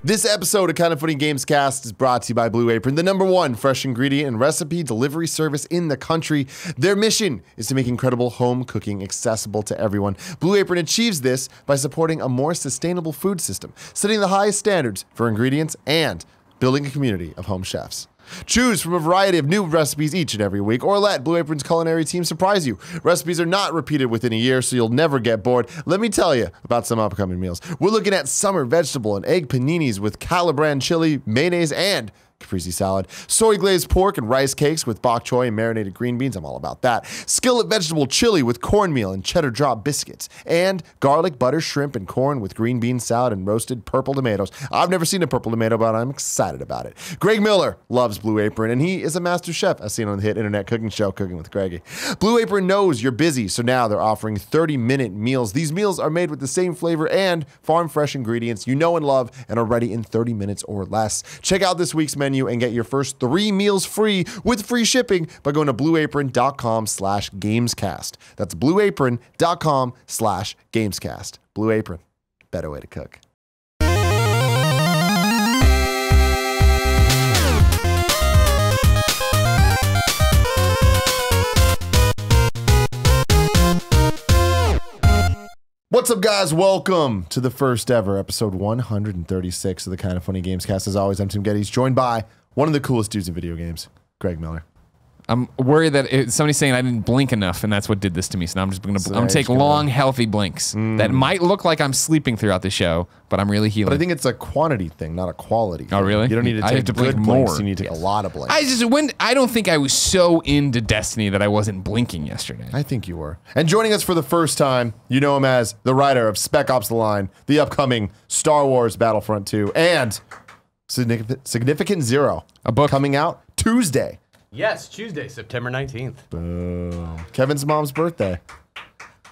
This episode of Kind of Funny Gamescast is brought to you by Blue Apron, the #1 fresh ingredient and recipe delivery service in the country. Their mission is to make incredible home cooking accessible to everyone. Blue Apron achieves this by supporting a more sustainable food system, setting the highest standards for ingredients, and building a community of home chefs. Choose from a variety of new recipes each and every week, or let Blue Apron's culinary team surprise you. Recipes are not repeated within a year, so you'll never get bored. Let me tell you about some upcoming meals. We're looking at summer vegetable and egg paninis with Calabrian chili, mayonnaise, and caprese salad. Soy glazed pork and rice cakes with bok choy and marinated green beans. I'm all about that. Skillet vegetable chili with cornmeal and cheddar drop biscuits. And garlic butter shrimp and corn with green bean salad and roasted purple tomatoes. I've never seen a purple tomato, but I'm excited about it. Greg Miller loves Blue Apron, and he is a master chef, as seen on the hit internet cooking show, Cooking with Greggy. Blue Apron knows you're busy, so now they're offering 30-minute meals. These meals are made with the same flavor and farm-fresh ingredients you know and love, and are ready in 30 minutes or less. Check out this week's menu and get your first 3 meals free with free shipping by going to blueapron.com/gamescast. That's blueapron.com/gamescast. Blue Apron, better way to cook. What's up, guys? Welcome to the first ever episode 136 of the Kind of Funny Gamescast. As always, I'm Tim Gettys, joined by one of the coolest dudes in video games, Greg Miller. I'm worried that somebody's saying I didn't blink enough, and that's what did this to me. So now I'm just going to take long, healthy blinks that might look like I'm sleeping throughout the show, but I'm really healing. But I think it's a quantity thing, not a quality thing. Oh, really? You don't need to take I have to blink good more. blinks. You need to take a lot of blinks. I don't think I was so into Destiny that I wasn't blinking yesterday. I think you were. And joining us for the first time, you know him as the writer of Spec Ops The Line, the upcoming Star Wars Battlefront 2, and Significant Zero, a book coming out Tuesday. Yes, Tuesday, September 19th. Boom. Kevin's mom's birthday.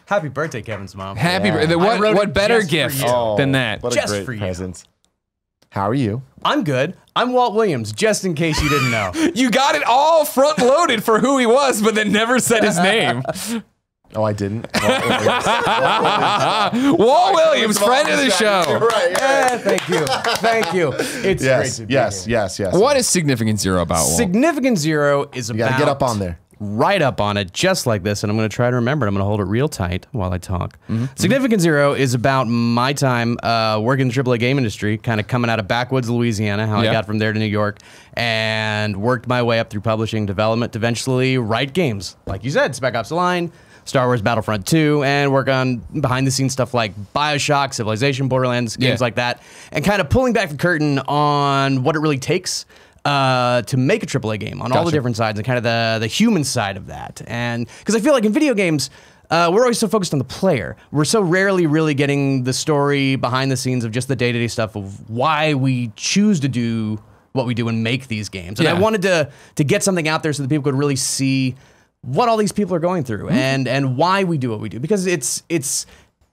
Happy birthday, Kevin's mom. Happy birthday. What better gift than that? What just a great for you. present. How are you? I'm good. I'm Walt Williams, just in case you didn't know. You got it all front loaded for who he was, but then never said his name. Oh, I didn't? Walt Williams, friend of the show. You're right. Yeah, thank you. Thank you. It's great to be here. Yes. What is Significant Zero about, Walt? Significant Zero is You about... gotta get up on there. Right up on it, just like this, and I'm going to try to remember it. I'm going to hold it real tight while I talk. Significant Zero is about my time working in the AAA game industry, kind of coming out of backwoods Louisiana, how I got from there to New York, and worked my way up through publishing development to eventually write games. Like you said, Spec Ops The Line, Star Wars Battlefront 2, and work on behind-the-scenes stuff like Bioshock, Civilization, Borderlands, games like that, and kind of pulling back the curtain on what it really takes to make a AAA game on all the different sides and kind of the human side of that. And because I feel like in video games, we're always so focused on the player. We're so rarely really getting the story behind the scenes of just the day-to-day stuff of why we choose to do what we do and make these games. And I wanted to get something out there so that people could really see what all these people are going through and why we do what we do, because it's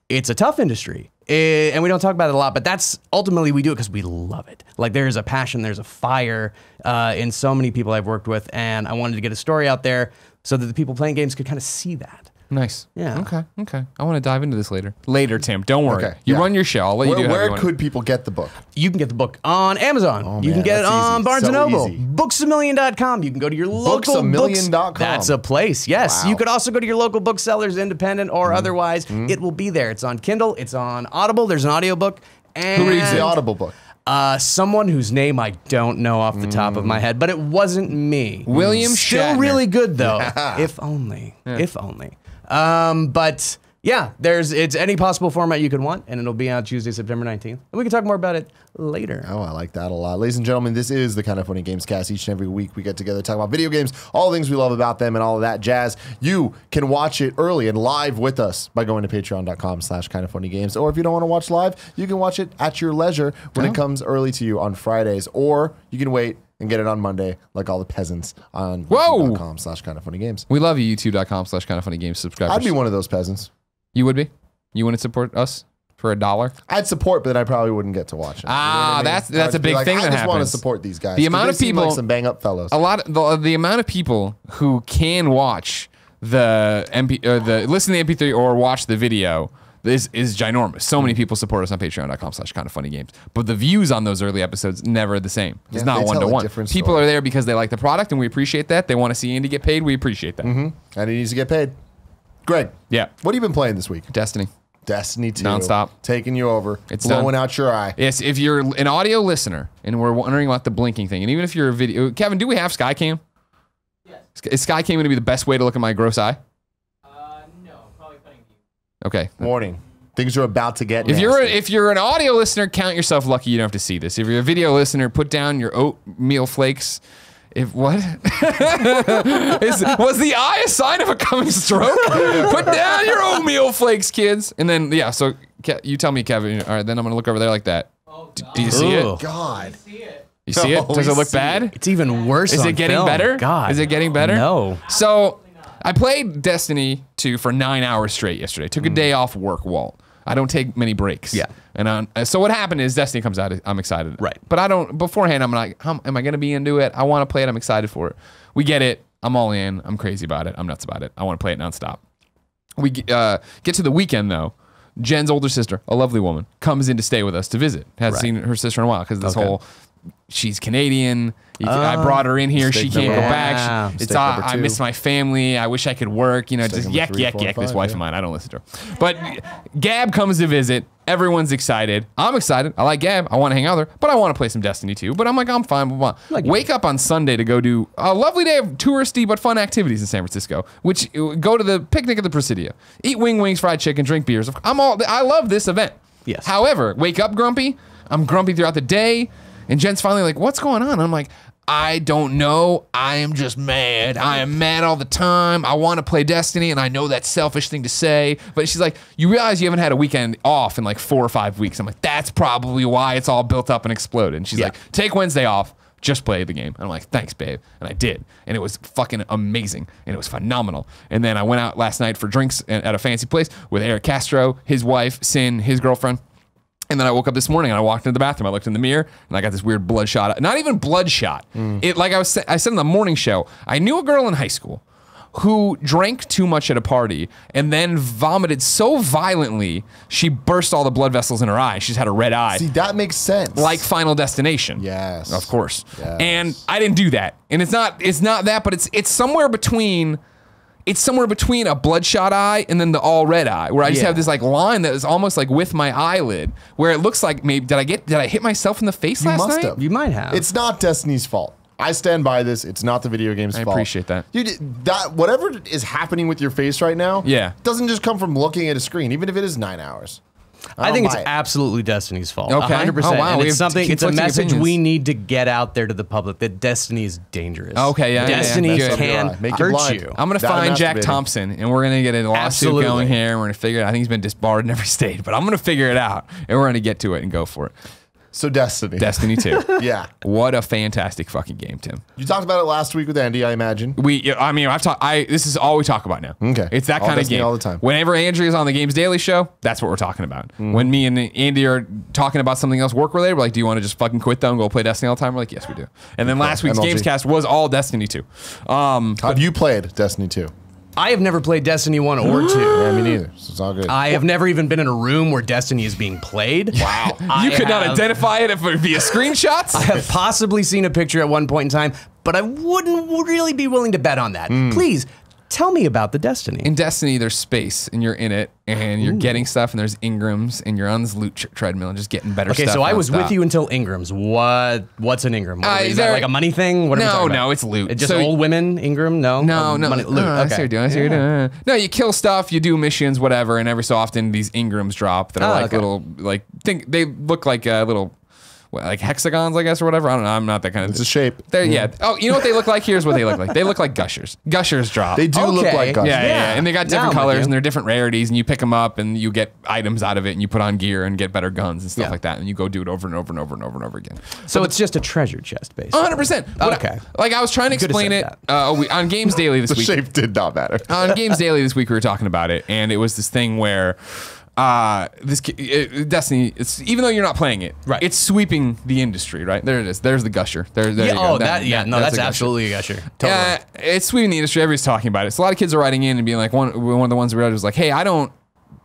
a tough industry. And we don't talk about it a lot, but that's ultimately we do it because we love it. Like there's a passion, there's a fire in so many people I've worked with, and I wanted to get a story out there so that the people playing games could kind of see that. Nice. Yeah. Okay. I want to dive into this later. Tim. Don't worry. Okay. You run your show. I'll let you do it. Where could people get the book? You can get the book on Amazon. Oh, you can get it on easy. Barnes & So Noble. easy. Booksamillion.com. You can go to your local Booksamillion.com. That's a place, yes. Wow. You could also go to your local booksellers, independent or otherwise. It will be there. It's on Kindle. It's on Audible. There's an audiobook. And Who reads the Audible book? Someone whose name I don't know off the top of my head, but it wasn't me. William Still Shatner. really good though. If only. If only. But yeah, it's any possible format you could want, and it'll be out Tuesday, September 19th. And we can talk more about it later. Oh, I like that a lot. Ladies and gentlemen, this is the Kind of Funny Gamescast. Each and every week we get together, talk about video games, all the things we love about them, and all of that jazz. You can watch it early and live with us by going to patreon.com/kindoffunnygames. Or if you don't want to watch live, you can watch it at your leisure when it comes early to you on Fridays. Or you can wait and get it on Monday, like all the peasants on youtube.com/kindoffunnygames. We love you, youtube.com/kindoffunnygames subscribers. I'd be one of those peasants. You would be? You wouldn't support us for $1? I'd support, but I probably wouldn't get to watch it. Ah, You know what I mean? that's a big thing that I just want to happens. support these guys. The amount They of seem people- like some bang up fellows. A lot of the amount of people who can watch the listen to the MP3 or watch the video is ginormous. So many people support us on patreon.com/kindafunnygames. But the views on those early episodes never the same. It's not one-to-one. People are there because they like the product, and we appreciate that. They want to see Andy get paid. We appreciate that. And he needs to get paid. Greg, yeah. What have you been playing this week? Destiny 2. Nonstop. Taking you over. It's blowing out your eye. Yes, if you're an audio listener and we're wondering about the blinking thing, and even if you're a video... Kevin, do we have Skycam? Yes. Is Skycam going to be the best way to look at my gross eye? No, probably cutting view. Okay. Warning. Things are about to get If you're an audio listener, count yourself lucky you don't have to see this. If you're a video listener, put down your oatmeal flakes. If what? Was the eye a sign of a coming stroke? Put down your oatmeal flakes, kids. And then, yeah, so you tell me, Kevin. All right, then I'm going to look over there like that. Oh, do you see it? God. You see it? Does it look bad? It's even worse. Is it getting film. better? God. Is it getting better? No. So I played Destiny 2 for 9 hours straight yesterday. Took a day off work, Walt. I don't take many breaks. Yeah. And so what happened is Destiny comes out. I'm excited. Right. But I don't, beforehand, I'm like, am I going to be into it? I want to play it. I'm excited for it. We get it. I'm all in. I'm crazy about it. I'm nuts about it. I want to play it nonstop. We get to the weekend, though. Jen's older sister, a lovely woman, comes in to stay with us to visit. Hasn't seen her sister in a while because this whole, she's Canadian. I brought her in here. She can't go back. I miss my family. I wish I could work. You know, just yak. This wife of mine. I don't listen to her. But Gab comes to visit. Everyone's excited. I'm excited. I like Gab. I want to hang out with her, but I want to play some Destiny 2. But I'm like, I'm fine. Blah, blah. Wake up on Sunday to go do a lovely day of touristy but fun activities in San Francisco. Which go to the picnic at the Presidio, eat wings, fried chicken, drink beers. I love this event. Yes. However, wake up grumpy. I'm grumpy throughout the day. And Jen's finally like, what's going on? And I'm like, I don't know. I am just mad. I am mad all the time. I want to play Destiny, and I know that's selfish thing to say. But she's like, you realize you haven't had a weekend off in like 4 or 5 weeks. I'm like, that's probably why it's all built up and exploded. And she's like, take Wednesday off. Just play the game. And I'm like, thanks, babe. And I did. And it was fucking amazing. And it was phenomenal. And then I went out last night for drinks at a fancy place with Eric Castro, his wife, Sin, his girlfriend. And then I woke up this morning and I walked into the bathroom. I looked in the mirror and I got this weird bloodshot. Not even bloodshot. It like I said in the morning show. I knew a girl in high school who drank too much at a party and then vomited so violently she burst all the blood vessels in her eye. She's had a red eye. See, that makes sense. Like Final Destination. Yes, of course. Yes. And I didn't do that. And it's not that, but it's somewhere between. It's somewhere between a bloodshot eye and then the all red eye, where I just have this like line that is almost like with my eyelid, where it looks like maybe did I hit myself in the face last night? Have. You might have. It's not Destiny's fault. I stand by this. It's not the video game's fault. I appreciate that. That whatever is happening with your face right now, doesn't just come from looking at a screen, even if it is 9 hours. I think it's absolutely Destiny's fault. Okay. 100%. Oh, wow. And it's something. It's a message opinions. we need to get out there to the public that Destiny is dangerous. Okay, yeah. Destiny can hurt you. I'm gonna find Jack Thompson, and we're gonna get a lawsuit going here. And we're gonna figure it out. I think he's been disbarred in every state, but I'm gonna figure it out, and we're gonna get to it and go for it. So Destiny 2. Yeah. What a fantastic fucking game, Tim. You talked about it last week with Andy, I imagine. I've talked. This is all we talk about now. Okay. It's that kind of game all the time. Whenever Andrea's on the Games Daily Show, that's what we're talking about. When me and Andy are talking about something else work related, we're like, do you want to just fucking quit though and go play Destiny all the time? We're like, yes, we do. And then last week's Gamescast was all Destiny 2. Have you played Destiny 2? I have never played Destiny 1 or 2. Yeah, me neither. So it's all good. I have never even been in a room where Destiny is being played. Wow. You could not identify it if it via screenshots? I have possibly seen a picture at one point in time, but I wouldn't really be willing to bet on that. Please, tell me about the Destiny. In Destiny, there's space, and you're in it, and you're getting stuff, and there's Ingrams, and you're on this loot treadmill and just getting better stuff. Okay, so I was with you until Ingrams. What's an Ingram? Is that like a money thing? What no, it's loot. It's just old women, Ingram? No? Money, loot. I see what you're doing. No, you kill stuff, you do missions, whatever, and every so often these Ingrams drop that are little, they look like little... like hexagons, I guess, or whatever. I don't know. I'm not that kind of... It's a shape. Yeah. Oh, you know what they look like? Here's what they look like. They look like gushers. Gushers drop. They do look like gushers. Yeah. And they got different colors, and they're different rarities, and you pick them up, and you get items out of it, and you put on gear and get better guns and stuff like that, and you go do it over and over and over and over and over again. So it's just a treasure chest, basically. 100%. Okay. I was trying to explain it on Games Daily this week. The shape did not matter. On Games Daily this week, we were talking about it, and it was this thing where... Destiny, even though you're not playing it, it's sweeping the industry, right? There it is. There's the gusher. There you go. That's absolutely a gusher. Totally. It's sweeping the industry. Everybody's talking about it. So a lot of kids are writing in and being like, one of the ones we read was like, hey, I don't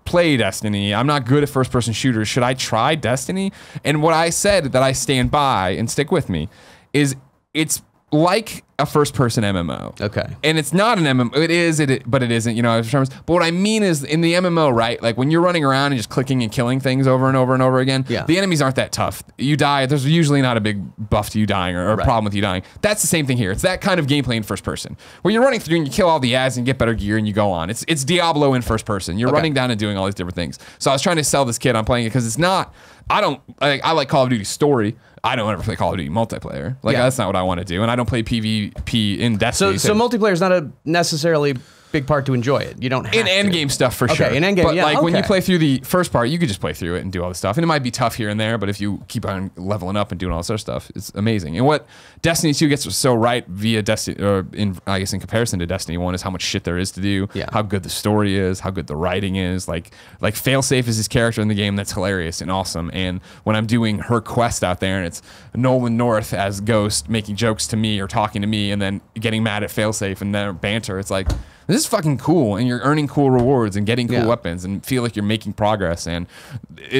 play Destiny. I'm not good at first-person shooters. Should I try Destiny? And what I said that I stand by and stick with me is it's like a first-person MMO. Okay. And it's not an MMO. It is, but it isn't, you know. But what I mean is in the MMO, right? Like when you're running around and just clicking and killing things over and over and over again, the enemies aren't that tough. You die, there's usually not a big buff to you dying or a problem with you dying. That's the same thing here. It's that kind of gameplay in first person. Where you're running through and you kill all the ads and get better gear and you go on. It's Diablo in first person. You're running down and doing all these different things. So I was trying to sell this kid on playing it because it's not, I like Call of Duty story. I don't ever play Call of Duty multiplayer. Like that's not what I want to do, and I don't play PvP in Destiny. So multiplayer is not a necessarily big part to enjoy it. You don't have in endgame stuff for sure. In endgame, but when you play through the first part, you could just play through it and do all this stuff, and it might be tough here and there. But if you keep on leveling up and doing all this other stuff, it's amazing. And what Destiny 2 gets so right via Destiny, or I guess in comparison to Destiny 1, is how much shit there is to do. How good the story is, how good the writing is. Like Failsafe is this character in the game that's hilarious and awesome. And when I'm doing her quest out there, and it's Nolan North as Ghost making jokes to me or talking to me, and then getting mad at Failsafe and their banter, it's like, this is fucking cool, and you're earning cool rewards and getting cool weapons and feel like you're making progress. And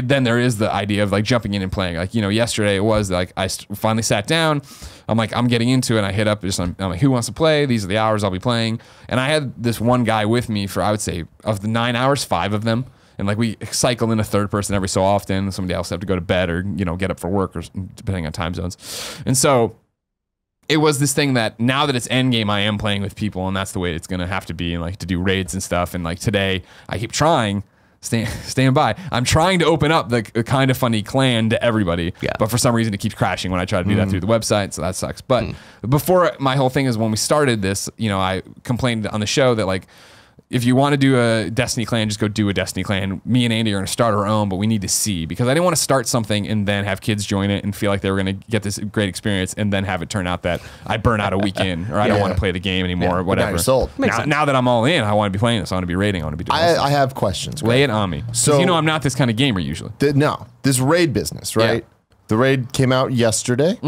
then there is the idea of like jumping in and playing. Like, you know, yesterday it was like I finally sat down. I'm like, I'm getting into it. And I hit up I'm like, who wants to play? These are the hours I'll be playing. And I had this one guy with me for, I would say, of the 9 hours, 5 of them. And like we cycle in a third person every so often. Somebody else have to go to bed or, you know, get up for work or depending on time zones. And so it was this thing that now that it's endgame, I am playing with people, and that's the way it's gonna have to be, and like to do raids and stuff. And like today, I keep trying, stand by. I'm trying to open up the kind of funny clan to everybody, but for some reason it keeps crashing when I try to do that through the website, so that sucks. But before, my whole thing is when we started this, you know, I complained on the show that like, if you want to do a Destiny clan, just go do a Destiny clan. Me and Andy are going to start our own, but we need to see, because I didn't want to start something and then have kids join it and feel like they were going to get this great experience and then have it turn out that I burn out a week in, or I don't want to play the game anymore or whatever. Now you're sold. Now that I'm all in, I want to be playing this. I want to be raiding. I want to be doing this. I have questions. Lay it on me. So you know I'm not this kind of gamer usually. No, this raid business, right? The raid came out yesterday.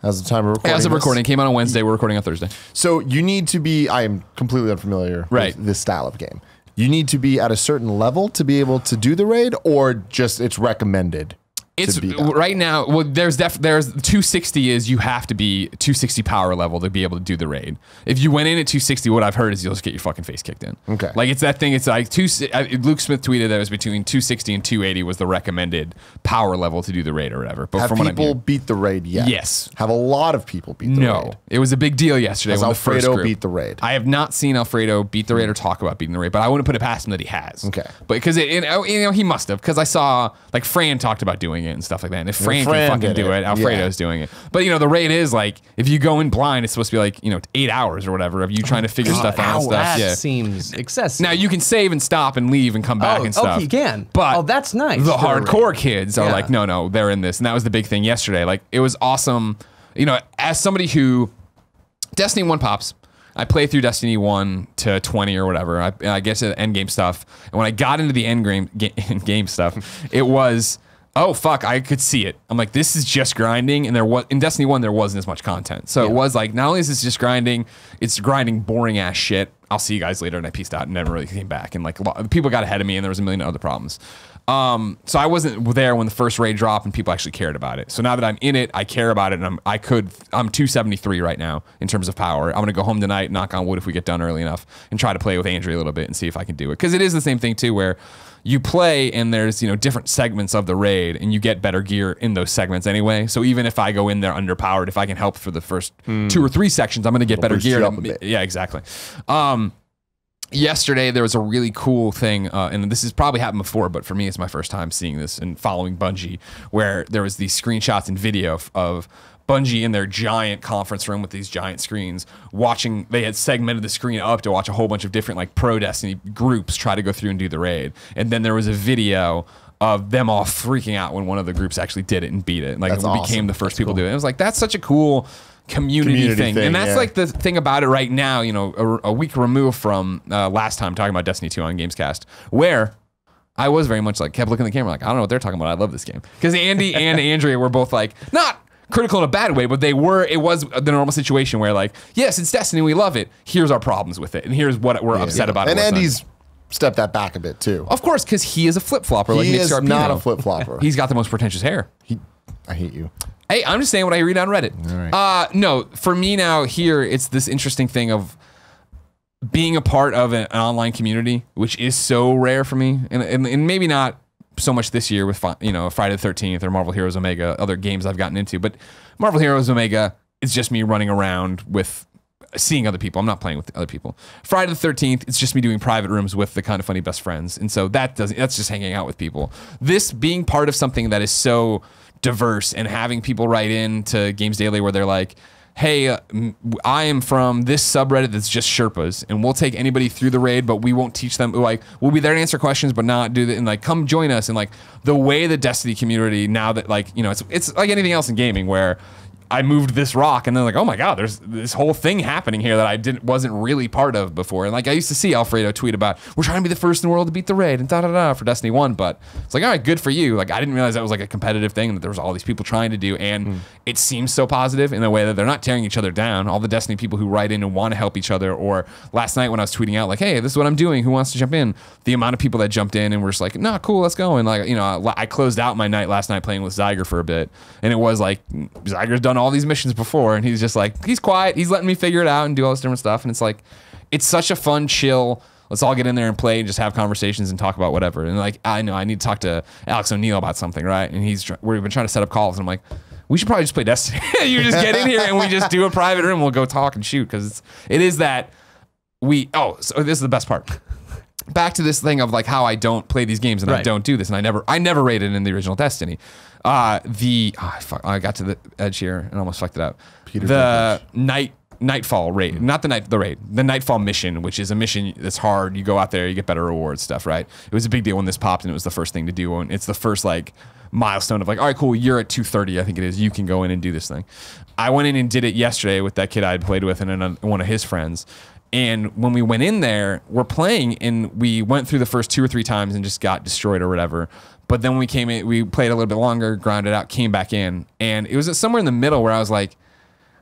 As the time of recording. As of recording, it came out on Wednesday. We're recording on Thursday. So you need to be, I am completely unfamiliar with this style of game. You need to be at a certain level to be able to do the raid, or just it's recommended? It's right now. Well, there's 260 is you have to be 260 power level to be able to do the raid. If you went in at 260, what I've heard is you'll just get your fucking face kicked in. Okay. Like it's that thing. It's like Luke Smith tweeted that it was between 260 and 280 was the recommended power level to do the raid or whatever. But have from people beat the raid yet? Yes. Have a lot of people beat the raid? No. It was a big deal yesterday. Has when Alfredo the first group beat the raid? I have not seen Alfredo beat the raid or talk about beating the raid, but I wouldn't put it past him that he has. Okay. But because you know he must have, because I saw like Fran talked about doing it and stuff like that. And if Fran can fucking do it, Alfredo's doing it. But you know, the raid is like, if you go in blind, it's supposed to be like, you know, 8 hours or whatever of you trying to figure stuff out and stuff. That seems excessive. Now you can save and stop and leave and come back and stuff. Oh, you can. But that's nice. The hardcore kids are like, no, they're in this. And that was the big thing yesterday. Like, it was awesome. You know, as somebody who, Destiny 1 pops, I play through Destiny 1 to 20 or whatever. I get to the end game stuff. And when I got into the end game stuff, it was, oh fuck, I could see it. I'm like, this is just grinding, and in Destiny 1 there wasn't as much content. So it was like, not only is this just grinding, it's grinding boring ass shit. I'll see you guys later, and I peaced out and never really came back. And like, people got ahead of me, and there was a million other problems. So I wasn't there when the first raid dropped and people actually cared about it. So now that I'm in it, I care about it, and I'm 273 right now in terms of power. I'm gonna go home tonight, knock on wood if we get done early enough, and try to play with Andrea a little bit and see if I can do it. Because it is the same thing too, where you play and there's, you know, different segments of the raid, and you get better gear in those segments anyway. So even if I go in there underpowered, if I can help for the first 2 or 3 sections, I'm gonna get better gear. Yeah, exactly. Yesterday there was a really cool thing, and this has probably happened before, but for me it's my first time seeing this and following Bungie, where there was these screenshots and video of Bungie in their giant conference room with these giant screens watching. They had segmented the screen up to watch a whole bunch of different like pro Destiny groups try to go through and do the raid, and then there was a video of them all freaking out when one of the groups actually did it and beat it, and like became the first people to do it. It was like, that's such a cool community thing. And that's like the thing about it right now, you know, a week removed from last time talking about Destiny 2 on Gamescast, where I was very much like, kept looking at the camera like, I don't know what they're talking about. I love this game. Because Andy and Andrea were both like, not critical in a bad way, but it was the normal situation where like, yes, it's Destiny, we love it. Here's our problems with it, and here's what we're upset about. And Andy's step that back a bit too. Of course, because he is a flip-flopper. Like He Nick is Scarpino. not a flip-flopper. He's got the most pretentious hair. I hate you. Hey, I'm just saying what I read on Reddit. All right. No, for me now here, it's this interesting thing of being a part of an online community, which is so rare for me, and maybe not so much this year with Friday the 13th or Marvel Heroes Omega, other games I've gotten into, but Marvel Heroes Omega is just me running around with seeing other people. I'm not playing with other people. Friday the 13th, it's just me doing private rooms with the Kind of Funny best friends, and so that's just hanging out with people. This being part of something that is so diverse and having people write in to Games Daily where they're like, hey, I am from this subreddit that's just Sherpas, and we'll take anybody through the raid, but we won't teach them. Like, we'll be there to answer questions, but not do that. And like, come join us. And like the way the Destiny community now that like, it's like anything else in gaming where I moved this rock and then like, oh my God, there's this whole thing happening here that I wasn't really part of before. And like I used to see Alfredo tweet about, we're trying to be the first in the world to beat the raid and for Destiny 1. But it's like, all right, good for you. Like I didn't realize that was like a competitive thing and that there was all these people trying to do. And it seems so positive in the way that they're not tearing each other down. All the Destiny people who write in and want to help each other. Or last night when I was tweeting out like, hey, this is what I'm doing. Who wants to jump in? The amount of people that jumped in and were just like, nah, cool, let's go. And like, I closed out my night last night playing with Zyger for a bit. And it was like, Zyger's done all these missions before. And he's just like, he's quiet. He's letting me figure it out and do all this different stuff. And it's like, it's such a fun, chill, let's all get in there and play and just have conversations and talk about whatever. And like, I know I need to talk to Alex O'Neill about something, right? And we've been trying to set up calls. And I'm like, we should probably just play Destiny. You just get in here and we just do a private room. We'll go talk and shoot. Cause it is that so this is the best part. Back to this thing of like how I don't play these games and I don't do this. And I never rated in the original Destiny. I got to the edge here and almost fucked it up. The Nightfall raid, not the raid, the Nightfall mission, which is a mission that's hard. You go out there, you get better rewards, stuff, right? It was a big deal when this popped and it was the first thing to do. And it's the first like milestone of like, all right, cool, you're at 230, I think it is. You can go in and do this thing. I went in and did it yesterday with that kid I'd played with and one of his friends. And when we went in there, we're playing and we went through the first 2 or 3 times and just got destroyed or whatever. But then when we came in, we played a little bit longer, grounded out, came back in. And it was somewhere in the middle where I was like,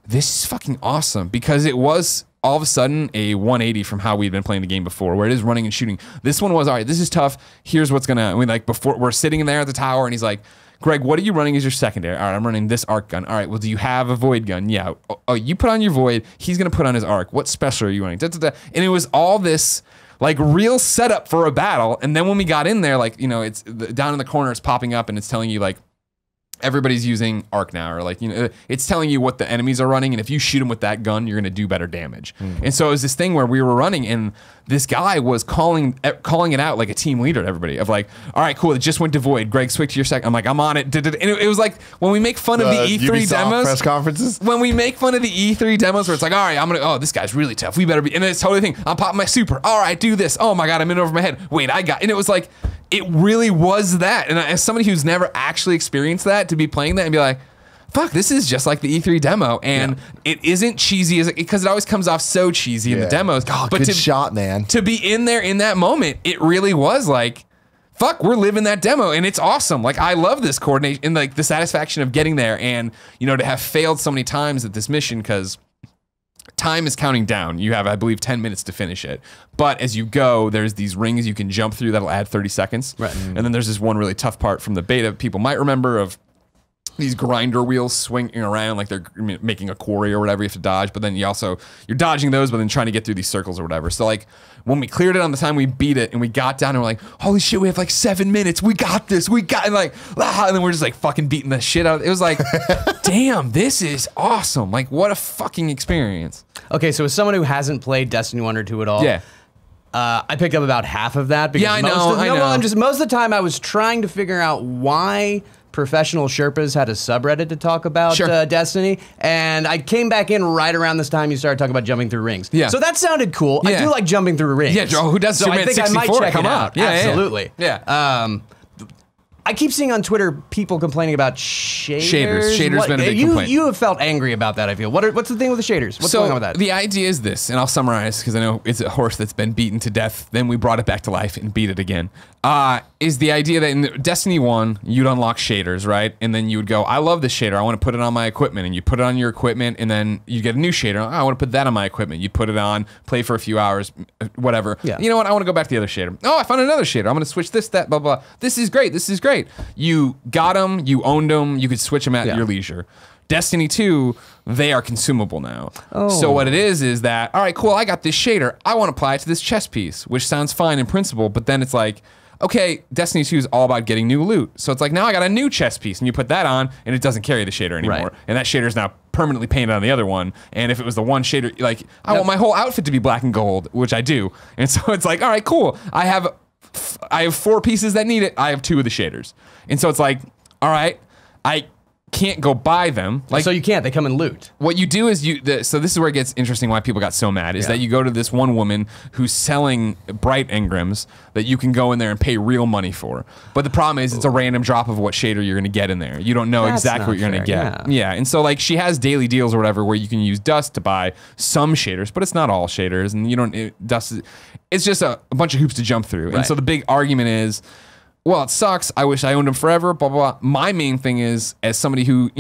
this is fucking awesome. Because it was all of a sudden a 180 from how we'd been playing the game before, where it is running and shooting. This one was, all right, this is tough. Here's what's before we're sitting in there at the tower and he's like, Greg, what are you running as your secondary? All right, I'm running this arc gun. All right, well, do you have a void gun? Yeah. Oh, you put on your void. He's going to put on his arc. What special are you running? And it was all this like real setup for a battle. And then when we got in there, like, it's down in the corner, it's popping up and it's telling you like, everybody's using arc now, or like, it's telling you what the enemies are running. And if you shoot them with that gun, you're going to do better damage. And so it was this thing where we were running and this guy was calling it out like a team leader to everybody of like, all right, cool. It just went to void. Greg, switch to your second. I'm like, I'm on it. And it was like when we make fun of the E3 Ubisoft demos, press conferences. when we make fun of the E3 demos where it's like, all right, this guy's really tough. We better be, and it's totally thing. I'm popping my super. All right, do this. Oh my God, I'm in over my head. Wait, and it was like, it really was that. And as somebody who's never actually experienced that, to be playing that and be like, fuck, this is just like the E3 demo. And it isn't cheesy because it always comes off so cheesy in the demos. Oh, but good shot, man. To be in there in that moment, it really was like, fuck, we're living that demo and it's awesome. Like, I love this coordination and like the satisfaction of getting there and, to have failed so many times at this mission because time is counting down. You have, I believe, 10 minutes to finish it. But as you go, there's these rings you can jump through that'll add 30 seconds. Right. And then there's this one really tough part from the beta people might remember of these grinder wheels swinging around like they're making a quarry or whatever you have to dodge. But then you're dodging those, but then trying to get through these circles or whatever. So like when we cleared it on the time we beat it and we got down and we're like, holy shit, we have like 7 minutes. We got this. And then we're just like fucking beating the shit out of it. It was like, damn, this is awesome. Like what a fucking experience. Okay, so as someone who hasn't played Destiny 1 or 2 at all, I picked up about half of that. Because I know. Most of the time I was trying to figure out why professional Sherpas had a subreddit to talk about Destiny, and I came back in right around this time you started talking about jumping through rings. Yeah. So that sounded cool. Yeah. I do like jumping through rings. Yeah, who doesn't? So I think I might check it out. Yeah, absolutely. Yeah. I keep seeing on Twitter people complaining about shaders. Shaders been a big complaint. You have felt angry about that, I feel. What's the thing with the shaders? What's going on with that? The idea is this, and I'll summarize because I know it's a horse that's been beaten to death. Then we brought it back to life and beat it again. Is the idea that in Destiny 1, you'd unlock shaders, right? And then you would go, I love this shader. I want to put it on my equipment. And you put it on your equipment, and then you get a new shader. Oh, I want to put that on my equipment. You put it on, play for a few hours, whatever. Yeah. You know what? I want to go back to the other shader. Oh, I found another shader. I'm going to switch this, that, blah, blah. This is great. This is great. You got them. You owned them. You could switch them at your leisure. Destiny 2, they are consumable now. So what it is that, all right, cool, I got this shader. I want to apply it to this chess piece, which sounds fine in principle, but then it's like, okay, Destiny 2 is all about getting new loot. So it's like, now I got a new chess piece, and you put that on, and it doesn't carry the shader anymore. Right. And that shader is now permanently painted on the other one. And if it was the one shader, like, I want my whole outfit to be black and gold, which I do. And so it's like, all right, cool. I have 4 pieces that need it. I have 2 of the shaders. And so it's like, all right, I can't go buy them. Like, so you can't. They come in loot. what you do is so this is where it gets interesting why people got so mad is that you go to this one woman who's selling bright engrams that you can go in there and pay real money for. But the problem is it's a random drop of what shader you're going to get in there. You don't know That's exactly not what you're going to fair, get. Yeah. And so like she has daily deals or whatever where you can use dust to buy some shaders, but it's not all shaders, and you don't dust. It's just a bunch of hoops to jump through. And so the big argument is, well, it sucks. I wish I owned them forever, blah, blah, blah. My main thing is, as somebody who,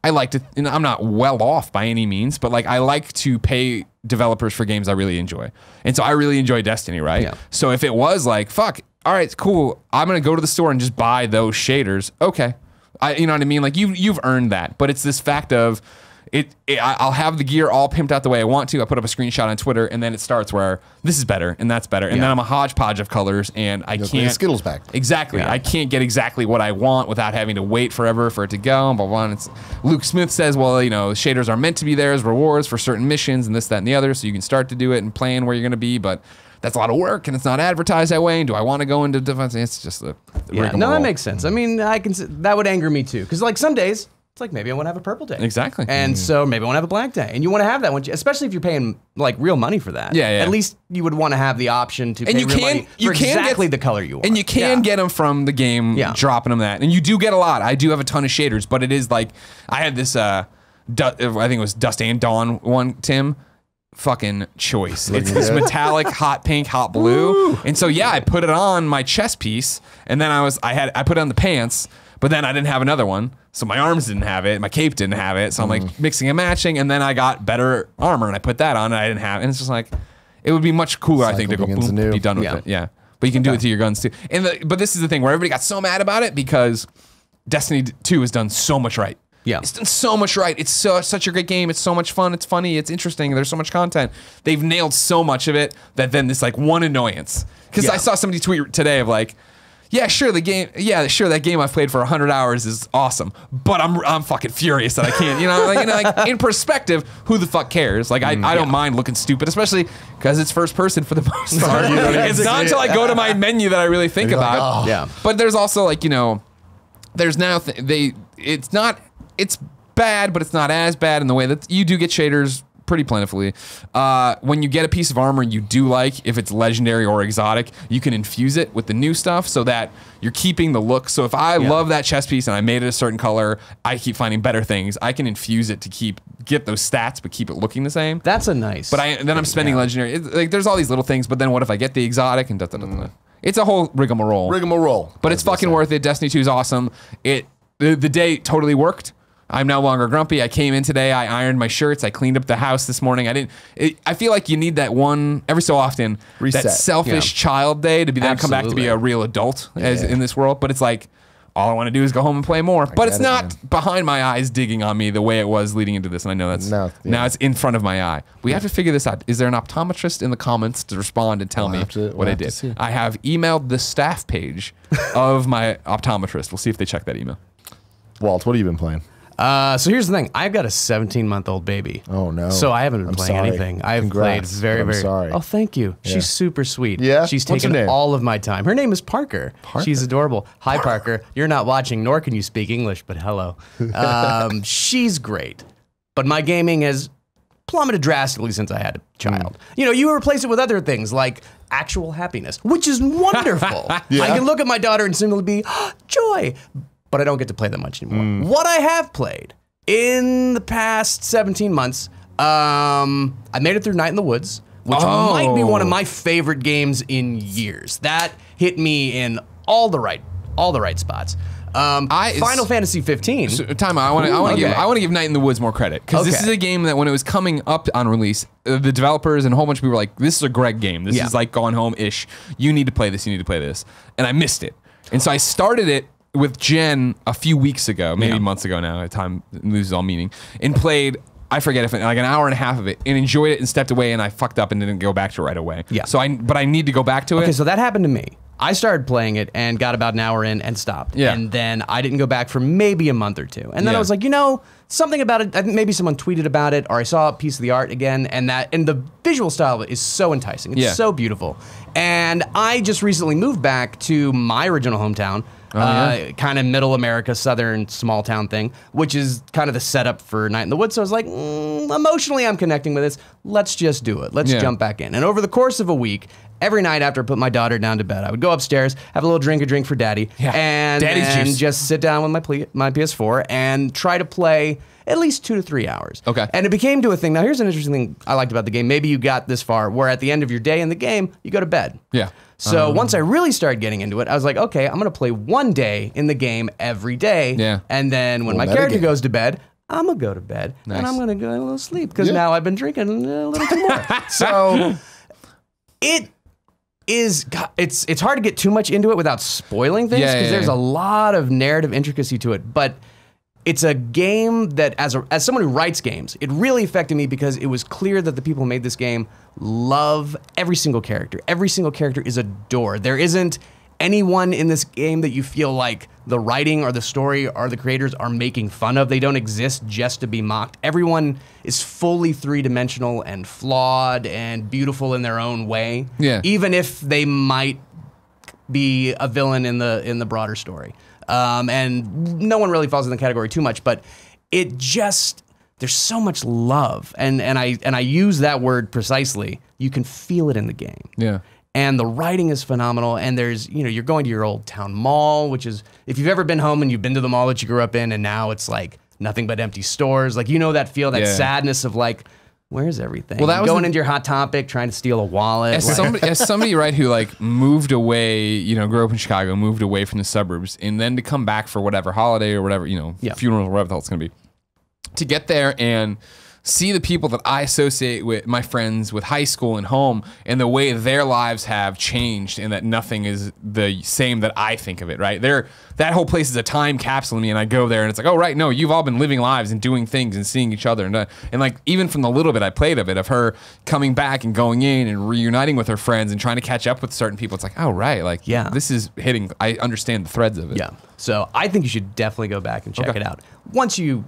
I like to, I'm not well off by any means, but like I like to pay developers for games I really enjoy. And so I really enjoy Destiny, right? Yeah. So if it was like, fuck, all right, cool. I'm going to go to the store and just buy those shaders. Okay. You know what I mean? Like you've earned that, but it's this fact of, I'll have the gear all pimped out the way I want to. I put up a screenshot on Twitter, and then it starts where this is better and that's better, and then I'm a hodgepodge of colors, and I can't Skittles back. Exactly, I can't get exactly what I want without having to wait forever for it to go. Blah blah. And Luke Smith says, well, shaders are meant to be there as rewards for certain missions and this, that, and the other, so you can start to do it and plan where you're going to be, but that's a lot of work, and it's not advertised that way. And do I want to go into defense? It's just a rigmarole. No, that makes sense. I mean, that would anger me too, because like some days. It's like maybe I want to have a purple day. Exactly. And so maybe I want to have a black day. And you want to have that one, especially if you're paying like real money for that. Yeah. At least you would want to have the option to pay real money for exactly the color you want. And you can get them from the game, dropping them that. And you do get a lot. I do have a ton of shaders, but it is like, I had this, I think it was Dust and Dawn one, Tim. Fucking choice. It's this metallic hot pink, hot blue. Woo! And so I put it on my chest piece, and then I put it on the pants, but then I didn't have another one. So my arms didn't have it, my cape didn't have it. So I'm like mixing and matching, and then I got better armor and I put that on and I didn't have it. And it's just like, it would be much cooler, I think, to go boom, be done with it. Yeah. But you can do it to your guns too. But this is the thing where everybody got so mad about it because Destiny 2 has done so much right. Yeah. It's done so much right. It's such a great game. It's so much fun. It's funny. It's interesting. There's so much content. They've nailed so much of it that then this like one annoyance. Because I saw somebody tweet today of like, that game I've played for 100 hours is awesome, but I'm fucking furious that I can't, like in perspective, who the fuck cares? Like I don't mind looking stupid, especially because it's first person for the most part. It's not until I go to my menu that I really think about. Like, oh. Yeah. But there's also like, there's now it's bad, but it's not as bad in the way that you do get shaders pretty plentifully. When you get a piece of armor you do like, if it's legendary or exotic, you can infuse it with the new stuff so that you're keeping the look. So if I love that chest piece and I made it a certain color, I keep finding better things. I can infuse it to get those stats but keep it looking the same. That's a nice. But then I'm spending legendary. Like there's all these little things, but then what if I get the exotic and It's a whole rigmarole. But it's fucking worth it. Destiny 2 is awesome. The day totally worked. I'm no longer grumpy. I came in today. I ironed my shirts. I cleaned up the house this morning. I feel like you need that one every so often. Reset. That selfish child day to be then come back to be a real adult as in this world. But it's like all I want to do is go home and play more. But it's not behind my eyes digging on me the way it was leading into this. And I know that's now it's in front of my eye. We have to figure this out. Is there an optometrist in the comments to respond and tell me what I did? I have emailed the staff page of my optometrist. We'll see if they check that email. Walt, what have you been playing? So here's the thing. I've got a 17-month-old baby. Oh, no. So I haven't been playing anything. I've played very, very... sorry. Oh, thank you. Yeah. She's super sweet. Yeah? She's What's her taken name? all of my time. Her name is Parker. She's adorable. Hi, Parker. You're not watching, nor can you speak English, but hello. She's great. But my gaming has plummeted drastically since I had a child. You know, you replace it with other things like actual happiness, which is wonderful. I can look at my daughter and simply be joy, but I don't get to play that much anymore. What I have played in the past 17 months, I made it through Night in the Woods, which might be one of my favorite games in years. That hit me in all the right spots. Final Fantasy 15. So, time out. I want to give Night in the Woods more credit because this is a game that when it was coming up on release, the developers and a whole bunch of people were like, "This is a Greg game. This is like Gone Home ish. You need to play this. You need to play this." And I missed it, and so I started it with Jen a few weeks ago, maybe months ago now. Time loses all meaning, and played. I forget if like an hour and a half of it, and enjoyed it, and stepped away, and I fucked up and didn't go back to it right away. Yeah. So but I need to go back to it. Okay, so that happened to me. I started playing it and got about an hour in and stopped. Yeah. And then I didn't go back for maybe a month or two. And then I was like, you know, something about it. I think maybe someone tweeted about it, or I saw a piece of the art again, and the visual style of it is so enticing. It's so beautiful. And I just recently moved back to my original hometown. Kind of middle America, southern small town thing, which is kind of the setup for Night in the Woods. So I was like, emotionally, I'm connecting with this. Let's just do it. Let's jump back in. And over the course of a week, every night after I put my daughter down to bed, I would go upstairs, have a drink for Daddy, and just sit down with my PS4 and try to play at least 2 to 3 hours. Okay. And it became to a thing. Now, here's an interesting thing I liked about the game. Maybe you got this far, where at the end of your day in the game, you go to bed. Yeah. So once I really started getting into it, I was like, okay, I'm going to play one day in the game every day. Yeah. And then when my character goes to bed, I'm going to go to bed. Nice. And I'm going to go a little sleep because now I've been drinking a little too more. So it's hard to get too much into it without spoiling things because there's a lot of narrative intricacy to it. But it's a game that, as someone who writes games, it really affected me because it was clear that the people who made this game love every single character. Every single character is adored. There isn't anyone in this game that you feel like the writing or the story or the creators are making fun of. They don't exist just to be mocked. Everyone is fully three-dimensional and flawed and beautiful in their own way. Yeah. Even if they might be a villain in the broader story. And no one really falls in the category too much, but it just, there's so much love, and I use that word precisely. You can feel it in the game. Yeah. And the writing is phenomenal, and there's, you're going to your old town mall, which is, if you've ever been home and you've been to the mall that you grew up in, and now it's like nothing but empty stores, like, that feel, that sadness of like, where's everything? Well, that was going into your Hot Topic, trying to steal a wallet. As somebody, right, who like moved away, grew up in Chicago, moved away from the suburbs, and then to come back for whatever holiday or whatever, funeral or whatever the hell it's going to be, to get there and see the people that I associate with, my friends with high school and home, and the way their lives have changed, and that nothing is the same that I think of it, right? That whole place is a time capsule to me, and I go there, and it's like, oh, right, no, you've all been living lives and doing things and seeing each other. And like, even from the little bit I played of it, of her coming back and going in and reuniting with her friends and trying to catch up with certain people, it's like, oh, right, like, this is hitting, I understand the threads of it. Yeah. So I think you should definitely go back and check it out. Once you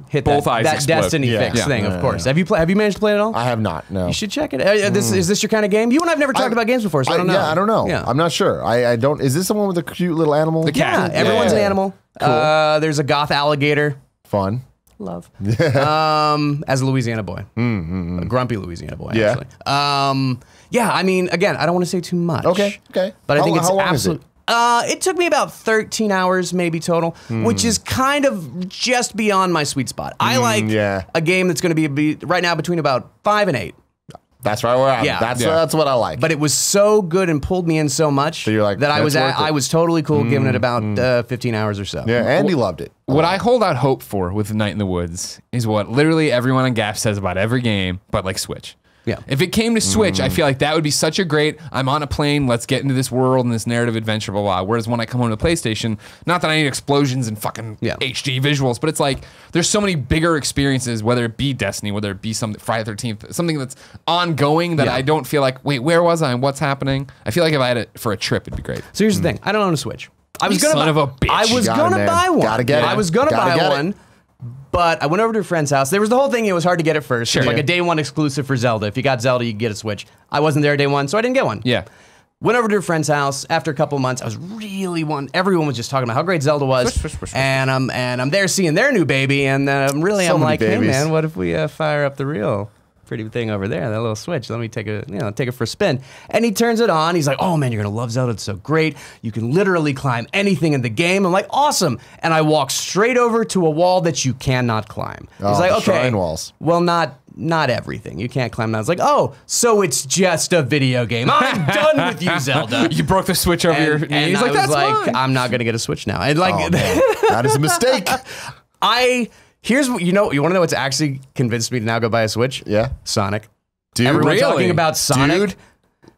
hit both that Destiny fix thing, of course. Have you managed to play it at all? I have not, no. You should check it. Is this your kind of game? You and I have never talked about games before, so I don't know. Yeah, I don't know. Yeah. I'm not sure. I don't. Is this the one with the cute little animal? The cat. Yeah, everyone's an animal. Cool. There's a goth alligator. Fun. Love. As a Louisiana boy. A grumpy Louisiana boy, actually. I mean, again, I don't want to say too much. Okay. But I think it's absolutely... It took me about 13 hours maybe total, which is kind of just beyond my sweet spot. I like a game that's going to be right now between about 5 and 8. That's right where I'm. That's what I like. But it was so good and pulled me in so much that I was totally cool giving it about 15 hours or so. Yeah, Andy loved it. What I hold out hope for with Night in the Woods is what literally everyone on GAF says about every game, but like Switch. Yeah. If it came to Switch, I feel like that would be such a great, I'm on a plane, let's get into this world and this narrative adventure, blah, blah. Whereas when I come home to PlayStation, not that I need explosions and fucking HD visuals, but it's like, there's so many bigger experiences, whether it be Destiny, whether it be something, Friday the 13th, something that's ongoing that I don't feel like, wait, where was I and what's happening? I feel like if I had it for a trip, it'd be great. So here's the thing. I don't own a Switch. I was gonna son of a bitch. I was gonna buy one. Gotta get it. I was gonna buy one. But I went over to a friend's house. There was the whole thing. It was hard to get it first. Sure, it was like a day one exclusive for Zelda. If you got Zelda, you could get a Switch. I wasn't there day one, so I didn't get one. Yeah. Went over to a friend's house after a couple months. I was really everyone was just talking about how great Zelda was. And I'm there seeing their new baby, and I'm like, hey man, what if we fire up the real pretty thing over there, that little Switch? Let me take it for a spin. And he turns it on. He's like, oh man, you're gonna love Zelda. It's so great. You can literally climb anything in the game. I'm like, awesome. And I walk straight over to a wall that you cannot climb. He's like, okay, shrine walls. Well, not everything. You can't climb that. I was like, oh, so it's just a video game. I'm done with you, Zelda. You broke the Switch over your knee. He's like, that's mine. I'm not gonna get a Switch now. And like, that is a mistake. Here's what you want to know what's actually convinced me to now go buy a Switch? Yeah. Sonic. Dude, everyone talking about Sonic. Dude.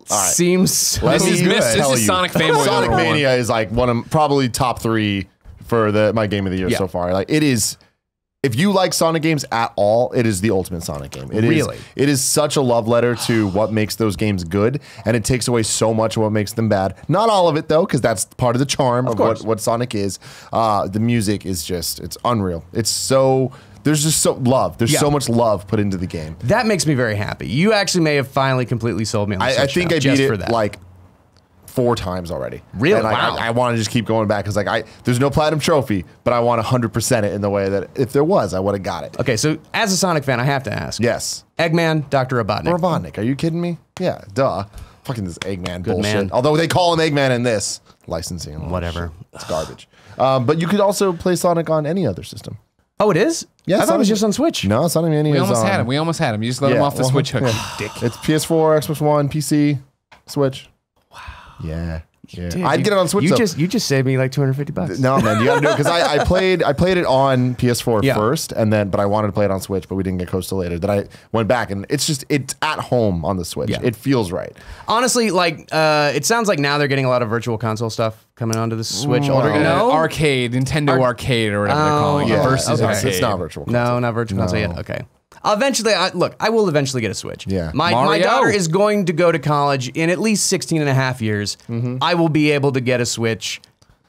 Seems Let This me is tell you, Sonic fanboy Sonic number Mania is like one of probably top 3 for my game of the year so far. Like it is. If you like Sonic games at all, it is the ultimate Sonic game. It is such a love letter to what makes those games good, and it takes away so much of what makes them bad. Not all of it though, because that's part of the charm of what Sonic is. The music is just, it's unreal. It's so, there's just so love. There's so much love put into the game. That makes me very happy. You actually may have finally completely sold me on the Switch. I think I beat it like 4 times already. Really? And I want to just keep going back because there's no platinum trophy, but I want 100% it in the way that if there was, I would have got it. Okay, so as a Sonic fan, I have to ask. Yes. Eggman, Dr. Robotnik. Robotnik, are you kidding me? Yeah, duh. Fucking this Eggman bullshit. Man. Although they call him Eggman in this. Licensing and all whatever. It's garbage. But you could also play Sonic on any other system. Oh, it is? Yeah, I thought it was just on Switch. No, Sonic Mania We is almost on. had him. We almost had him. You just let him off the Switch hook, you dick. It's PS4, Xbox One, PC, Switch. Wow. Yeah. Yeah. Dude, I'd get it on Switch. You just saved me like $250. No, man, you gotta do it because I played it on PS4 first, and then but I wanted to play it on Switch, but we didn't get close till later. Then I went back, and it's at home on the Switch. Yeah. It feels right. Honestly, like it sounds like now they're getting a lot of virtual console stuff coming onto the Switch. No? Arcade, Nintendo Arcade, or whatever they're calling it. Versus Arcade. It's not virtual console. No, not virtual console yet. Okay. I will eventually get a Switch. Yeah. My daughter is going to go to college in at least 16 and a half years. I will be able to get a Switch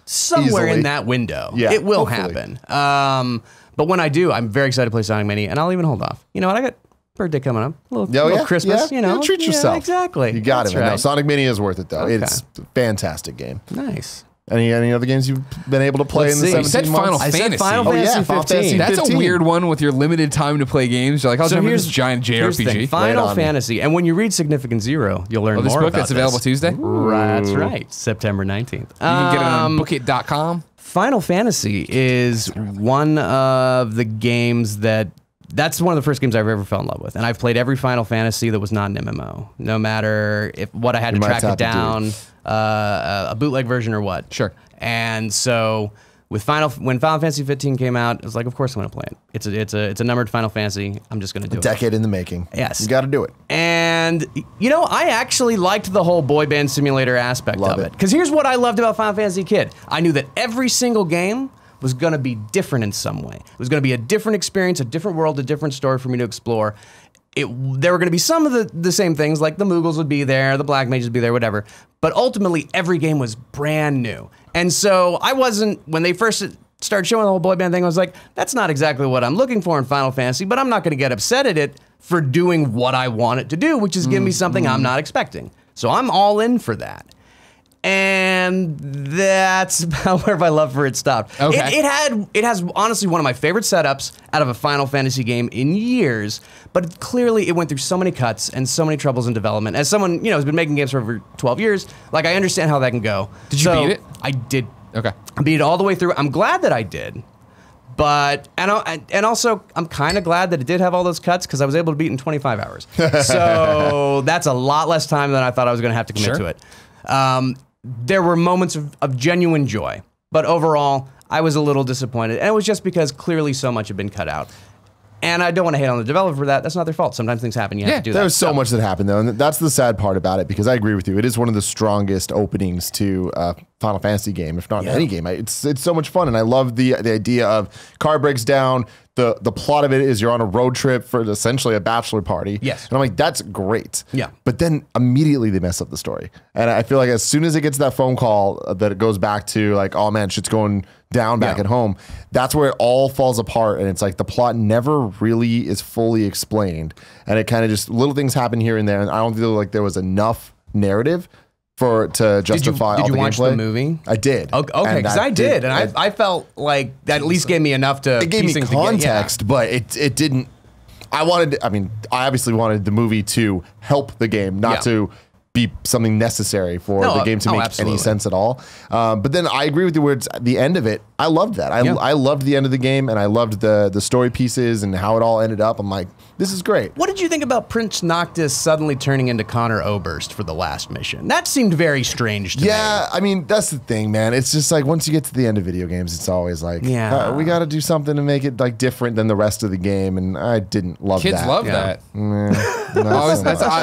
somewhere Easily. in that window. Yeah, it will hopefully. happen. But when I do, I'm very excited to play Sonic Mania, and I'll even hold off. You know what? I got birthday coming up. A little Christmas, you know. Treat yourself. Yeah, exactly. You got That's it, man. right. No, Sonic Mania is worth it, though. Okay. It's a fantastic game. Nice. Any other games you've been able to play Let's in the see. 17 You said months? Final I said Fantasy. Final Oh, yeah, Fantasy Final 15. Fantasy That's 15. a weird one with your limited time to play games. You're like, I'll jump into this giant here's the thing. JRPG. Final on me. Fantasy, and when you read Significant Zero, you'll learn This more book about that's available this. Tuesday? That's right, September 19th. You You can get it on bookit.com. Final Fantasy is one of the games that's one of the first games I've ever fell in love with, and I've played every Final Fantasy that was not an MMO, no matter what I had to track it down, a bootleg version or what. Sure. And so when Final Fantasy 15 came out, I was like, of course I'm gonna play it. It's a numbered Final Fantasy. I'm just gonna do it. Decade in the making. Yes. You got to do it. And, you know, I actually liked the whole boy band simulator aspect Love of it. it. Because here's what I loved about Final Fantasy Kid. I knew that every single game was going to be different in some way. It was going to be a different experience, a different world, a different story for me to explore. There were going to be some of the same things, like the Moogles would be there, the Black Mages would be there, whatever. But ultimately, every game was brand new. And so when they first started showing the whole boy band thing, I was like, that's not exactly what I'm looking for in Final Fantasy, but I'm not going to get upset at it for doing what I want it to do, which is give me something I'm not expecting. So I'm all in for that. And that's about where my love for it stopped. Okay. It has honestly one of my favorite setups out of a Final Fantasy game in years, but clearly it went through so many cuts and so many troubles in development. As someone, who's been making games for over 12 years, like I understand how that can go. Did you beat it? I did. Okay. I beat it all the way through. I'm glad that I did. But, and also, I'm kind of glad that it did have all those cuts because I was able to beat it in 25 hours. So that's a lot less time than I thought I was going to have to commit to it. There were moments of genuine joy, but overall, I was a little disappointed. And it was just because clearly so much had been cut out. And I don't want to hate on the developer for that. That's not their fault. Sometimes things happen. You have to do that. There's so much that happened, though. And that's the sad part about it, because I agree with you. It is one of the strongest openings to Final Fantasy game, if not any game. It's so much fun. And I love the idea of car breaks down. The plot of it is you're on a road trip for essentially a bachelor party. Yes. And I'm like, that's great. Yeah. But then immediately they mess up the story. And I feel like as soon as it gets that phone call that it goes back to like, oh man, shit's going down back at home, that's where it all falls apart. And it's like the plot never really is fully explained. And it kind of just little things happen here and there. And I don't feel like there was enough narrative to justify all did you the watch gameplay. the movie? I did. Okay, because I did, and I felt like that at least gave me enough to. It gave me piece things together. context, but it didn't. I obviously wanted the movie to help the game, not to be something necessary for the game to make any sense at all. But then I agree with you where it's at the end of it. I loved that. I loved the end of the game, and I loved the story pieces and how it all ended up. I'm like, this is great. What did you think about Prince Noctis suddenly turning into Connor Oberst for the last mission? That seemed very strange to me. Yeah, I mean, that's the thing, man. It's just like once you get to the end of video games, it's always like, we got to do something to make it like different than the rest of the game, and I didn't love that. Kids love that.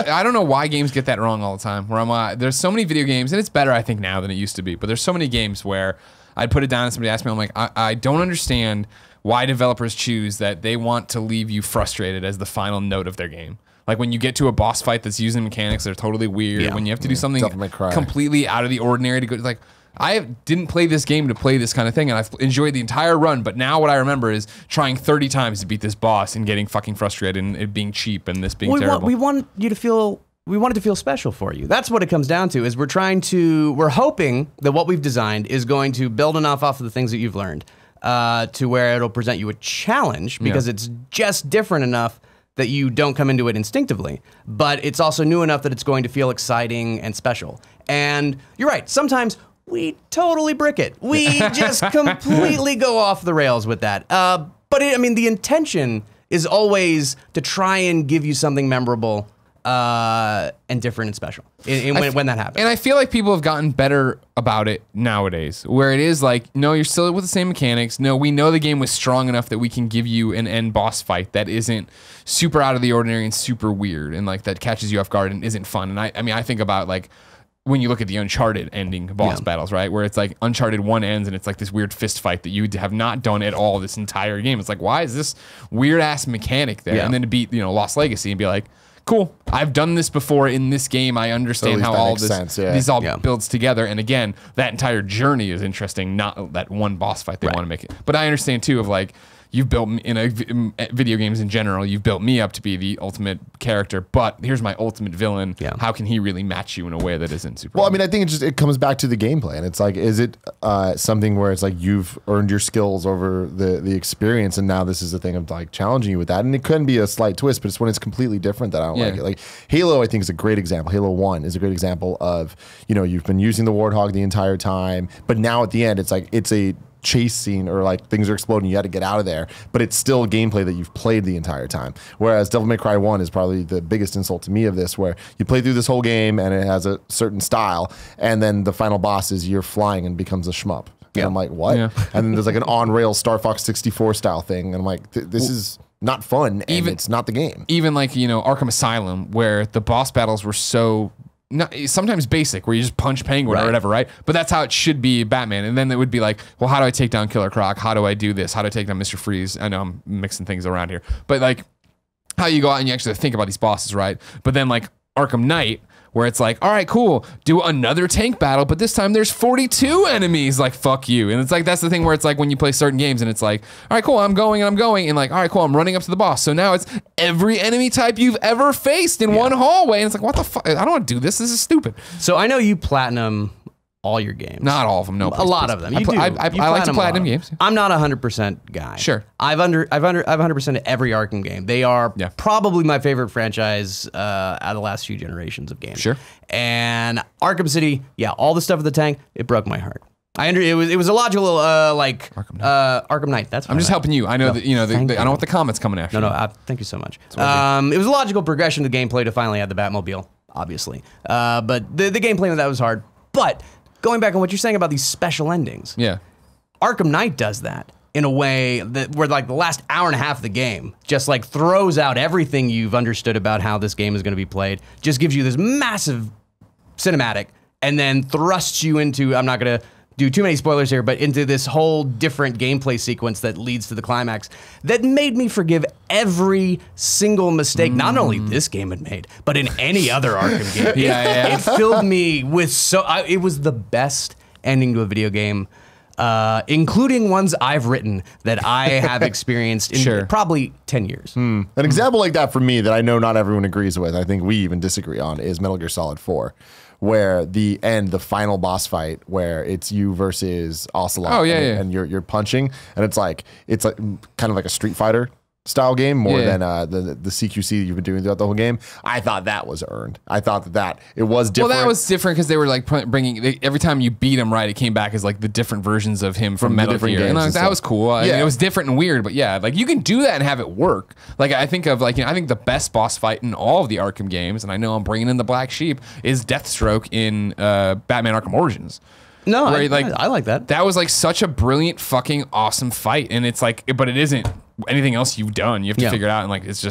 I don't know why games get that wrong all the time. Where I'm there's so many video games, and it's better, I think, now than it used to be, but there's so many games where I'd put it down and somebody asked me, I'm like, I don't understand why developers choose that they want to leave you frustrated as the final note of their game. Like when you get to a boss fight that's using mechanics that are totally weird, when you have to do something completely out of the ordinary to go, like, I didn't play this game to play this kind of thing, and I've enjoyed the entire run, but now what I remember is trying 30 times to beat this boss and getting fucking frustrated and it being cheap and this being terrible. We want you to feel... We want it to feel special for you. That's what it comes down to, is we're hoping that what we've designed is going to build enough off of the things that you've learned to where it'll present you a challenge, because it's just different enough that you don't come into it instinctively, but it's also new enough that it's going to feel exciting and special. And you're right, sometimes we totally brick it. We just completely go off the rails with that. But the intention is always to try and give you something memorable and different and special when that happens. And I feel like people have gotten better about it nowadays, where it is like, no, you're still with the same mechanics. No, we know the game was strong enough that we can give you an end boss fight that isn't super out of the ordinary and super weird and like that catches you off guard and isn't fun. And I think about like when you look at the Uncharted ending boss battles, right? Where it's like Uncharted 1 ends and it's like this weird fist fight that you have not done at all this entire game. It's like, why is this weird ass mechanic there? And then to beat, Lost Legacy and be like, cool, I've done this before in this game. I understand how all this all builds together. And again, that entire journey is interesting, not that one boss fight they want to make it. But I understand too of like, you've built me in video games in general, you've built me up to be the ultimate character, but here's my ultimate villain. How can he really match you in a way that isn't super? Well, I think it comes back to the gameplay, and it's like, is it something where it's like you've earned your skills over the experience, and now this is a thing of like challenging you with that, and it can be a slight twist, but it's when it's completely different that I don't like it. Like Halo, I think is a great example. Halo 1 is a great example of, you've been using the Warthog the entire time, but now at the end, it's like it's a chase scene or like things are exploding, you had to get out of there, but it's still gameplay that you've played the entire time. Whereas Devil May Cry 1 is probably the biggest insult to me of this, where you play through this whole game and it has a certain style, and then the final boss is you're flying and becomes a shmup. And I'm like, what? And then there's like an on-rails Star Fox 64 style thing, and I'm like, this is not fun, and it's not the game. Even like, Arkham Asylum, where the boss battles were so sometimes basic, where you just punch Penguin or whatever, right? But that's how it should be Batman. And then it would be like, well, how do I take down Killer Croc? How do I do this? How do I take down Mr. Freeze? I know I'm mixing things around here, but like how you go out and you actually think about these bosses, right? But then like Arkham Knight, where it's like, all right, cool, do another tank battle, but this time there's 42 enemies, like, fuck you. And it's like, that's the thing where it's like when you play certain games and it's like, all right, cool, I'm going, and like, all right, cool, I'm running up to the boss. So now it's every enemy type you've ever faced in one hallway. And it's like, what the fuck? I don't want to do this. This is stupid. So I know you platinum all your games. Not all of them, no. A lot of them. I like to platinum games. I'm not a 100% guy. Sure. I've 100% every Arkham game. They are probably my favorite franchise out of the last few generations of games. Sure. And Arkham City, all the stuff with the tank, it broke my heart. It was a logical Arkham Knight. That's I'm just helping you. I know that I don't want the comments coming after. No. Thank you so much. It was a logical progression of the gameplay to finally add the Batmobile, obviously. But the gameplay of that was hard. But going back on what you're saying about these special endings. Yeah. Arkham Knight does that in a way that where like the last hour and a half of the game just like throws out everything you've understood about how this game is going to be played, just gives you this massive cinematic, and then thrusts you into, I'm not going to do too many spoilers here, but into this whole different gameplay sequence that leads to the climax that made me forgive every single mistake not only this game had made, but in any other Arkham game. It filled me with it was the best ending to a video game, including ones I've written that I have experienced in probably 10 years. An example like that for me that I know not everyone agrees with, I think we even disagree on, is Metal Gear Solid 4. where the final boss fight, where it's you versus Ocelot. Oh, yeah, and you're punching, and it's like kind of like a Street Fighter style game more than the CQC you've been doing throughout the whole game. I thought that was earned. I thought that it was different. Well, that was different because they were like every time you beat him, right, it came back as like the different versions of him from Metal Gear, and like, that was cool. I mean, it was different and weird, but yeah, like you can do that and have it work. Like I think of like I think the best boss fight in all of the Arkham games, and I know I'm bringing in the black sheep, is Deathstroke in Batman Arkham Origins. No, I like that. That was like such a brilliant, fucking awesome fight, and it's like, but it isn't anything else you've done. You have to figure it out, and like it's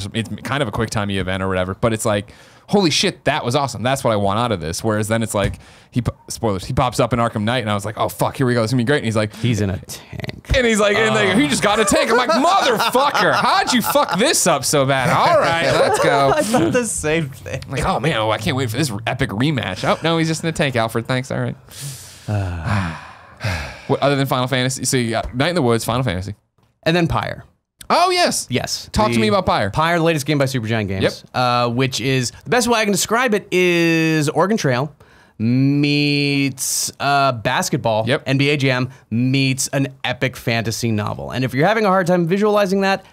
kind of a quick timey event or whatever. But it's like, holy shit, that was awesome. That's what I want out of this. Whereas then it's like, spoilers, he pops up in Arkham Knight, and I was like, oh fuck, here we go, this is gonna be great. And he's like, he's in a tank, and he's like, he just got a tank. I'm like, motherfucker, how'd you fuck this up so bad? All right, let's go. I thought the same thing. I'm like, oh man, I can't wait for this epic rematch. Oh no, he's just in a tank, Alfred. Thanks. All right. What, other than Final Fantasy? So you got Night in the Woods, Final Fantasy. And then Pyre. Oh, yes. Yes. Talk to me about Pyre. Pyre, the latest game by Supergiant Games. Which is, the best way I can describe it is Oregon Trail meets basketball, NBA Jam meets an epic fantasy novel. And if you're having a hard time visualizing that,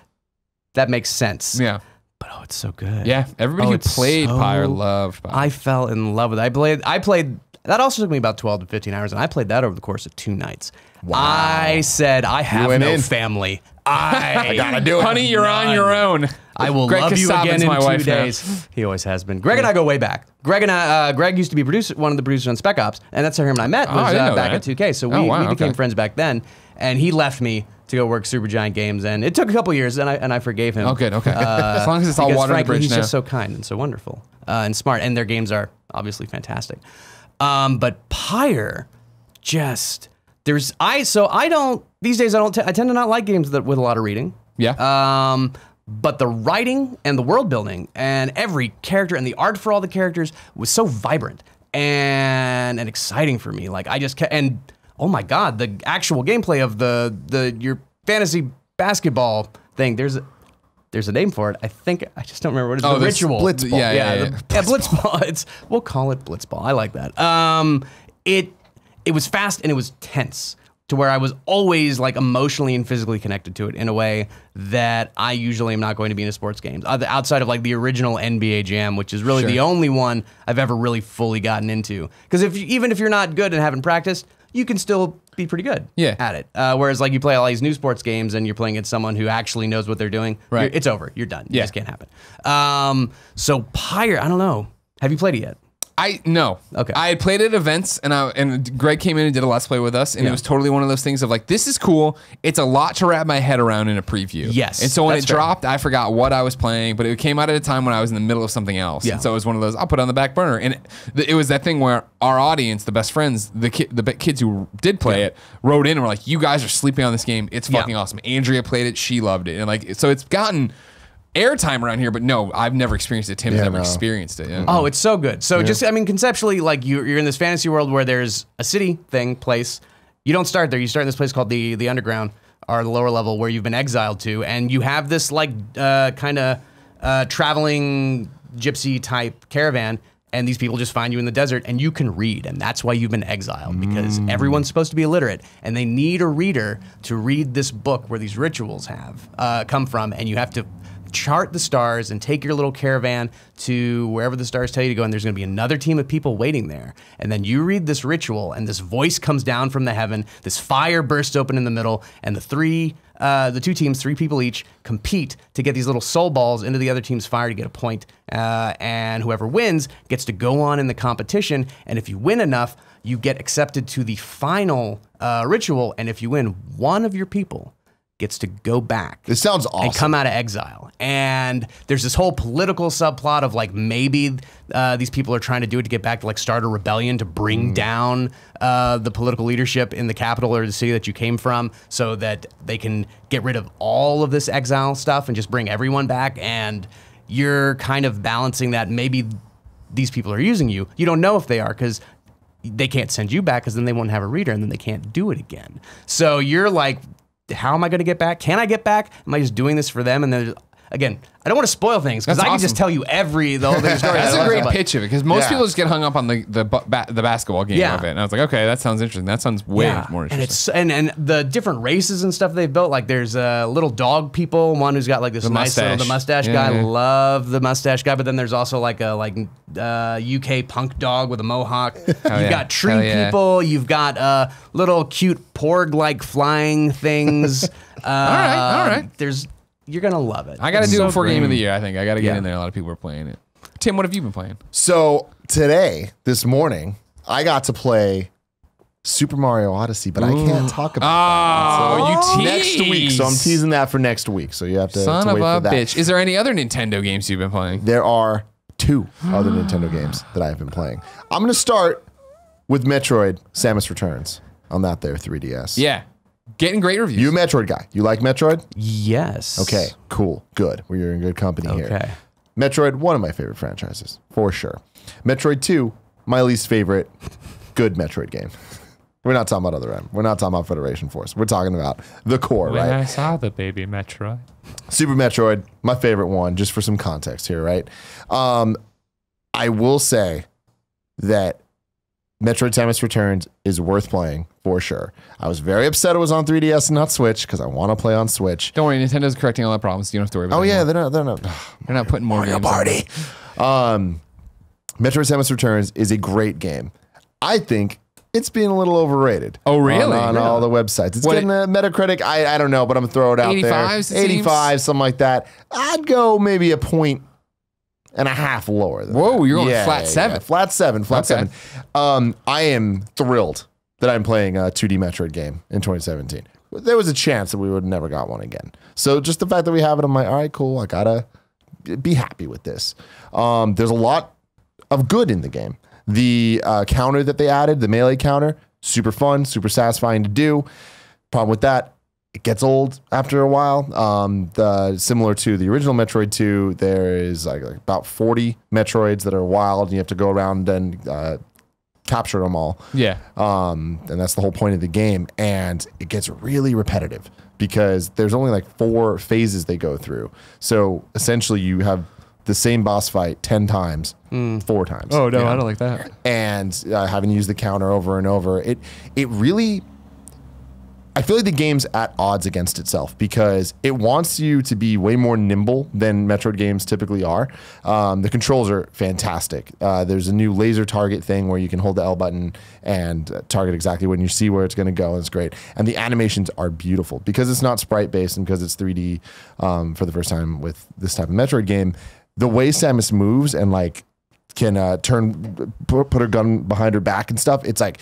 that makes sense. Yeah. But oh, it's so good. Yeah. Everybody who played Pyre loved Pyre. I fell in love with it. I played that also took me about 12 to 15 hours, and I played that over the course of 2 nights. Wow. I said, I have no family. I gotta do it. Honey, you're on your own. I will love you again in 2 days. He always has been. Greg and I go way back. Greg used to be one of the producers on Spec Ops, and that's how him and I met was back at 2K. So we became friends back then, and he left me to go work Supergiant Games, and it took a couple years, and I forgave him. Oh, good, okay. As long as it's all water under the bridge he's now. just so kind and so wonderful and smart, and their games are obviously fantastic. But Pyre, just I don't these days. I tend to not like games with a lot of reading. Yeah. But the writing and the world building and every character and the art for all the characters was so vibrant and exciting for me. Like and oh my god, the actual gameplay of your fantasy basketball thing. There's a name for it. I think I just don't remember what it is. Oh, the ritual. Blitzball. Yeah, Blitzball. We'll call it Blitzball. I like that. It was fast and it was tense to where I was always like emotionally and physically connected to it in a way that I usually am not going to be in a sports games. Outside of like the original NBA Jam, which is really the only one I've ever really fully gotten into. Because even if you're not good and haven't practiced, you can still be pretty good at it. Whereas like you play all these new sports games and you're playing against someone who actually knows what they're doing, it's over. You're done. It just can't happen. So Pyre, I don't know. Have you played it yet? No. Okay. I had played at events, and Greg came in and did a Let's Play with us, and it was totally one of those things of like, this is cool. It's a lot to wrap my head around in a preview. Yes. And so when it dropped, I forgot what I was playing, but it came out at a time when I was in the middle of something else. Yeah. And so it was one of those, I'll put it on the back burner. And it was that thing where our audience, the best friends, the kids who did play it, wrote in and were like, you guys are sleeping on this game. It's fucking awesome. Andrea played it. She loved it. And like, so it's gotten airtime around here, but no, I've never experienced it. Tim's never experienced it. Yeah. Oh, it's so good. So just, I mean, conceptually, like you're in this fantasy world where there's a city place. You don't start there. You start in this place called the Underground, or the lower level, where you've been exiled to, and you have this like kind of traveling gypsy type caravan. And these people just find you in the desert, and you can read, and that's why you've been exiled, because everyone's supposed to be illiterate, and they need a reader to read this book where these rituals come from, and you have to chart the stars and take your little caravan to wherever the stars tell you to go, and there's going to be another team of people waiting there. And then you read this ritual, and this voice comes down from the heaven, this fire bursts open in the middle, and the two teams, 3 people each, compete to get these little soul balls into the other team's fire to get a point. And whoever wins gets to go on in the competition, and if you win enough, you get accepted to the final ritual, and if you win, one of your people gets to go back. This sounds awesome. And come out of exile. And there's this whole political subplot of like maybe these people are trying to do it to get back to like start a rebellion to bring down the political leadership in the capital or the city that you came from, so that they can get rid of all of this exile stuff and just bring everyone back. And you're kind of balancing that maybe these people are using you. You don't know if they are, because they can't send you back, because then they won't have a reader and then they can't do it again. So you're like, how am I going to get back? Can I get back? Am I just doing this for them? And then again, I don't want to spoil things because That's I can just awesome. tell you the whole thing story. That's a great But- pitch of it because most Yeah. people just get hung up on the basketball game Yeah. of it, and I was like, okay, that sounds interesting. That sounds way more and interesting. it's and the different races and stuff they've built. Like there's little dog people, one who's got like this nice little the mustache Yeah, guy. yeah. Love the mustache guy, but then there's also like a UK punk dog with a mohawk. You've yeah. got tree Hell yeah. people. You've got little cute porg like flying things. All right. You're gonna love it. I got to It's do so it before great. Game of the Year. I think I got to get Yeah. in there. A lot of people are playing it. Tim, what have you been playing? So this morning, I got to play Super Mario Odyssey, but I can't talk about Oh, you next week. So I'm tease. teasing that for next week. So you have to, Son to of wait a for that. bitch. Is there any other Nintendo games you've been playing? There are 2 other Nintendo games that I've been playing. I'm going to start with Metroid: Samus Returns on that there 3DS. Yeah. Getting great reviews. You a Metroid guy? You like Metroid? Yes. Okay, cool, good. We're in good company here. Okay. Metroid, one of my favorite franchises, for sure. Metroid 2, my least favorite good Metroid game. We're not talking about Other M. We're not talking about Federation Force. We're talking about the core, When I right? saw the baby Metroid. Super Metroid, my favorite one, just for some context here, right? I will say that Metroid Samus Returns is worth playing for sure. I was very upset it was on 3DS and not Switch because I want to play on Switch. Don't worry, Nintendo's correcting all the problems. You don't have to worry about Oh it yeah, anymore. they're not. They're not putting more Mario games on Party. there. Metroid Samus Returns is a great game. I think it's being a little overrated. Oh, really? On all the websites. It's What getting a Metacritic. I don't know, but I'm gonna throw it out 85s, there. it seems? 85, something like that. I'd go maybe a point and a half lower than Whoa, that. you're going flat 7. Flat 7. Flat Okay. 7. I am thrilled that I'm playing a 2D Metroid game in 2017. There was a chance that we would never got one again. So just the fact that we have it, I'm like, all right, cool. I gotta be happy with this. There's a lot of good in the game. The counter that they added, the melee counter, super fun, super satisfying to do. Problem with that, it gets old after a while. Similar to the original Metroid 2, there is like about 40 Metroids that are wild, and you have to go around and capture them all. Yeah. And that's the whole point of the game. And it gets really repetitive because there's only like 4 phases they go through. So essentially you have the same boss fight 10 times, 4 times. Oh, no, I don't like that. And having used the counter over and over, it really, I feel like the game's at odds against itself because it wants you to be way more nimble than Metroid games typically are. The controls are fantastic. There's a new laser target thing where you can hold the L button and target exactly when you see where it's going to go. And it's great. And the animations are beautiful because it's not sprite based and because it's 3D for the first time with this type of Metroid game. The way Samus moves and like can put her gun behind her back and stuff, it's like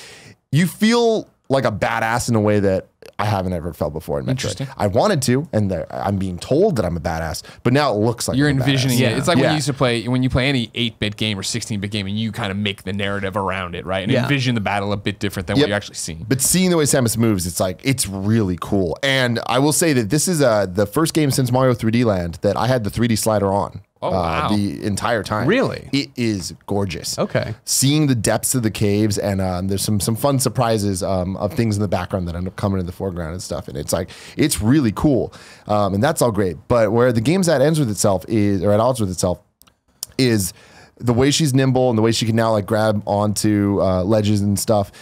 you feel like a badass in a way that I haven't ever felt before in Metroid. Interesting. I wanted to, and I'm being told that I'm a badass, but now it looks like You're I'm a envisioning badass. it. It's like when Yeah. you used to play, when you play any 8-bit game or 16-bit game and you kind of make the narrative around it, right? And Yeah. envision the battle a bit different than what Yep. you're actually seeing. But seeing the way Samus moves, it's like, it's really cool. And I will say that this is the first game since Mario 3D Land that I had the 3D slider on. Oh, wow. The entire time. Really? It is gorgeous. Okay. Seeing the depths of the caves and there's some fun surprises of things in the background that end up coming in the foreground and stuff. And it's like, it's really cool. And that's all great. But where the game's at odds with itself is the way she's nimble and the way she can now like grab onto ledges and stuff.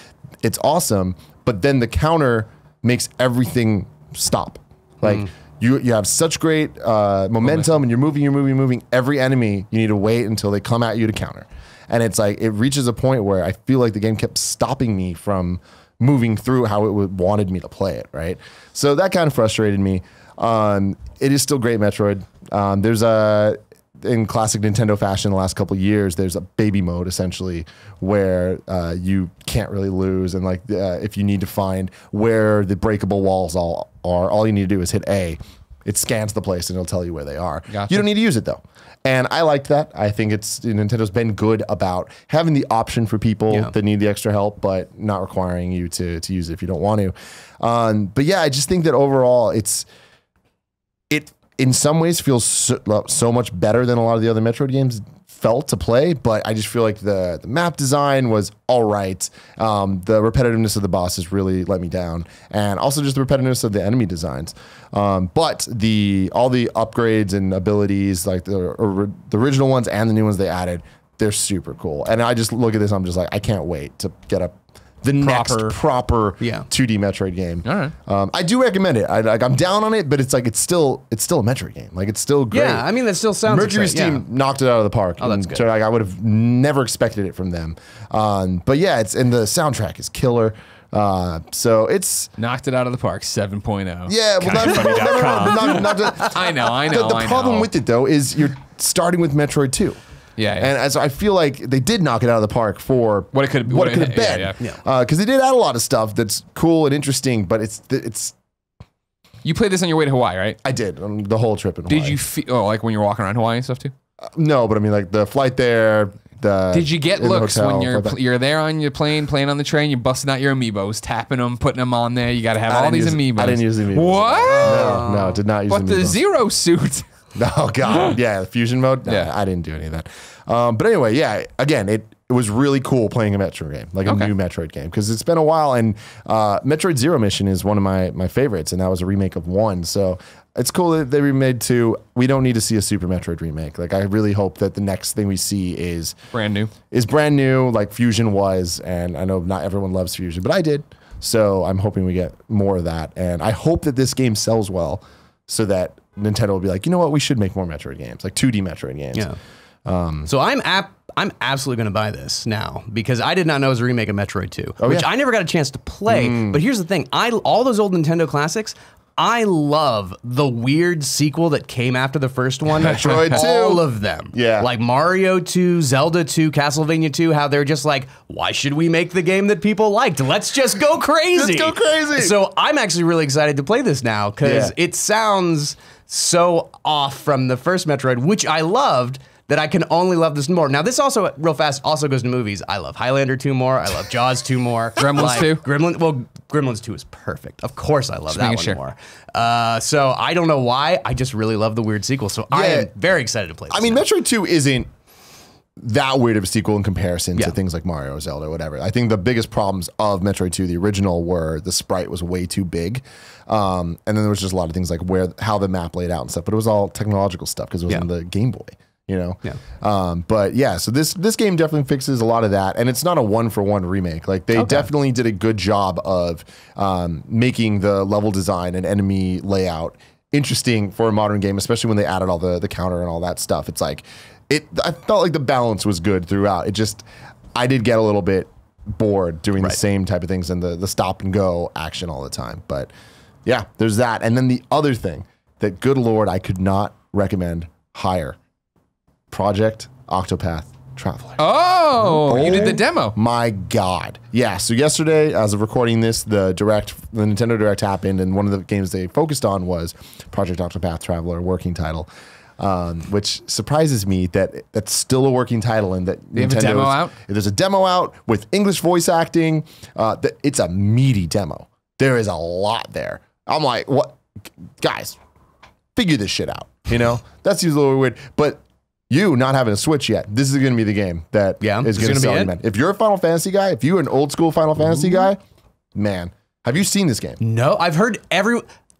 It's awesome. But then the counter makes everything stop. Like you have such great momentum and you're moving. Every enemy, you need to wait until they come at you to counter. And it's like, it reaches a point where I feel like the game kept stopping me from moving through how it wanted me to play it, right? So that kind of frustrated me. It is still great Metroid. There's in classic Nintendo fashion the last couple of years, there's a baby mode essentially where you can't really lose. And like if you need to find where the breakable walls all are, all you need to do is hit A. It scans the place and it'll tell you where they are. Gotcha. You don't need to use it though. And I liked that. I think Nintendo's been good about having the option for people that need the extra help, but not requiring you to use it if you don't want to. But yeah, I just think that overall it in some ways feels so much better than a lot of the other Metroid games felt to play, but I just feel like the map design was all right. The repetitiveness of the bosses really let me down, and also just the repetitiveness of the enemy designs. But all the upgrades and abilities, like the original ones and the new ones they added, they're super cool. And I just look at this, I'm just like, I can't wait to get the next proper 2D Metroid game. All right. I do recommend it. I'm down on it, but it's like it's still a Metroid game. Like it's still great. Yeah, I mean that still sounds. Mercury's team knocked it out of the park. Oh, that's good. So like, I would have never expected it from them. But yeah, and the soundtrack is killer. So it's knocked it out of the park. 7.0. Yeah, well, not I know. The problem with it though is you're starting with Metroid 2. Yeah. And as I feel like they did knock it out of the park for what it could have been. Because they did add a lot of stuff that's cool and interesting, but it's. You played this on your way to Hawaii, right? I did the whole trip in Hawaii. Did you feel like when you're walking around Hawaii and stuff too? No, but I mean like the flight there. Did you get looks when you're there on your plane, playing on the train? You're busting out your amiibos, tapping them, putting them on there. You got to have all these amiibos. I didn't use the amiibos. What? No, did not use the amiibos. But the Zero suit. Oh god, yeah, the fusion mode. No, I didn't do any of that. But anyway, yeah. Again, it was really cool playing a Metroid game, like a new Metroid game, because it's been a while. And Metroid Zero Mission is one of my favorites, and that was a remake of 1. So it's cool that they remade 2. We don't need to see a Super Metroid remake. Like I really hope that the next thing we see is brand new, like Fusion was. And I know not everyone loves Fusion, but I did. So I'm hoping we get more of that, and I hope that this game sells well, so that Nintendo will be like, you know what, we should make more Metroid games, like 2D Metroid games. Yeah. So I'm absolutely going to buy this now, because I did not know it was a remake of Metroid 2, which I never got a chance to play. But here's the thing. All those old Nintendo classics, I love the weird sequel that came after the first one. Metroid 2. All of them. Yeah. Like Mario 2, Zelda 2, Castlevania 2, how they're just like, why should we make the game that people liked? Let's just go crazy. Let's go crazy. So I'm actually really excited to play this now, because it sounds so off from the first Metroid, which I loved, that I can only love this more. Now, this also, real fast, also goes to movies. I love Highlander 2 more. I love Jaws 2 more. Gremlins 2? Gremlins 2 is perfect. Of course I love that one more. So I don't know why. I just really love the weird sequel. So I am very excited to play this. I mean, Metroid 2 isn't that weird of a sequel in comparison to things like Mario or Zelda or whatever. I think the biggest problems of Metroid 2, the original, were the sprite was way too big. And then there was just a lot of things like how the map laid out and stuff. But it was all technological stuff because it was on the Game Boy. You know, but yeah, so this game definitely fixes a lot of that, and it's not a 1-for-1 remake. Like they definitely did a good job of making the level design and enemy layout interesting for a modern game, especially when they added all the counter and all that stuff. It's like I felt like the balance was good throughout. I did get a little bit bored doing the same type of things and the stop and go action all the time. But yeah, there's that, and then the other thing that, good Lord, I could not recommend higher. Project Octopath Traveler. Oh, you did the demo. My God. Yeah, so yesterday, as of recording this, the Nintendo Direct happened, and one of the games they focused on was Project Octopath Traveler, working title, which surprises me that that's still a working title and that they have a demo out? There's a demo out with English voice acting. It's a meaty demo. There is a lot there. I'm like, what? Guys, figure this shit out. You know? That seems a little weird, but you not having a Switch yet, this is going to be the game that is going to sell you, man. If you're a Final Fantasy guy, if you're an old school Final Fantasy guy, man, have you seen this game? No, I've heard I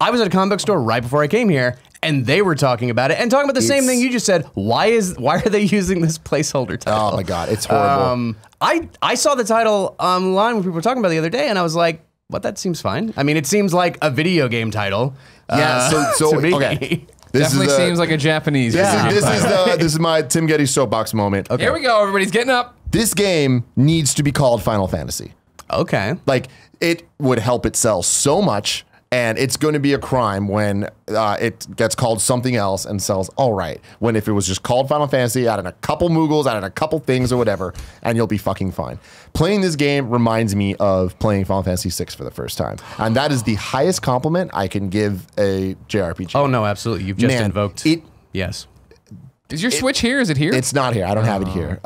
was at a comic book store right before I came here, and they were talking about it and talking about the same thing you just said. Why are they using this placeholder title? Oh my God, it's horrible. I saw the title online when people were talking about it the other day, and I was like, what? That seems fine. I mean, it seems like a video game title. Yeah. So to me. Okay. Definitely seems like a Japanese. Yeah. This is my Tim Gettys soapbox moment. Okay. Here we go. Everybody's getting up. This game needs to be called Final Fantasy. Okay. Like, it would help it sell so much, and it's going to be a crime when it gets called something else and sells all right. When if it was just called Final Fantasy, add in a couple Moogles, add in a couple things or whatever, and you'll be fucking fine. Playing this game reminds me of playing Final Fantasy VI for the first time. And that is the highest compliment I can give a JRPG. Oh, no, absolutely. You've just invoked it. Yes. Is your Switch here? Is it here? It's not here. I don't have it here.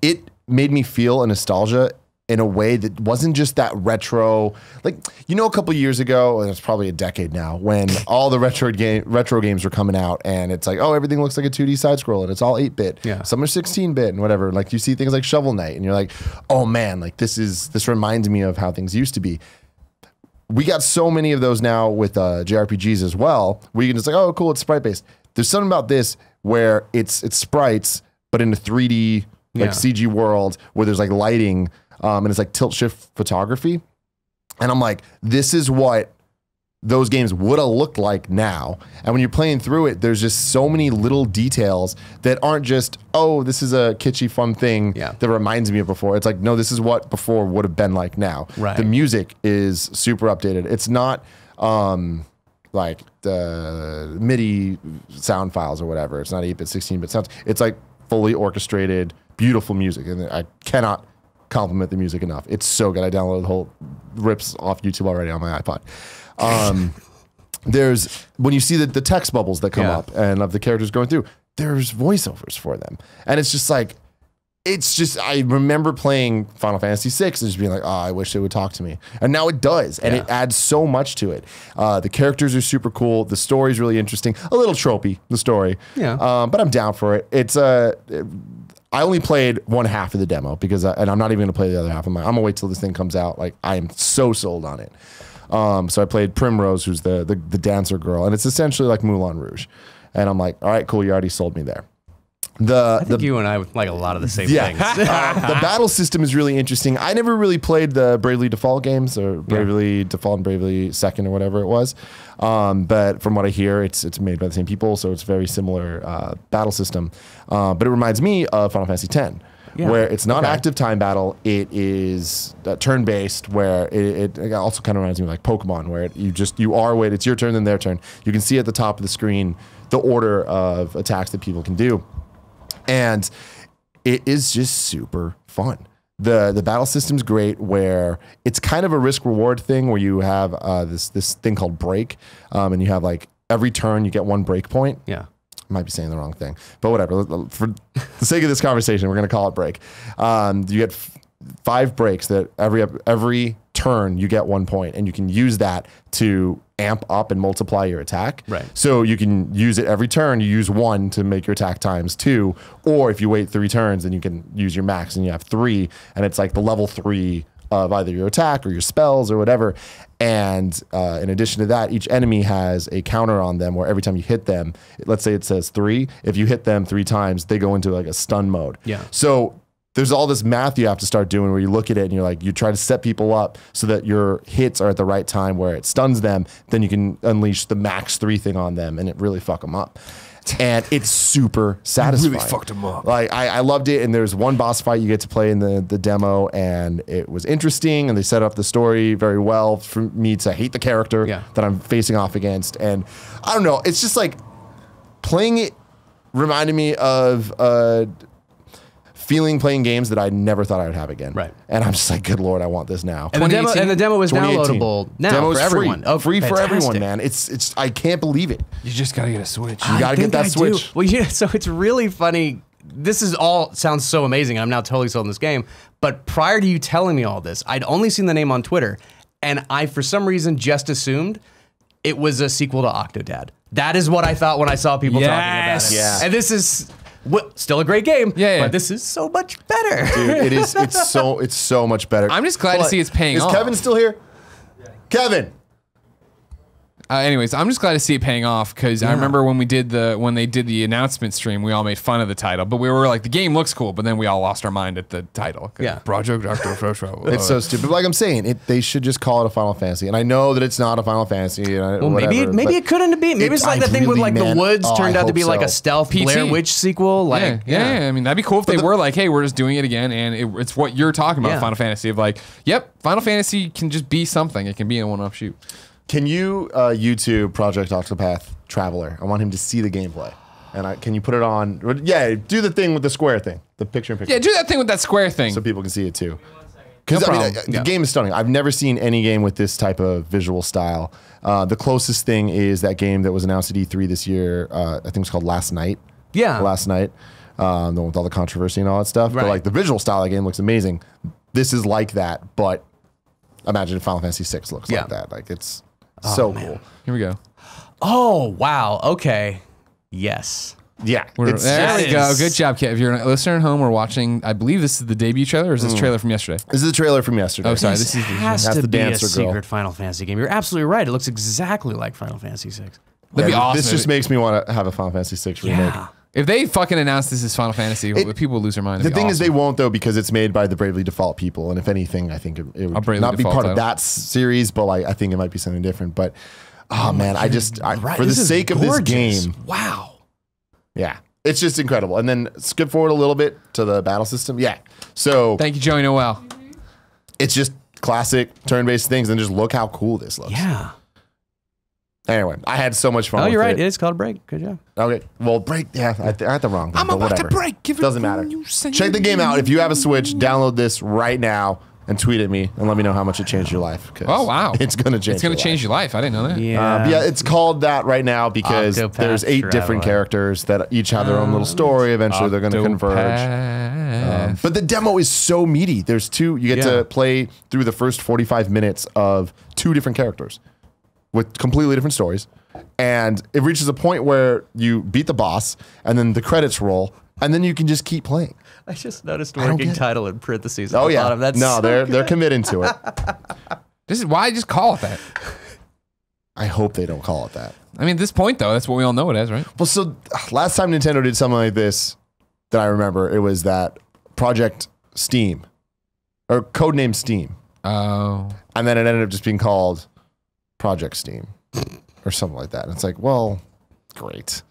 It made me feel a nostalgia in a way that wasn't just that retro. Like, you know, a couple years ago, and it's probably a decade now, when all the retro games were coming out, and it's like, oh, everything looks like a 2D side scroll, and it's all 8-bit. Yeah. Some are 16-bit and whatever. Like, you see things like Shovel Knight, and you're like, oh man, like this reminds me of how things used to be. We got so many of those now with JRPGs as well, where you can just like, oh, cool, it's sprite based. There's something about this where it's sprites, but in a 3D like CG world where there's like lighting. And it's like tilt shift photography. And I'm like, this is what those games would have looked like now. And when you're playing through it, there's just so many little details that aren't just, oh, this is a kitschy, fun thing that reminds me of before. It's like, no, this is what before would have been like now. Right. The music is super updated. It's not like the MIDI sound files or whatever. It's not 8-bit, 16-bit sounds. It's like fully orchestrated, beautiful music. And I cannot compliment the music enough. It's so good. I downloaded the whole rips off YouTube already on my iPod. There's, when you see the text bubbles that come up and of the characters going through, there's voiceovers for them. And it's just like, I remember playing Final Fantasy VI and just being like, oh, I wish it would talk to me. And now it does. And it adds so much to it. The characters are super cool. The story's really interesting. A little tropey, the story. Yeah. But I'm down for it. It's I only played one half of the demo because, and I'm not even going to play the other half. I'm going to wait till this thing comes out. Like, I am so sold on it. So I played Primrose, who's the dancer girl, and it's essentially like Moulin Rouge. And I'm like, all right, cool, you already sold me there. I think you and I would like a lot of the same things. The battle system is really interesting. I never really played the Bravely Default games, or Bravely Default and Bravely Second or whatever it was. But from what I hear, it's made by the same people, so it's very similar battle system. But it reminds me of Final Fantasy X, where it's not active time battle. It is turn-based, where it also kind of reminds me of like Pokemon, where you are wait, it's your turn, then their turn. You can see at the top of the screen the order of attacks that people can do. And it is just super fun. The battle system's great, where it's kind of a risk reward thing where you have this thing called break, and you have like every turn you get one break point. Yeah, I might be saying the wrong thing, but whatever. For the sake of this conversation, we're gonna call it break. You get 5 breaks that every turn you get 1 point, and you can use that to amp up and multiply your attack. Right. So you can use it every turn. You use 1 to make your attack times 2, or if you wait 3 turns, then you can use your max and you have 3, and it's like the level 3 of either your attack or your spells or whatever. And in addition to that, each enemy has a counter on them where every time you hit them, let's say it says 3, if you hit them 3 times, they go into like a stun mode. Yeah. So there's all this math you have to start doing where you look at it and you're like, you try to set people up so that your hits are at the right time where it stuns them. Then you can unleash the max 3 thing on them and it really fuck them up. And it's super satisfying. Really fucked them up. Like I loved it. And there's one boss fight you get to play in the demo, and it was interesting. And they set up the story very well for me to hate the character that I'm facing off against. And I don't know, it's just like playing it reminded me of playing games that I never thought I would have again. Right. And I'm just like, good Lord, I want this now. And the demo is downloadable now for everyone. Oh, free for everyone, man. It's I can't believe it. You just gotta get a Switch. You gotta get that Switch. Well, yeah, so it's really funny. This is all sounds so amazing. I'm now totally sold on this game. But prior to you telling me all this, I'd only seen the name on Twitter, and I, for some reason, just assumed it was a sequel to Octodad. That is what I thought when I saw people talking about it. Yeah. And this is still a great game, but this is so much better. Dude, it is. It's so much better. I'm just glad to see it's paying off. Is Kevin still here? Yeah. Kevin. Anyways, I'm just glad to see it paying off, because I remember when they did the announcement stream, we all made fun of the title, but we were like, the game looks cool, but then we all lost our mind at the title. Yeah, Project Octopath. It's so stupid. But like I'm saying, they should just call it a Final Fantasy. And I know that it's not a Final Fantasy. Well, whatever, maybe it couldn't be. Maybe it's like the thing with like the Woods turned out to be like a stealth Blair Witch sequel. Like, yeah. I mean, that'd be cool if they were like, hey, we're just doing it again, and it's what you're talking about, Final Fantasy. Of like, yep, Final Fantasy can just be something. It can be a one-off shoot. Can you YouTube Project Octopath Traveler? I want him to see the gameplay. And can you put it on? Yeah, do the thing with the square thing. The picture-in-picture. Yeah, do that thing with that square thing. So people can see it too. Because the game is stunning. I've never seen any game with this type of visual style. The closest thing is that game that was announced at E3 this year. I think it's called Last Night. Yeah. Last Night. The one with all the controversy and all that stuff. Right. But like the visual style of the game looks amazing. this is like that, but imagine if Final Fantasy VI looks like that. Like it's so cool. Here we go. Oh, wow. Okay. Yes. Yeah. There we It go. is. Good job, Kit. If you're a listener at home or watching, I believe this is the debut trailer, or is this trailer from yesterday? This is the trailer from yesterday. Oh, sorry. This This is has That's to the be a dancer girl. secret Final Fantasy game. You're absolutely right. It looks exactly like Final Fantasy VI. that'd be awesome. This just makes me want to have a Final Fantasy VI remake. Yeah. If they fucking announce this is Final Fantasy, people will lose their mind. The It'd be thing is, they awesome. won't though because it's made by the Bravely Default people, and if anything, I think it would Bravely not be Default part of title. that series, but like I think it might be something different. But oh man, right. for the This is sake of this gorgeous. game, Wow. yeah, it's just incredible. And then skip forward a little bit to the battle system. Yeah, so Thank you, Joey Noel. it's just classic turn-based things, and just look how cool this looks. Yeah. Anyway, I had so much fun. Oh, with you're right. It. It is called Break. Good job. Okay, well, break. Yeah, I had the wrong thing. I'm but about whatever. to break. Give it Doesn't matter. Check the game out. If you have a Switch, download this right now and tweet at me and let me know how much it changed your life. 'Cause Oh, wow. it's gonna change. It's going to change your life. I didn't know that. Yeah. Yeah, it's called that right now because Octopath there's 8 different Traveler. characters that each have their own little story. Eventually, they're going to converge. But the demo is so meaty. There's 2. You get Yeah. to play through the first 45 minutes of 2 different characters with completely different stories. And it reaches a point where you beat the boss, and then the credits roll, and then you can just keep playing. I just noticed don't working get it. title in parentheses. Oh at the yeah, bottom. That's no, so they're good. committing to it. This is why I just call it that. I hope they don't call it that. I mean, at this point, though, that's what we all know it as, right? Well, so last time Nintendo did something like this that I remember, it was that Project Steam or codename Steam, Oh. and then it ended up just being called Project Steam or something like that. And it's like, well, great.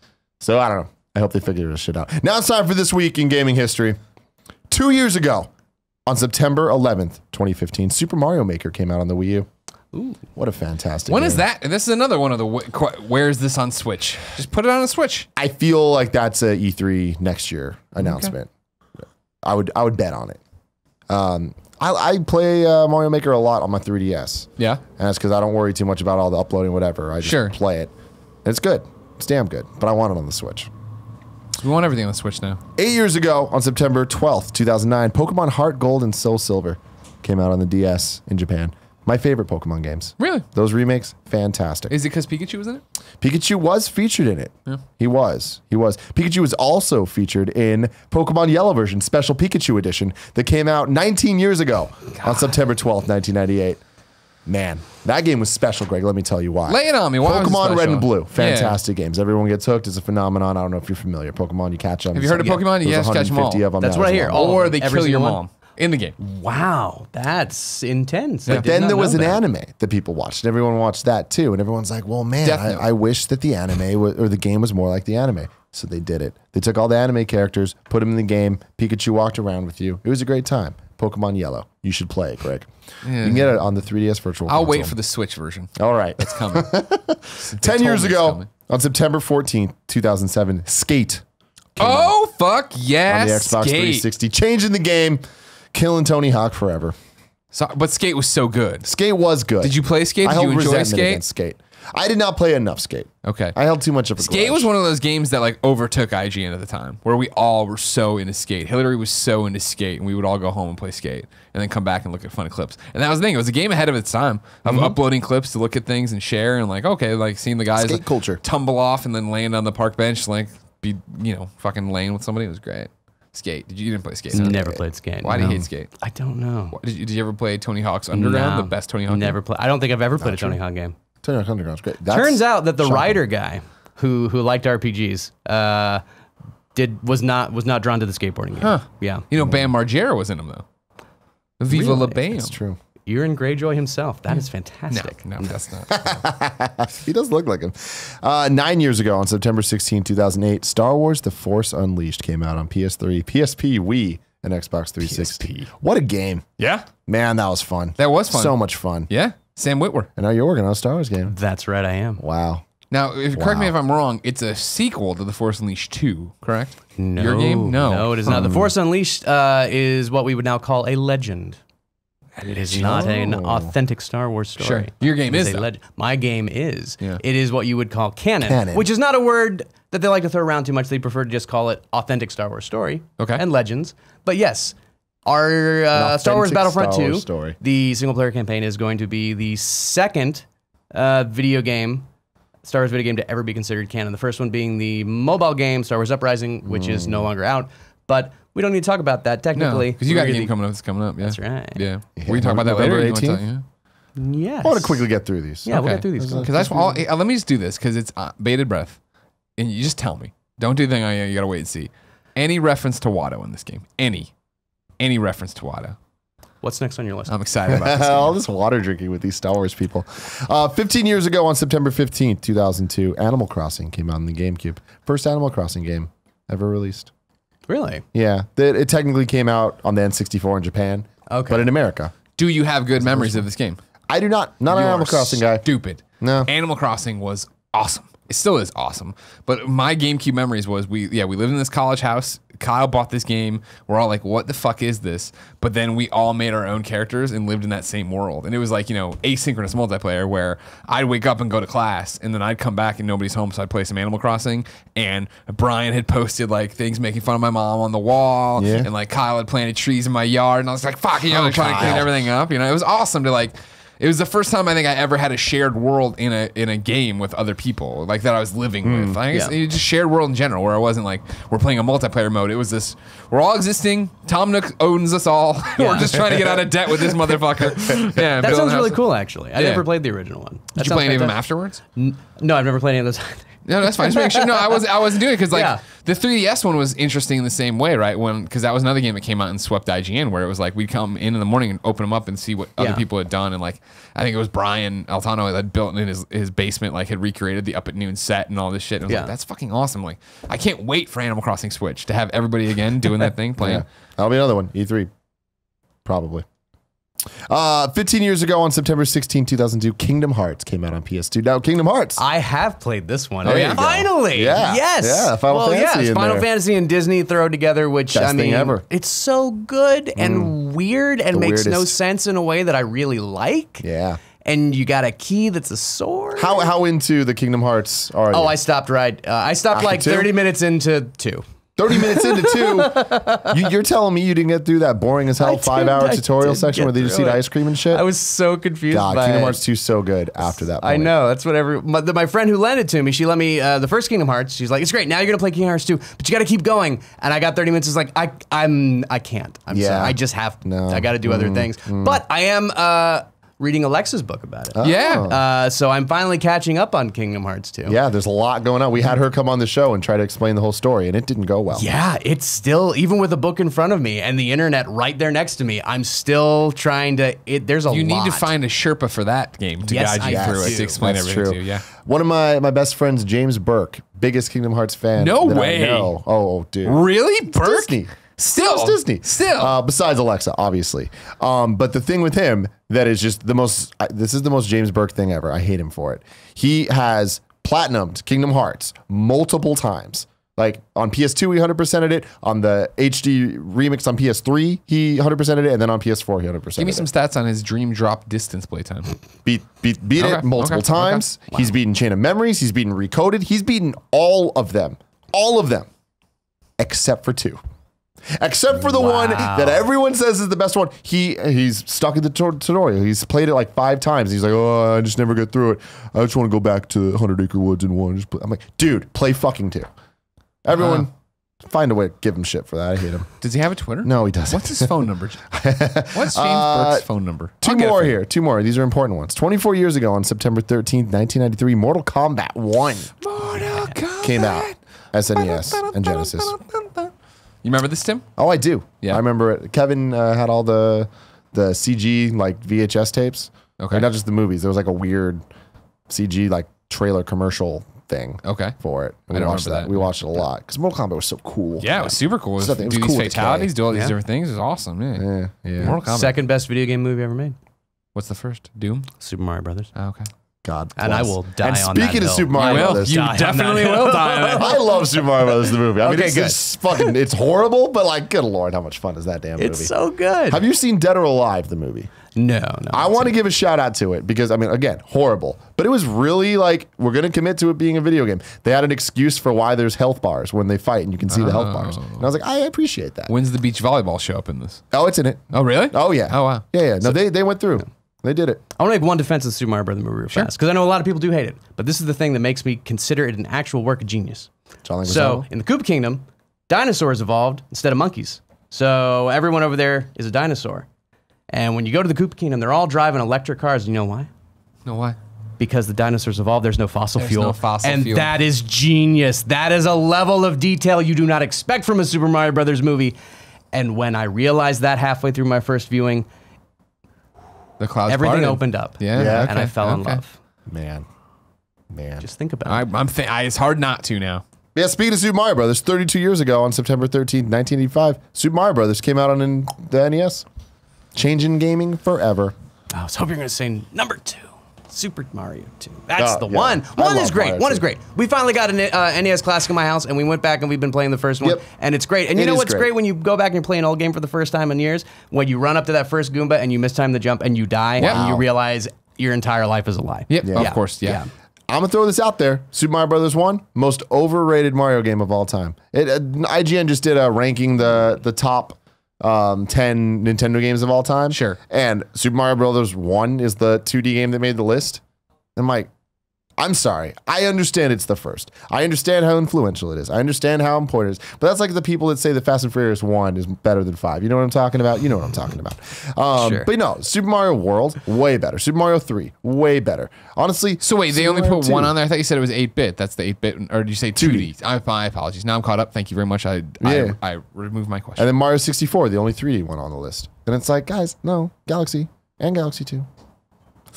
So I don't know. I hope they figure this shit out. Now it's time for This Week in Gaming History. 2 years ago, on September 11th, 2015, Super Mario Maker came out on the Wii U. Ooh, what a fantastic When game. is that? This is another one of the. Where is this on Switch? Just put it on a Switch. I feel like that's a E3 next year announcement. I would bet on it. I play Mario Maker a lot on my 3DS. Yeah. And that's because I don't worry too much about all the uploading, whatever. I just play it. And it's good. It's damn good. But I want it on the Switch. We want everything on the Switch now. 8 years ago, on September 12th, 2009, Pokemon Heart Gold and Soul Silver came out on the DS in Japan. My favorite Pokemon games. Really? Those remakes, fantastic. Is it because Pikachu was in it? Pikachu was featured in it. Yeah. He was. Pikachu was also featured in Pokemon Yellow version, Special Pikachu Edition, that came out 19 years ago on September 12th, 1998. Man, that game was special, Greg. Let me tell you why. Lay it on me. Why was it Pokemon Red special? and Blue, fantastic games. Everyone gets hooked. It's a phenomenon. I don't know if you're familiar. Pokemon, you catch them. Have you heard of Pokemon? You have to catch them all. Of them That's now what I as hear. well. All of Or them. they Every kill your single one? mom in the game. Wow, that's intense. But then there was an anime that people watched, and everyone watched that too. And everyone's like, well, man, Death Note. I wish that the anime or the game was more like the anime. So they did it. They took all the anime characters, put them in the game. Pikachu walked around with you. It was a great time. Pokemon Yellow. You should play it, Greg. You can get it on the 3DS Virtual I'll Console. wait for the Switch version. All right. It's coming. 10 years it's ago, coming. on September 14th, 2007, Skate Oh, fuck yes. on the Xbox Skate. 360, changing the game, killing Tony Hawk forever. So, but Skate was so good. Skate was good. Did you play Skate? I Did you held enjoy resentment Skate? against Skate. I did not play enough Skate. Okay. I held too much of a Skate grudge. was one of those games that like overtook IGN at the time, where we all were so into Skate. Hillary was so into Skate, and we would all go home and play Skate, and then come back and look at funny clips. And that was the thing; it was a game ahead of its time of uploading clips to look at things and share, and like okay, like seeing the guys Skate like, culture. tumble off and then land on the park bench, like be fucking laying with somebody. It was great. Skate. You didn't play Skate? huh? Never played Skate. Why do you no. hate Skate? I don't know. Did you ever play Tony Hawk's Underground? No. The best Tony Hawk. Never play. I don't think I've ever played a Tony Hawk game. Tony Hawk Underground's great. Turns out that the writer guy who liked RPGs was not drawn to the skateboarding game. Huh. Yeah. You know, Bam Margera was in them though. Viva la Bam. That's true. Euron Greyjoy himself. That is No, fantastic. no, that's not. He does look like him. 9 years ago, on September 16, 2008, Star Wars The Force Unleashed came out on PS3, PSP, Wii, and Xbox 360. What a game. Yeah. Man, that was fun. That was fun. So much fun. Yeah. Sam Witwer. And now you're working on a Star Wars game. That's right, I am. Wow. Now, correct me if I'm wrong, it's a sequel to The Force Unleashed 2, correct? No. Your game? No, it is not. The Force Unleashed is what we would now call a legend. It is not an authentic Star Wars story. Sure. Your game It is, a though. legend. My game is. Yeah. It is what you would call canon, Canon. which is not a word that they like to throw around too much. They prefer to just call it authentic Star Wars story Okay. and legends. But yes, Our Star Wars authentic Battlefront Star 2, Wars story. the single-player campaign is going to be the second video game, Star Wars video game to ever be considered canon. The first one being the mobile game, Star Wars Uprising, which is no longer out. But we don't need to talk about that technically. Because you got a game coming up that's coming up. Yeah. That's right. Yeah. We can talk about that later. November 18th? Yes. I want to quickly get through these. Yeah, we'll get through these. Because let me just do this because it's bated breath. And you just tell me. Don't do the thing, you got to wait and see. Any reference to Watto in this game? Any reference to Watto? What's next on your list? I'm excited about this. All this water drinking with these Star Wars people. 15 years ago on September 15th, 2002, Animal Crossing came out on the GameCube. First Animal Crossing game ever released. Really? Yeah. It technically came out on the N64 in Japan, but in America. Do you have good memories of this game? I do not. Not an You Animal are Crossing guy. Stupid. No. Animal Crossing was awesome. It still is awesome. But my GameCube memories was we lived in this college house. Kyle bought this game. We're all like, what the fuck is this? But then we all made our own characters and lived in that same world. And it was like, asynchronous multiplayer where I'd wake up and go to class and then I'd come back and nobody's home. So I'd play some Animal Crossing. And Brian had posted like things making fun of my mom on the wall. Yeah. And like Kyle had planted trees in my yard. And I was like, fuck, trying to clean everything up. It was awesome to like. It was the first time I think I ever had a shared world in a game with other people, like that I was living with. I guess it just shared world in general, where I wasn't like we're playing a multiplayer mode. It was this we're all existing. Tom Nook owns us all. We're just trying to get out of debt with this motherfucker. Yeah, that sounds really cool. Actually, I never played the original one. Did you play any of them afterwards? No, I've never played any of those. No, that's fine. Just make sure. No, I wasn't doing it because like the 3DS one was interesting in the same way, right? Because that was another game that came out and swept IGN, where it was like we'd come in the morning and open them up and see what other people had done, and like I think it was Brian Altano that built in his basement, like had recreated the Up at Noon set and all this shit. And I was like, that's fucking awesome. Like I can't wait for Animal Crossing Switch to have everybody again doing that thing playing. That'll be another one. E3, probably. 15 years ago on September 16, 2002, Kingdom Hearts came out on PS2. Now, Kingdom Hearts. I have played this one. Oh, yeah? Finally. Yeah. Yes. Yeah, Final Fantasy it's in Final there. Fantasy and Disney throw together, which, Best thing ever. it's so good and weird and makes no weirdest. sense in a way that I really like. Yeah. And you got a key that's a sword. How into the Kingdom Hearts are you? I stopped I stopped After like two? 30 minutes into 2. 30 minutes into 2. You're telling me you didn't get through that boring as hell 5-hour tutorial section where they just eat ice cream and shit? I was so confused God, by Kingdom it. Hearts 2 is so good after that point. I know. That's what my friend who lent it to me, she let me the first Kingdom Hearts. She's like, it's great. Now you're gonna play Kingdom Hearts 2, but you got to keep going. And I got 30 minutes. It's like I can't. I'm sorry. I just have. No. I got to do other things. But I am reading Alexa's book about it. Yeah. So I'm finally catching up on Kingdom Hearts 2. Yeah, there's a lot going on. We had her come on the show and try to explain the whole story, and it didn't go well. Yeah, it's still, even with a book in front of me and the internet right there next to me, I'm still trying to. There's a lot. You need to find a Sherpa for that game to Yes, guide you I through it, do. to explain That's everything true. to you. Yeah. One of my best friends, James Burke, biggest Kingdom Hearts fan. No that way. I know. Oh, dude. Really? Burke? Disney. Still. It's Disney. Still. Besides Alexa, obviously. But the thing with him that is just the most, this is the most James Burke thing ever. I hate him for it. He has platinumed Kingdom Hearts multiple times. Like on PS2, he 100%ed it. On the HD remix on PS3, he 100%ed it. And then on PS4, he 100%ed it. Give me some stats on his dream drop distance playtime. Beat it multiple times. Wow. He's beaten Chain of Memories. He's beaten Recoded. He's beaten all of them. All of them. Except for 2. Except for the one that everyone says is the best one. He's stuck in the tutorial. He's played it like 5 times. He's like, oh, I just never get through it. I just want to go back to 100 Acre Woods and 1. I'm like, dude, play fucking 2. Everyone, find a way to give him shit for that. I hate him. Does he have a Twitter? No, he doesn't. What's his phone number? What's James Burke's phone number? Two more here. 2 more. These are important ones. 24 years ago on September 13th, 1993, Mortal Kombat 1 came out. SNES and Genesis. You remember this, Tim? Oh, I do. Yeah. I remember it. Kevin had all the CG like VHS tapes. Okay. Like, not just the movies. There was like a weird CG like trailer commercial thing. Okay. For it. I don't watched remember that. We watched it a lot because Mortal Kombat was so cool. Yeah, it was super cool. It was Do these cool with fatalities, K. do all these different things. It was awesome. Yeah. Yeah. Mortal Kombat. Second best video game movie ever made. What's the first? Doom? Super Mario Brothers. Oh, okay. God. And I bless. will die and on that speaking of hill. Super Mario Brothers, You definitely will die on it. I love Super Mario Brothers the movie. I mean, Okay, it's fucking. It's horrible, but like, good lord, how much fun is that damn movie? It's so good. Have you seen Dead or Alive the movie? No. I want to give a shout out to it because, I mean, again, horrible. But it was really like, we're going to commit to it being a video game. They had an excuse for why there's health bars when they fight and you can see the health bars. And I was like, I appreciate that. When's the beach volleyball show up in this? Oh, it's in it. Oh, really? Oh, yeah. Oh, wow. Yeah. No, they went through. They did it. I want to make one defense of Super Mario Bros. Movie real fast because I know a lot of people do hate it, but this is the thing that makes me consider it an actual work of genius. So in the Koopa Kingdom, dinosaurs evolved instead of monkeys. So everyone over there is a dinosaur. And when you go to the Koopa Kingdom, they're all driving electric cars. You know why? No, why? Because the dinosaurs evolved. There's no fossil fuel. No fossil and fuel. that is genius. That is a level of detail you do not expect from a Super Mario Brothers movie. And when I realized that halfway through my first viewing, the clouds everything parted. opened up. Yeah. And I fell in love. Man. Just think about it. It's hard not to now. Yeah, speaking of Super Mario Brothers, 32 years ago on September 13th, 1985, Super Mario Brothers came out on the NES. Changing gaming forever. I was hoping you were going to say number 2. Super Mario 2. That's the yeah. one. I One is love great. Mario One is 2. great. We finally got an NES Classic in my house, and we went back and we've been playing the first one, Yep. and it's great. And you It know is what's great. great when you go back and you play an old game for the first time in years? When you run up to that first Goomba and you mistime the jump and you die, and you realize your entire life is a lie. Yep, Yeah. of course, yeah. I'm going to throw this out there. Super Mario Brothers 1, most overrated Mario game of all time. IGN just did a ranking the top 10 Nintendo games of all time. Sure. And Super Mario Brothers 1 is the 2D game that made the list. I'm like, I'm sorry. I understand it's the first. I understand how influential it is. I understand how important it is. But that's like the people that say that Fast and Furious 1 is better than 5. You know what I'm talking about? You know what I'm talking about. Sure. But no, Super Mario World, way better. Super Mario 3, way better. Honestly. So wait, they Super only Mario put 2. one on there? I thought you said it was 8-bit. That's the 8-bit, or did you say 2D? My apologies. Now I'm caught up. Thank you very much. I removed my question. And then Mario 64, the only 3D one on the list. And it's like, guys, no, Galaxy and Galaxy 2.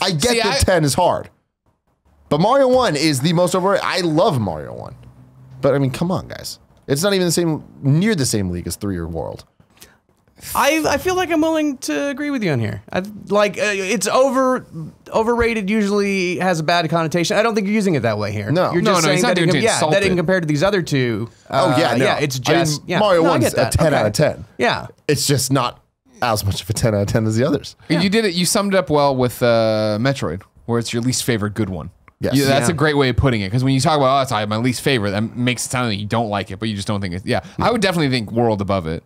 I get that 10 is hard. But Mario 1 is the most overrated. I love Mario 1. But I mean, come on, guys. It's not even near the same league as 3 or World. I feel like I'm willing to agree with you on here. It's overrated. Usually has a bad connotation. I don't think you're using it that way here. No. You're No, just saying he's not that doing it to insult that it. in compared to these other two. It's just Mario No, I 1's get a that. 10 out of 10. Yeah. It's just not as much of a 10 out of 10 as the others. You did it. You summed it up well with Metroid, where it's your least favorite good one. Yes. Yeah, that's Yeah. a great way of putting it. Because when you talk about, it's my least favorite, that makes it sound like you don't like it, but you just don't think it. Yeah, I would definitely think World above it.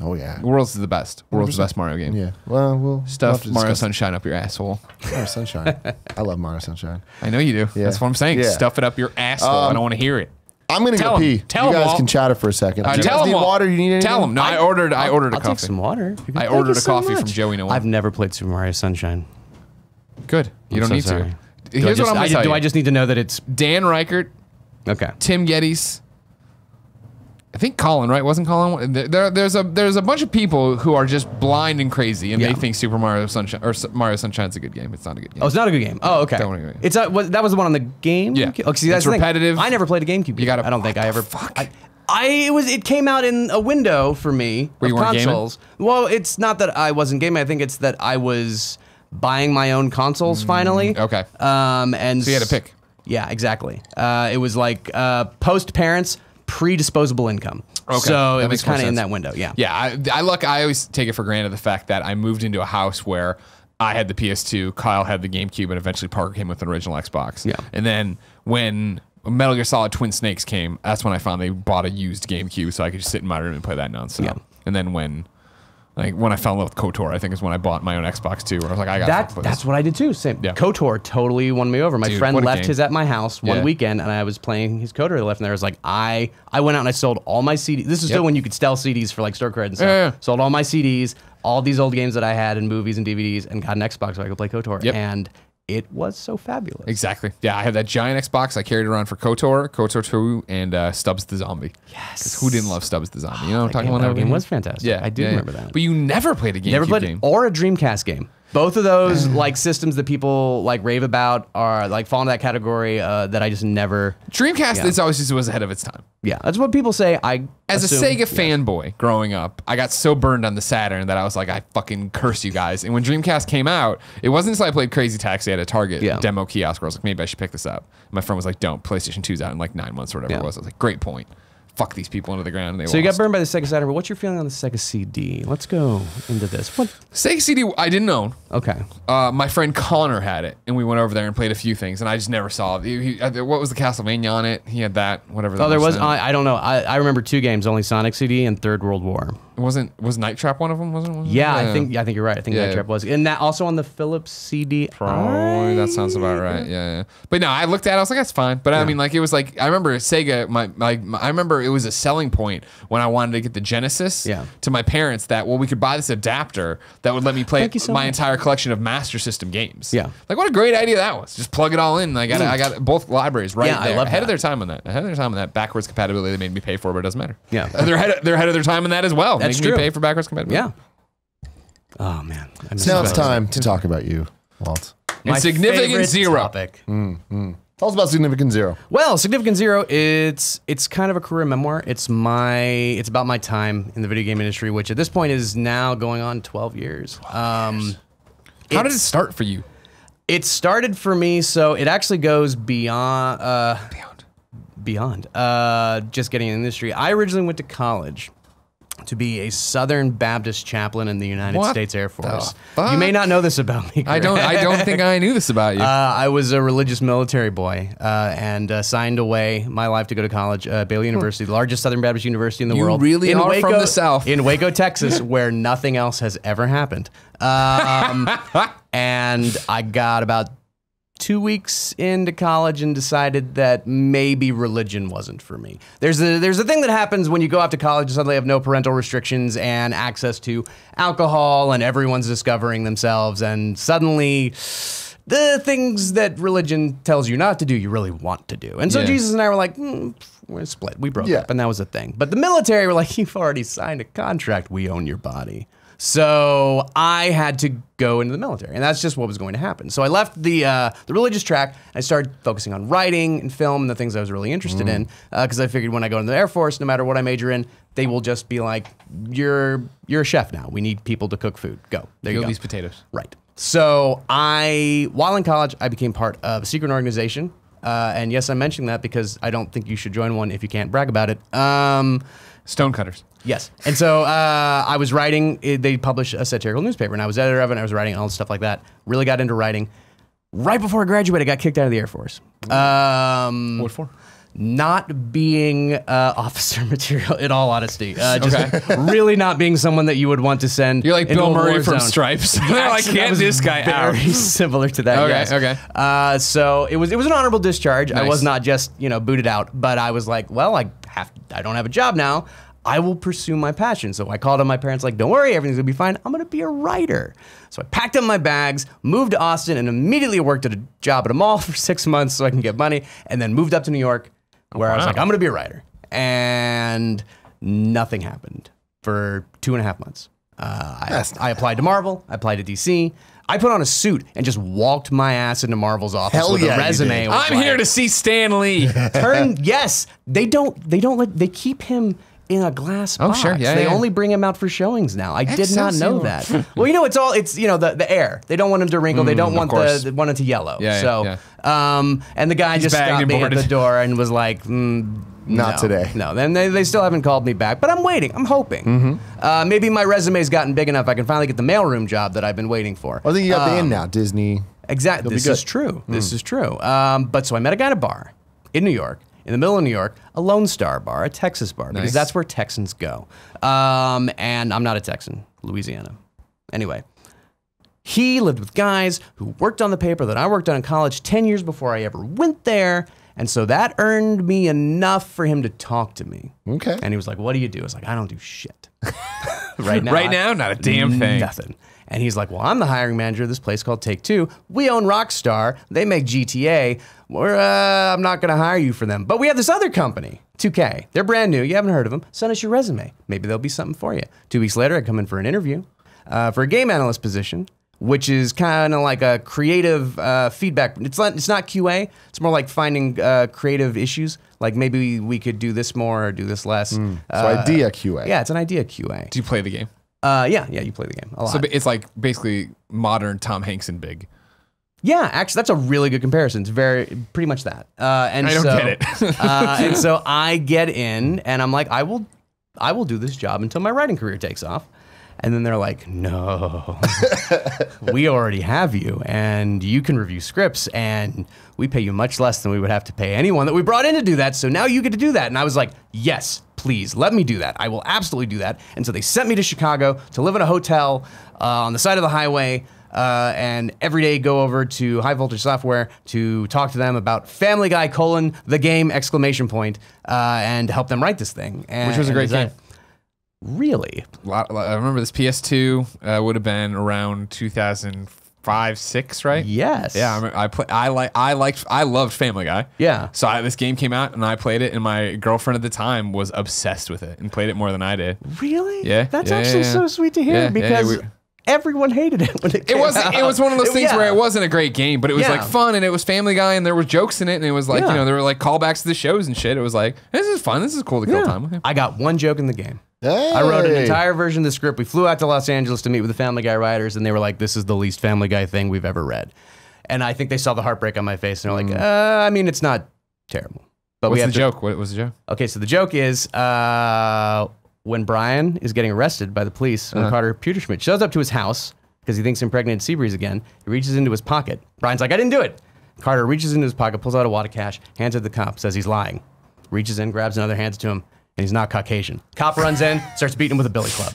Oh, yeah. World's the best. World's the best Mario game. Yeah. Well, we'll Stuff have to Mario discuss Sunshine up your asshole. Mario Sunshine. I love Mario Sunshine. I know you do. Yeah. That's what I'm saying. Yeah. Stuff it up your asshole. I don't want to hear it. I'm going to Tell go him. pee. Tell you him, guys Walt. can chatter for a second. Do you Tell guys him need Walt. water? You need anything? Tell him. No, I ordered a I'll coffee. take some water. I Thank ordered you a so coffee much. from Joey Noel. I've never played Super Mario Sunshine. Good. You I'm don't so need sorry. to. Here's what I'm going to tell Do you. I just need to know that it's Dan Reichert, okay? Tim Gettys, I think Colin, right? Wasn't Colin? There's a bunch of people who are just blind and crazy, and they think Super Mario Sunshine or Mario Sunshine's a good game. It's not a good game. Oh, it's not a good game. Oh, okay. That one- It's that was the one on the game. Yeah. Okay, see, that's It's the thing. repetitive. I never played a GameCube. Game. gotta- I don't think I ever. Fuck. It came out in a window for me Where of you weren't gaming? consoles. Well, it's not that I wasn't gaming. I think it's that I was buying my own consoles finally. Okay. And So you had to pick. Yeah, exactly. It was like post parents, pre-disposable income. Okay, So that it was makes more kind of in sense. that window. Yeah. Yeah, I always take it for granted the fact that I moved into a house where I had the PS2, Kyle had the GameCube, and eventually Parker came with an original Xbox. Yeah. And then when Metal Gear Solid Twin Snakes came, that's when I finally bought a used GameCube so I could just sit in my room and play that nonstop. Yeah. And then when I fell in love with KOTOR, I think is when I bought my own Xbox too, where I was like, I got That's what I did too. Same. Yeah. KOTOR totally won me over. My Dude, friend what a left game. his at my house one Yeah. weekend, and I was playing his KOTOR. He left, and there was like I went out and I sold all my CDs. This is still when you could sell CDs for like store credit and stuff. Yeah. Sold all my CDs, all these old games that I had, and movies and DVDs, and got an Xbox so I could play KOTOR. Yep. And it was so fabulous. Exactly. Yeah, I had that giant Xbox. I carried it around for KOTOR, KOTOR 2, and Stubbs the Zombie. Yes. 'Cause who didn't love Stubbs the Zombie? You know what I'm talking about? That game was fantastic. Yeah, I do remember that. But you never played a GameCube Never played game. or a Dreamcast game. Both of those like systems that people like rave about are like fall into that category that I just never. Dreamcast is always just was ahead of its time. Yeah, that's what people say. As assume, a Sega fanboy growing up, I got so burned on the Saturn that I was like, I fucking curse you guys. And when Dreamcast came out, it wasn't until I played Crazy Taxi at a Target demo kiosk where I was like, maybe I should pick this up. My friend was like, don't. PlayStation 2's out in like 9 months or whatever it was. I was like, great point. fuck these people into the ground. And they So you got lost. burned by the Sega Saturn, but what's your feeling on the Sega CD? Let's go into this. What? Sega CD, I didn't own. Okay. My friend Connor had it, and we went over there and played a few things, and I just never saw it. What was the Castlevania on it? He had that, whatever. Oh, there was. I don't know. I remember 2 games: only Sonic CD and Third World War. Was Night Trap one of them? Wasn't? Yeah, I think you're right. I think Yeah. Night Trap was, and that also on the Philips CD. Probably that sounds about right. Yeah. But no, I looked at it. I was like, that's fine. But I mean, like, it was like I remember Sega. I remember it was a selling point when I wanted to get the Genesis. Yeah. To my parents that we could buy this adapter that would let me play Thank you so my much. entire collection of Master System games. Yeah. Like what a great idea that was. Just plug it all in. I got both libraries right Yeah, I there. love ahead of that. their time on that. Ahead of their time on that. Backwards compatibility they made me pay for, but it doesn't matter. Yeah. They're ahead of their time on that as well. That's making true. me pay for backwards compatibility. Yeah. Oh man. I miss Now it's that. time to talk about you, Walt. And My Significant favorite Zero. topic. Tell us about Significant Zero. Well, Significant Zero, it's kind of a career memoir. It's about my time in the video game industry, which at this point is now going on 12 years. How did it start for you? It started for me, so it actually goes beyond just getting in the industry. I originally went to college to be a Southern Baptist chaplain in the United States Air Force. fuck? You may not know this about me. I don't think I knew this about you. I was a religious military boy and signed away my life to go to college, Baylor University, the largest Southern Baptist university in the You world. really are from the South. In Waco, Texas, where nothing else has ever happened. And I got about 2 weeks into college and decided that maybe religion wasn't for me. There's a thing that happens when you go off to college and suddenly have no parental restrictions and access to alcohol and everyone's discovering themselves and suddenly the things that religion tells you not to do, you really want to do. And so Yeah. Jesus and I were like, we're split. We broke Yeah. up and that was the thing. But the military were like, you've already signed a contract. We own your body. So I had to go into the military, and that's just what was going to happen. So I left the religious track. I started focusing on writing and film and the things I was really interested in, because I figured when I go into the Air Force, no matter what I major in, they will just be like, "You're a chef now. We need people to cook food. Go there. You Peel go." these potatoes. Right. So while in college, I became part of a secret organization. And yes, I'm mentioning that because I don't think you should join one if you can't brag about it. Stonecutters. Yes. And so I was writing, they published a satirical newspaper, and I was editor of it, and I was writing all this stuff like that. Really got into writing. Right before I graduated, I got kicked out of the Air Force. What for? Not being officer material, in all honesty. Just really not being someone that you would want to send. You're like into Bill a Murray war from zone. Stripes. They're like, That get was this guy out. Very similar to that. Okay, yes. okay. So it was an honorable discharge. I Nice. was not just booted out, but I was like, well, I don't have a job now. I will pursue my passion. So I called on my parents, like, don't worry, everything's gonna be fine. I'm gonna be a writer. So I packed up my bags, moved to Austin, and immediately worked at a job at a mall for 6 months so I can get money, and then moved up to New York, where I was wow. like, I'm gonna be a writer. And nothing happened for 2.5 months. I applied to Marvel, I applied to DC. I put on a suit and just walked my ass into Marvel's office Hell with yeah, a you resume. did. It was I'm here to see Stan Lee. yes, they keep him in a glass Oh, box. sure. Yeah, they yeah. only bring him out for showings now. I did not know Excelsior. that. Well, it's the air. They don't want him to wrinkle. They don't want course. they want it to yellow. Yeah, so, yeah. And the guy just bagged stopped and me at boarded. the door and was like, Not no, today. No, then they still haven't called me back, but I'm waiting. I'm hoping. Maybe my resume's gotten big enough. I can finally get the mailroom job that I've been waiting for. I think you got the in now, Disney. Exactly. You'll be This good. is true. This is true. But so I met a guy at a bar in New York, in the middle of New York, a Lone Star bar, a Texas bar, because Nice. that's where Texans go. And I'm not a Texan, Louisiana. Anyway, he lived with guys who worked on the paper that I worked on in college 10 years before I ever went there. And so that earned me enough for him to talk to me. Okay. And he was like, what do you do? I was like, I don't do shit. Right now. Right now, not a damn thing. Nothing. And he's like, well, I'm the hiring manager of this place called Take Two. We own Rockstar. They make GTA. I'm not going to hire you for them. But we have this other company, 2K. They're brand new. You haven't heard of them. Send us your resume. Maybe there'll be something for you. 2 weeks later, I come in for an interview for a game analyst position, which is kind of like a creative feedback. It's not QA. It's more like finding creative issues. Like maybe we could do this more or do this less. So idea QA. Yeah, it's an idea QA. Do you play the game? Yeah, you play the game a lot. So it's like basically modern Tom Hanks and Big. Yeah, actually, that's a really good comparison. It's pretty much that. And I don't get it. And so I get in, and I'm like, I will do this job until my writing career takes off. And then they're like, no, we already have you, and you can review scripts, and we pay you much less than we would have to pay anyone that we brought in to do that. So now you get to do that. And I was like, yes, please, let me do that. I will absolutely do that. And so they sent me to Chicago to live in a hotel on the side of the highway, and every day go over to High Voltage Software to talk to them about Family Guy : the game ! And help them write this thing. Which was a great game. Really? I remember this PS2 would have been around 2005, 6, right? Yes. Yeah, I loved Family Guy. Yeah. So this game came out and I played it, and my girlfriend at the time was obsessed with it and played it more than I did. Really? Yeah. That's actually so sweet to hear because everyone hated it when it came out. It was one of those things where it wasn't a great game, but it was like fun, and it was Family Guy, and there were jokes in it, and it was like, you know, there were like callbacks to the shows and shit. It was like, this is fun. This is cool to kill time with. I got one joke in the game. Hey. I wrote an entire version of the script. We flew out to Los Angeles to meet with the Family Guy writers, and they were like, this is the least Family Guy thing we've ever read. And I think they saw the heartbreak on my face, and they're like, I mean, it's not terrible. But What's the joke? What was the joke? Okay, so the joke is when Brian is getting arrested by the police, when Carter Pewterschmidt shows up to his house because he thinks he impregnated Seabreeze again, he reaches into his pocket. Brian's like, I didn't do it. Carter reaches into his pocket, pulls out a wad of cash, hands it to the cop, says he's lying. Reaches in, grabs another, hands it to him, and he's not Caucasian. Cop runs in, starts beating him with a billy club.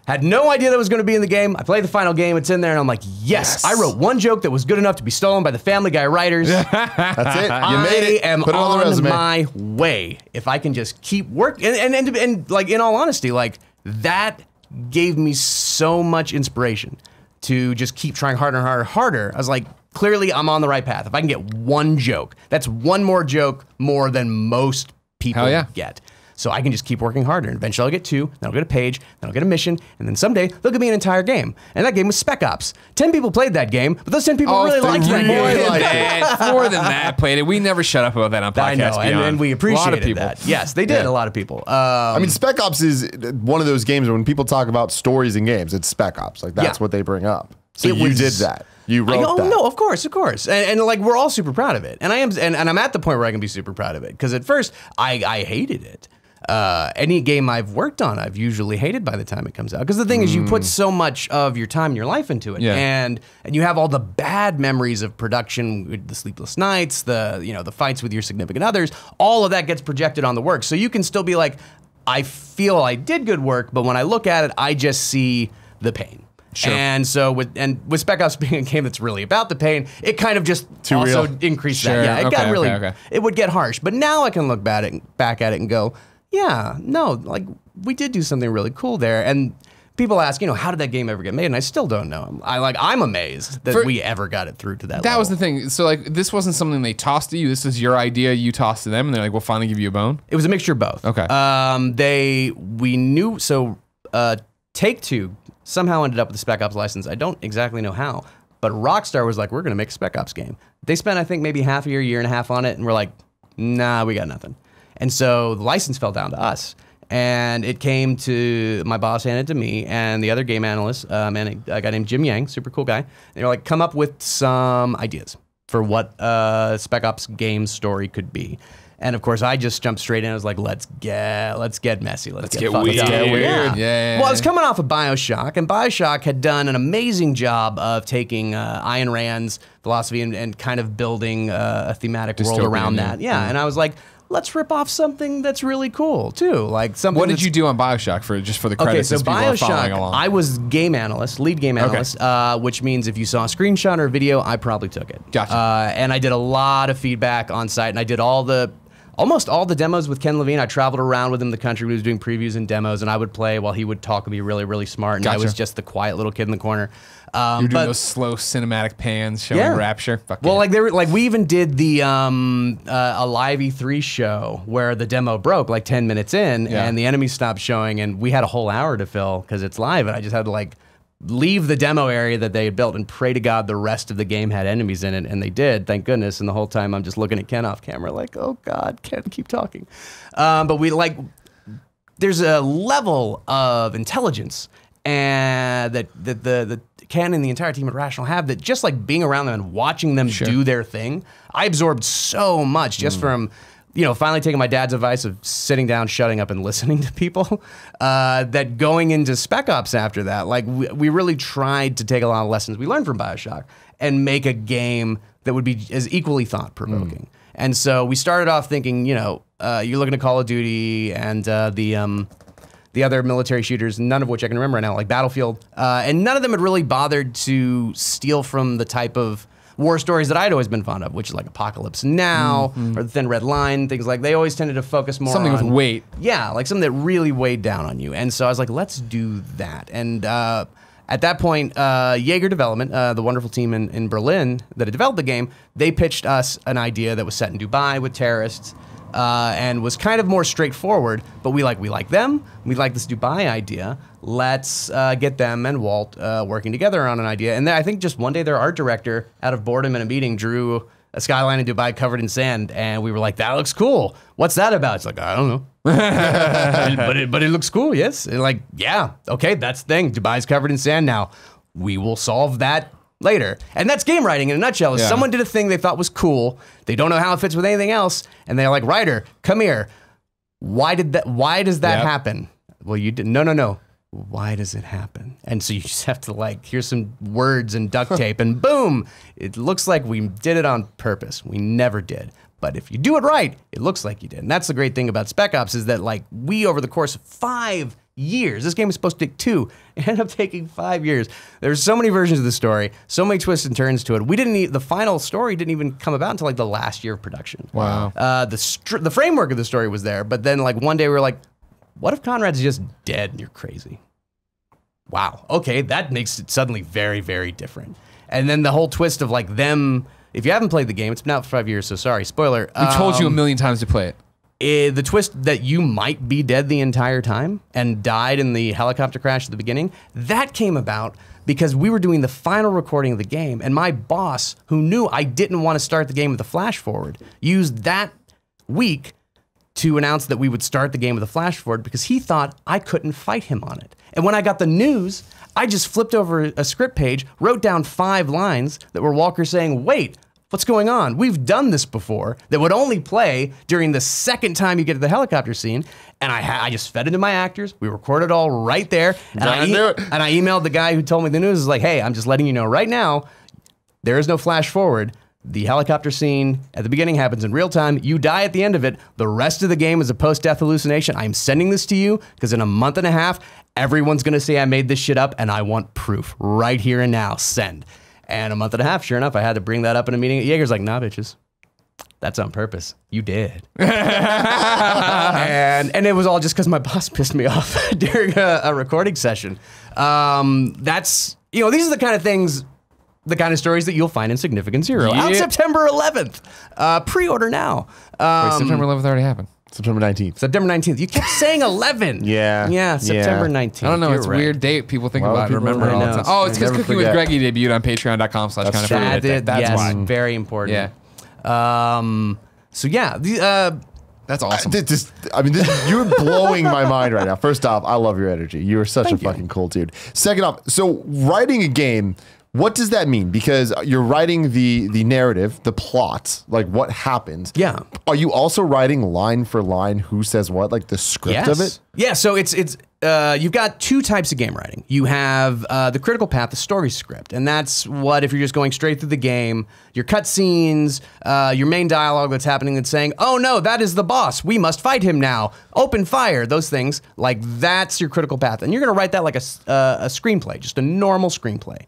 Had no idea that was going to be in the game. I played the final game, it's in there, and I'm like, yes. I wrote one joke that was good enough to be stolen by the Family Guy writers. That's it. You made it. I am Put it on the resume. my way. If I can just keep working, and like, in all honesty, like, that gave me so much inspiration to just keep trying harder and harder and harder. I was like, clearly I'm on the right path. If I can get one joke, that's one more joke more than most people get. So I can just keep working harder. And eventually I'll get 2, then I'll get a page, then I'll get a mission, and then someday they'll give me an entire game. And that game was Spec Ops. 10 people played that game, but those 10 people really liked that game. More than that, played it. We never shut up about that on podcasts. I know, and we appreciated that. Yes, they did, a lot of people. I mean, Spec Ops is one of those games where when people talk about stories in games, it's Spec Ops. Like, that's what they bring up. So you did that. You wrote that. No, of course. And like, we're all super proud of it. And I am, and I'm at the point where I can be super proud of it. Because at first, I hated it. Any game I've worked on, I've usually hated by the time it comes out. Because the thing is, you put so much of your time and your life into it, and you have all the bad memories of production, the sleepless nights, the fights with your significant others. All of that gets projected on the work, so you can still be like, I feel I did good work, but when I look at it, I just see the pain. Sure. And so with Spec Ops being a game that's really about the pain, it kind of just increased that. Yeah, it got really, it would get harsh. But now I can look back at it and go, yeah, no, like, we did do something really cool there. And people ask, how did that game ever get made? And I still don't know. I'm amazed that we ever got it through to that level. That was the thing. So, like, this wasn't something they tossed to you. This is your idea. You tossed to them, and they're like, we'll finally give you a bone? It was a mixture of both. Okay. We knew, so Take-Two somehow ended up with the Spec Ops license. I don't exactly know how, but Rockstar was like, we're going to make a Spec Ops game. They spent, I think, maybe half a year and a half on it, and we're like, nah, we got nothing. And so the license fell down to us. And it came to, my boss handed it to me and the other game analyst, a guy named Jim Yang, super cool guy. They were like, come up with some ideas for what Spec Ops game story could be. And of course, I just jumped straight in. I was like, let's get messy. Let's get weird. Yeah. Well, I was coming off of BioShock, and BioShock had done an amazing job of taking Ayn Rand's philosophy and kind of building a thematic world around that. Yeah, and I was like, let's rip off something that's really cool too, like something. What did you do on BioShock for the credits? Okay, so BioShock, I was lead game analyst, which means if you saw a screenshot or a video, I probably took it. Gotcha. And I did a lot of feedback on site, and I did almost all the demos with Ken Levine. I traveled around with him the country. We was doing previews and demos, and I would play while he would talk and be really, really smart. And I was just the quiet little kid in the corner. You're doing those slow cinematic pans showing rapture. We even did the a live E3 show where the demo broke like 10 minutes in, and the enemies stopped showing, and we had a whole hour to fill because it's live, and I just had to leave the demo area that they had built and pray to God the rest of the game had enemies in it, and they did, thank goodness. And the whole time I'm just looking at Ken off camera like, oh God, Ken, keep talking. But there's a level of intelligence and that the Ken and the entire team at Rational have that just like being around them and watching them do their thing, I absorbed so much just from, finally taking my dad's advice of sitting down, shutting up, and listening to people, that going into Spec Ops after that, like we really tried to take a lot of lessons we learned from BioShock and make a game that would be as equally thought-provoking. And so we started off thinking, you're looking at Call of Duty and the other military shooters, none of which I can remember right now, like Battlefield, and none of them had really bothered to steal from the type of war stories that I'd always been fond of, which is like Apocalypse Now or The Thin Red Line, things like they always tended to focus more something on with weight. Yeah, like something that really weighed down on you. And so I was like, let's do that. And at that point, Jaeger Development, the wonderful team in Berlin that had developed the game, they pitched us an idea that was set in Dubai with terrorists. And was kind of more straightforward, but we like them. We like this Dubai idea. Let's get them and Walt working together on an idea. And then I think just one day their art director, out of boredom in a meeting, drew a skyline in Dubai covered in sand, and we were like, "That looks cool. What's that about?" It's like, I don't know, but it looks cool. Yes, and like, yeah, okay, that's the thing. Dubai's covered in sand now. We will solve that later. And that's game writing in a nutshell. Is someone did a thing they thought was cool. They don't know how it fits with anything else. And they're like, writer, come here. Why does that happen? Well, you didn't. No. Why does it happen? And so you just have to like, here's some words and duct tape and boom. It looks like we did it on purpose. We never did. But if you do it right, it looks like you did. And that's the great thing about Spec Ops is that like we, over the course of 5 years, this game was supposed to take 2. It ended up taking 5 years. There's so many versions of the story, so many twists and turns to it. The final story didn't even come about until like the last year of production. Wow. The framework of the story was there, but then like one day we were like, what if Conrad's just dead and you're crazy? Wow. Okay, that makes it suddenly very, very different. And then the whole twist of like them, if you haven't played the game, it's been out for 5 years, so sorry, spoiler. We told you a million times to play it. The twist that you might be dead the entire time and died in the helicopter crash at the beginning, that came about because we were doing the final recording of the game, and my boss, who knew I didn't want to start the game with a flash forward, used that week to announce that we would start the game with a flash forward because he thought I couldn't fight him on it. And when I got the news, I just flipped over a script page, wrote down 5 lines that were Walker saying, wait, what's going on? We've done this before. That would only play during the second time you get to the helicopter scene. And I just fed it to my actors. We recorded it all right there. And I emailed the guy who told me the news. Is like, hey, I'm just letting you know right now, there is no flash forward. The helicopter scene at the beginning happens in real time. You die at the end of it. The rest of the game is a post-death hallucination. I'm sending this to you because in a month and a half, everyone's going to say I made this shit up and I want proof right here and now. Send. And a month and a half, sure enough, I had to bring that up in a meeting. Jaeger's like, nah, bitches. That's on purpose. You did. and it was all just because my boss pissed me off during a recording session. These are the kind of things, the kind of stories that you'll find in Significant Zero. Out September 11th. Pre-order now. Wait, September 11th already happened. September 19th. September 19th. You kept saying 11. Yeah, September 19th. I don't know. You're it's a right. weird date. People think Well, about it. people Remember it all the know. time. Oh, it's because Never Cooking with forget. Greggy debuted on patreon.com/kind-of-funny. That's why. very important. Yeah. So yeah, That's awesome. You're blowing my mind right now. First off, I love your energy. You are such Thank a you. fucking cool dude. Second off, so writing a game, what does that mean? Because you're writing the narrative, the plot, like what happens. Yeah. Are you also writing line for line who says what, like the script of it? Yeah, so it's you've got 2 types of game writing. You have the critical path, the story script, and that's what, if you're just going straight through the game, your cutscenes, your main dialogue that's happening that's saying, oh no, that is the boss, we must fight him now, open fire, those things, like that's your critical path. And you're gonna write that like a screenplay, just a normal screenplay,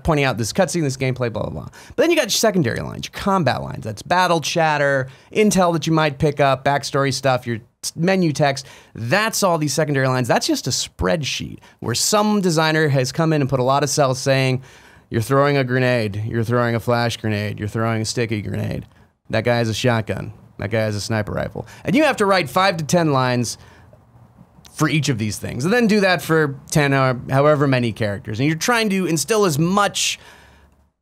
pointing out this cutscene, this gameplay, blah, blah, blah. But then you got your secondary lines, your combat lines, that's battle chatter, intel that you might pick up, backstory stuff, your menu text. That's all these secondary lines. That's just a spreadsheet where some designer has come in and put a lot of cells saying, you're throwing a grenade, you're throwing a flash grenade, you're throwing a sticky grenade. That guy has a shotgun. That guy has a sniper rifle. And you have to write 5 to 10 lines for each of these things. And then do that for 10 or however many characters. And you're trying to instill as much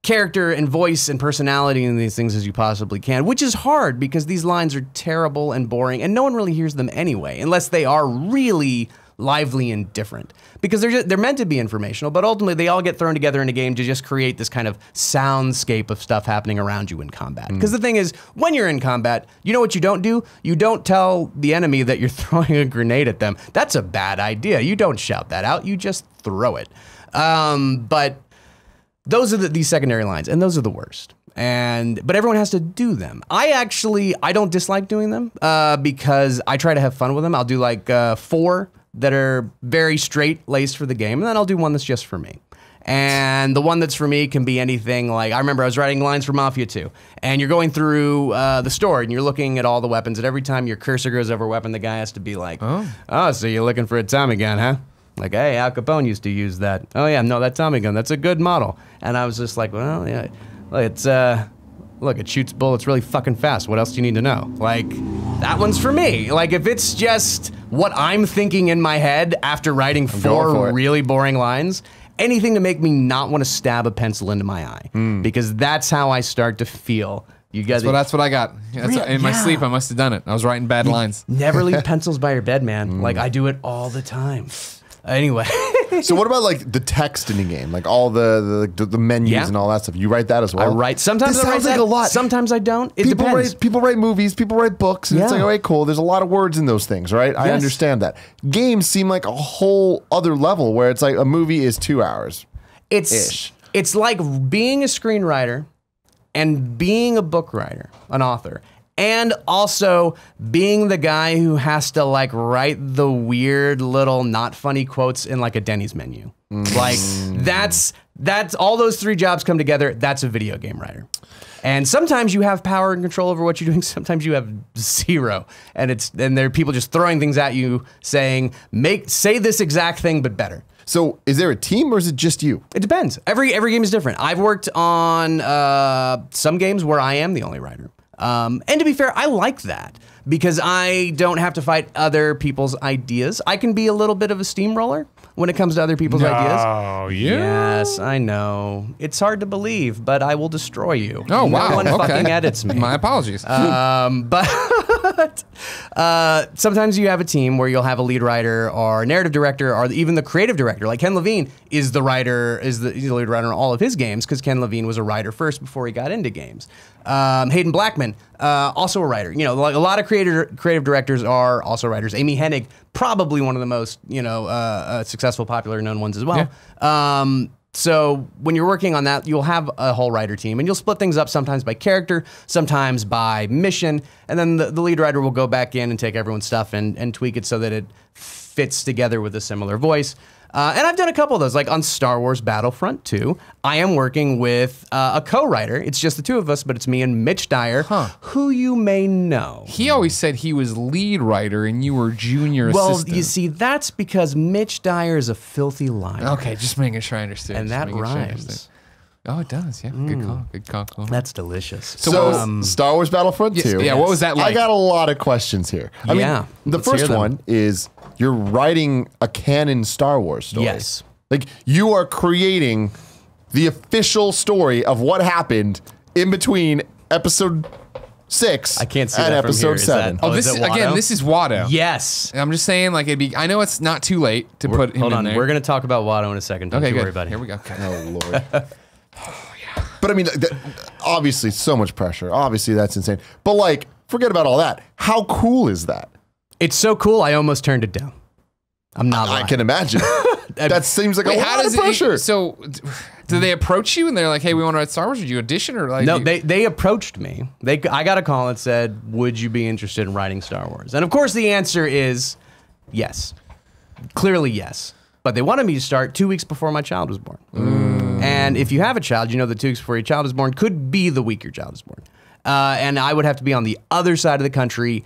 character and voice and personality in these things as you possibly can, which is hard because these lines are terrible and boring and no one really hears them anyway, unless they are really lively and different because they're meant to be informational, but ultimately they all get thrown together in a game to just create this kind of soundscape of stuff happening around you in combat. Because the thing is, when you're in combat, you know what you don't do? You don't tell the enemy that you're throwing a grenade at them. That's a bad idea. You don't shout that out. You just throw it. But those are these secondary lines, and those are the worst. But everyone has to do them. I don't dislike doing them because I try to have fun with them. I'll do like 4 that are very straight laced for the game, and then I'll do one that's just for me. And the one that's for me can be anything like, I remember I was writing lines for Mafia 2, and you're going through the store, and you're looking at all the weapons, and every time your cursor goes over a weapon, the guy has to be like, oh, so you're looking for a Tommy gun, huh? Like, hey, Al Capone used to use that. Oh yeah, no, that Tommy gun, that's a good model. And I was just like, well, yeah. Look, it shoots bullets really fucking fast. What else do you need to know? Like, that one's for me. Like, if it's just what I'm thinking in my head after writing 4 really boring lines, anything to make me not want to stab a pencil into my eye. Because that's how I start to feel. You guys, that's what I got. In my sleep, I must have done it. I was writing bad lines. Never leave pencils by your bed, man. Like, I do it all the time. Anyway. So what about like the text in the game, like all the menus and all that stuff? You write that as well? I write. Sometimes I write like a lot. Sometimes I don't. It depends. People write movies. People write books. And it's like, all right, cool. There's a lot of words in those things, right? I understand that. Games seem like a whole other level where it's like a movie is 2 hours. It's like being a screenwriter and being a book writer, an author. And also being the guy who has to like write the weird little not funny quotes in like a Denny's menu. Like that's all those 3 jobs come together. That's a video game writer. And sometimes you have power and control over what you're doing. Sometimes you have 0. And there are people just throwing things at you saying, say this exact thing, but better. So is there a team or is it just you? It depends. Every game is different. I've worked on some games where I am the only writer. And to be fair, I like that because I don't have to fight other people's ideas. I can be a little bit of a steamroller when it comes to other people's ideas. Oh, yeah. Yes, I know. It's hard to believe, but I will destroy you. Oh, wow. No one fucking edits me. My apologies. But sometimes you have a team where you'll have a lead writer or a narrative director or even the creative director. Like Ken Levine is the writer, he's the lead writer on all of his games because Ken Levine was a writer first before he got into games. Hayden Blackman, also a writer. You know, like a lot of creative directors are also writers. Amy Hennig, probably one of the most, successful, popular, known ones as well. Yeah. So when you're working on that, you'll have a whole writer team, and you'll split things up sometimes by character, sometimes by mission, and then the lead writer will go back in and take everyone's stuff and tweak it so that it fits together with a similar voice. And I've done a couple of those, like on Star Wars Battlefront 2. I am working with a co-writer. It's just the 2 of us, but it's me and Mitch Dyer, who you may know. He always said he was lead writer and you were junior assistant. Well, you see, that's because Mitch Dyer is a filthy liar. Okay, just making sure I understood. And that rhymes. Oh, it does. Yeah, good call. Good call. Cool. That's delicious. So Star Wars Battlefront 2. Yeah, what was that like? I got a lot of questions here. I mean, the first one is you're writing a canon Star Wars story. Yes. Like you are creating the official story of what happened in between episode 6 and episode here. 7. This is Watto. Yes. I'm just saying, like, I know it's not too late to put him in there. We're going to talk about Watto in a second. Don't you worry about it. Here we go. Okay. Oh, Lord. But I mean, obviously so much pressure. Obviously that's insane. But like, forget about all that. How cool is that? It's so cool, I almost turned it down. I'm not lying. I can imagine. That seems like a lot of pressure. So, do they approach you and they're like, "Hey, we want to write Star Wars"? Did you audition or like? No, they approached me. I got a call and said, "Would you be interested in writing Star Wars?" And of course, the answer is yes. Clearly, yes. But they wanted me to start 2 weeks before my child was born. And if you have a child, you know that 2 weeks before your child is born could be the week your child is born. And I would have to be on the other side of the country,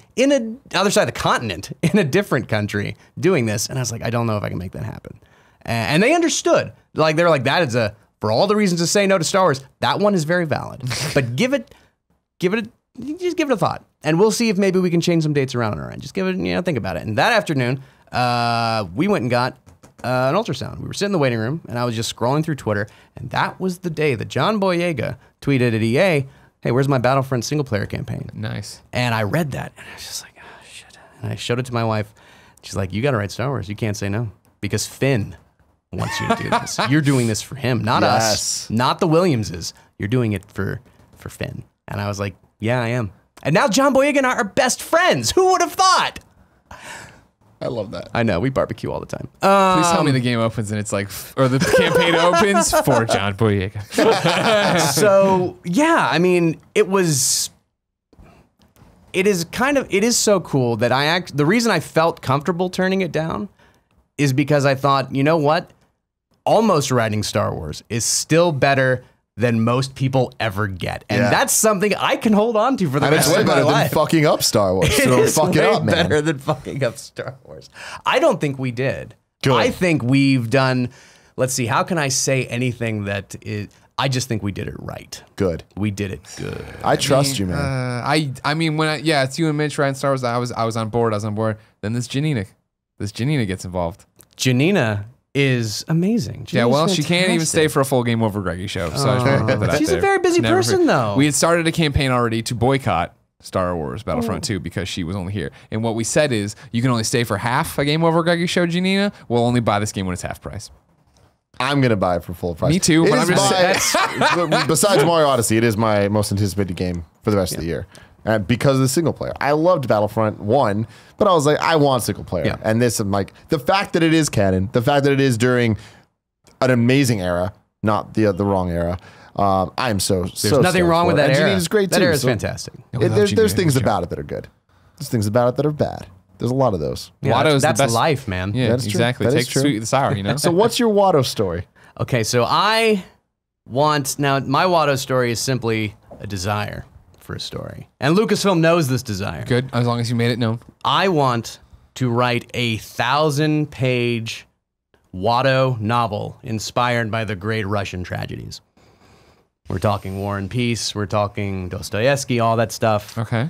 other side of the continent, in a different country, doing this. And I was like, I don't know if I can make that happen. And they understood. Like they're like, that is for all the reasons to say no to Star Wars, that one is very valid. But just give it a thought, and we'll see if maybe we can change some dates around on our end. Just give it, think about it. And that afternoon, we went and got an ultrasound. We were sitting in the waiting room, and I was just scrolling through Twitter, and that was the day that John Boyega tweeted at EA, "Hey, where's my Battlefront single player campaign?" Nice. And I read that, and I was just like, oh, shit. And I showed it to my wife. She's like, you got to write Star Wars. You can't say no because Finn wants you to do this. You're doing this for him, not us, not the Williamses. You're doing it for Finn. And I was like, yeah, I am. And now John Boyega and I are best friends. Who would have thought? I love that. I know, we barbecue all the time. Please tell me the game opens and it's like, or the campaign opens for John Boyega. So yeah, I mean, it is so cool that the reason I felt comfortable turning it down is because I thought, you know what? Almost writing Star Wars is still better than most people ever get. And that's something I can hold on to for the rest of my life. Than fucking up Star Wars. It So is fuck it way up, man. better than fucking up Star Wars. I don't think we did. Good. I think we've done, let's see, how can I say anything that is, I just think we did it right. Good. We did it good. I trust you, man. I mean, it's you and Mitch writing Star Wars. I was on board. Then this Janina gets involved. Janina is amazing. Yeah, well, Janina's she can't even stay fantastic. for a full Game Over Greggy show. So I just wanted to put that out She's a there. very busy person, though. We had started a campaign already to boycott Star Wars Battlefront 2 because she was only here. And what we said is, you can only stay for half a Game Over Greggy show, Janina. We'll only buy this game when it's half price. I'm going to buy it for full price. Me too, It but is I'm just my- besides Mario Odyssey, it is my most anticipated game for the rest of the year. Because of the single player. I loved Battlefront 1, but I was like, I want single player. Yeah. And this, I'm like, the fact that it is canon, the fact that it is during an amazing era, not the wrong era. I'm so There's nothing wrong with that era. Janina's great too. That era is so fantastic. there's things about it that are good. There's things about it that are bad. There's a lot of those. Yeah, Watto's that's the best. life, man. Yeah, That's true. exactly. That is Take the true. sweet with the sour, you know? So what's your Watto story? Okay, so my Watto story is simply a desire for a story. And Lucasfilm knows this desire. Good, as long as you made it known. I want to write a 1,000-page Watto novel inspired by the great Russian tragedies. We're talking War and Peace, we're talking Dostoevsky, all that stuff, Okay.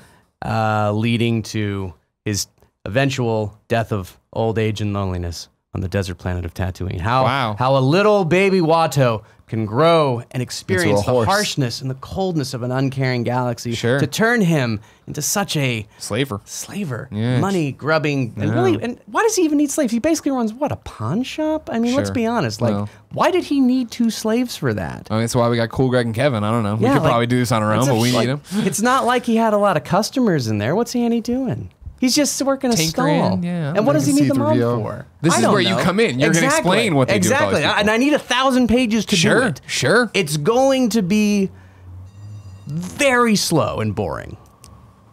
leading to his eventual death of old age and loneliness on the desert planet of Tatooine. How a little baby Watto can grow and experience the horse. harshness and the coldness of an uncaring galaxy to turn him into such a slaver, Yes. money grubbing, and why does he even need slaves? He basically runs what, a pawn shop? I mean, let's Sure. be honest. Like, Well. why did he need 2 slaves for that? I mean, that's why we got Cool Greg and Kevin. I don't know. We could probably do this on our own, but we need them. It's not like he had a lot of customers in there. What's Annie doing? He's just working a Tinkering, stall. yeah. And what does he need them on C-3PO. for? This I is don't where you know. come in. You're gonna explain what they do with all these Exactly. people. And I need 1,000 pages to do it. Sure. It's going to be very slow and boring,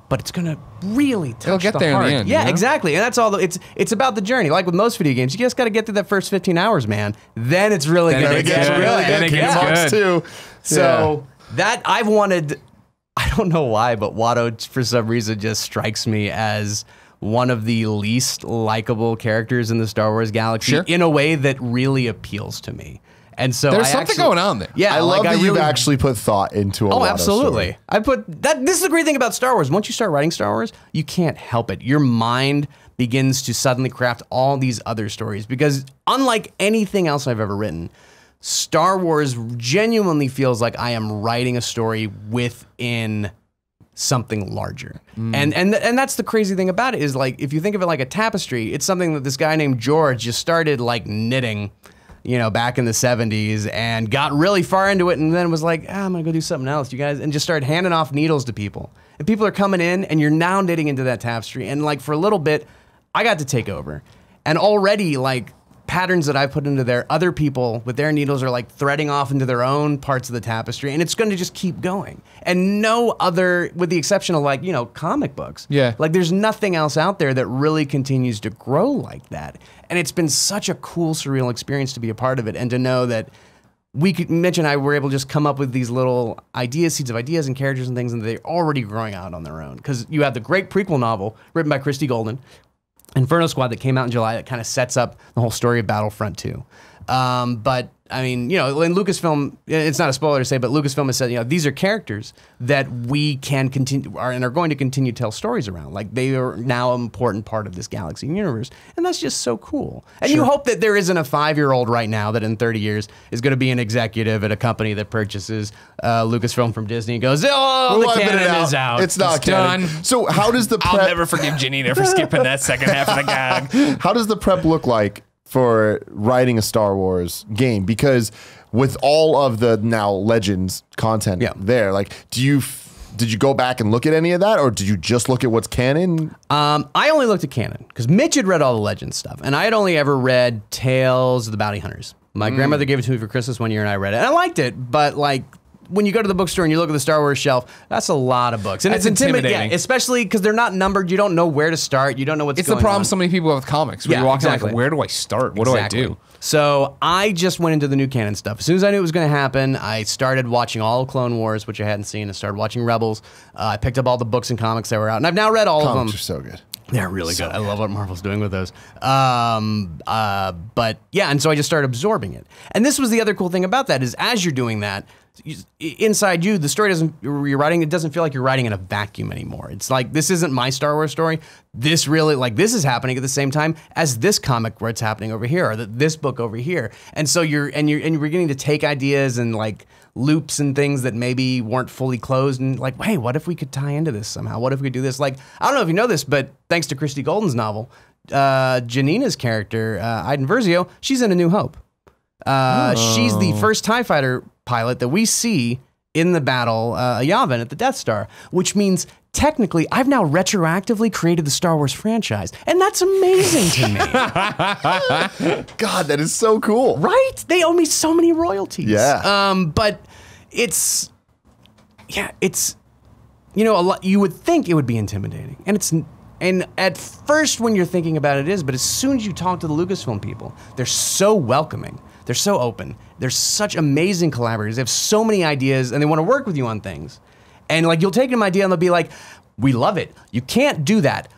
but it's going to really touch It'll get the there in the heart. end, Yeah, you know? exactly. And that's all. It's about the journey. Like with most video games, you just got to get through that first 15 hours, man. Then it's really Then going it to gets get good. really Then good. it gets Yeah. good. Too. So that I've wanted, I don't know why, but Watto for some reason just strikes me as one of the least likable characters in the Star Wars galaxy Sure. in a way that really appeals to me. And so There's I something actually- going on there. Yeah, I love like that you've really, actually put thought into a Oh, Watto absolutely. story. I put that. This is the great thing about Star Wars. Once you start writing Star Wars, you can't help it. Your mind begins to suddenly craft all these other stories because unlike anything else I've ever written, Star Wars genuinely feels like I am writing a story within something larger. And that's the crazy thing about it is like if you think of it like a tapestry, it's something that this guy named George just started like knitting, you know, back in the 70s and got really far into it and then was like, I'm gonna go do something else, you guys, and just started handing off needles to people. And people are coming in and you're now knitting into that tapestry. And like for a little bit, I got to take over. And already like patterns that I put into there, other people with their needles are like threading off into their own parts of the tapestry, and it's going to just keep going. And no other, with the exception of like, you know, comic books. Yeah. Like there's nothing else out there that really continues to grow like that. And it's been such a cool, surreal experience to be a part of it and to know that Mitch and I were able to just come up with these little ideas, seeds of ideas and characters and things, and they're already growing out on their own. Because you have the great prequel novel written by Christy Golden, Inferno Squad, that came out in July that kind of sets up the whole story of Battlefront 2. But I mean, you know, in Lucasfilm, it's not a spoiler to say, but Lucasfilm has said, you know, these are characters that we can continue and are going to continue to tell stories around. Like, they are now an important part of this galaxy universe. And that's just so cool. And you hope that there isn't a 5-year-old right now that in 30 years is going to be an executive at a company that purchases Lucasfilm from Disney and goes, oh, the canon is out. It's not done. canon. So how does the prep... I'll never forgive Janina for skipping that second half of the gag. How does the prep look like for writing a Star Wars game? Because with all of the now Legends content there, like, did you go back and look at any of that, or did you just look at what's canon? I only looked at canon because Mitch had read all the Legends stuff, and I had only ever read Tales of the Bounty Hunters. My grandmother gave it to me for Christmas one year, and I read it, and I liked it. But like, when you go to the bookstore and you look at the Star Wars shelf, that's a lot of books. And That's it's intimidating. intimidating. Especially because they're not numbered. You don't know where to start. You don't know what's It's going the problem on. so many people have with comics. Where Yeah, you're walking exactly. like, where do I start? What do I do? So I just went into the new canon stuff. As soon as I knew it was going to happen, I started watching all of Clone Wars, which I hadn't seen. I started watching Rebels. I picked up all the books and comics that were out. And I've now read all of them. Comics are so good. They're really good. I love what Marvel's doing with those. But yeah, and so I just started absorbing it. And this was the other cool thing about that is as you're doing that, inside you, the story you're writing, it doesn't feel like you're writing in a vacuum anymore. It's like, this isn't my Star Wars story. This really, like, this is happening at the same time as this comic where it's happening over here, or this book over here. And so you're beginning to take ideas and like loops and things that maybe weren't fully closed and like, hey, what if we could tie into this somehow? What if we could do this? Like, I don't know if you know this, but thanks to Christy Golden's novel, Janina's character, Iden Versio, she's in A New Hope. She's the first TIE fighter pilot that we see in the battle, Yavin at the Death Star, which means technically I've now retroactively created the Star Wars franchise. And that's amazing to me. God, that is so cool. Right? They owe me so many royalties. Yeah. But it's, you know, a lot, you would think it would be intimidating. And at first when you're thinking about it is, but as soon as you talk to the Lucasfilm people, they're so welcoming. They're so open. They're such amazing collaborators. They have so many ideas and they want to work with you on things. And like, you'll take an idea and they'll be like, we love it. You can't do that.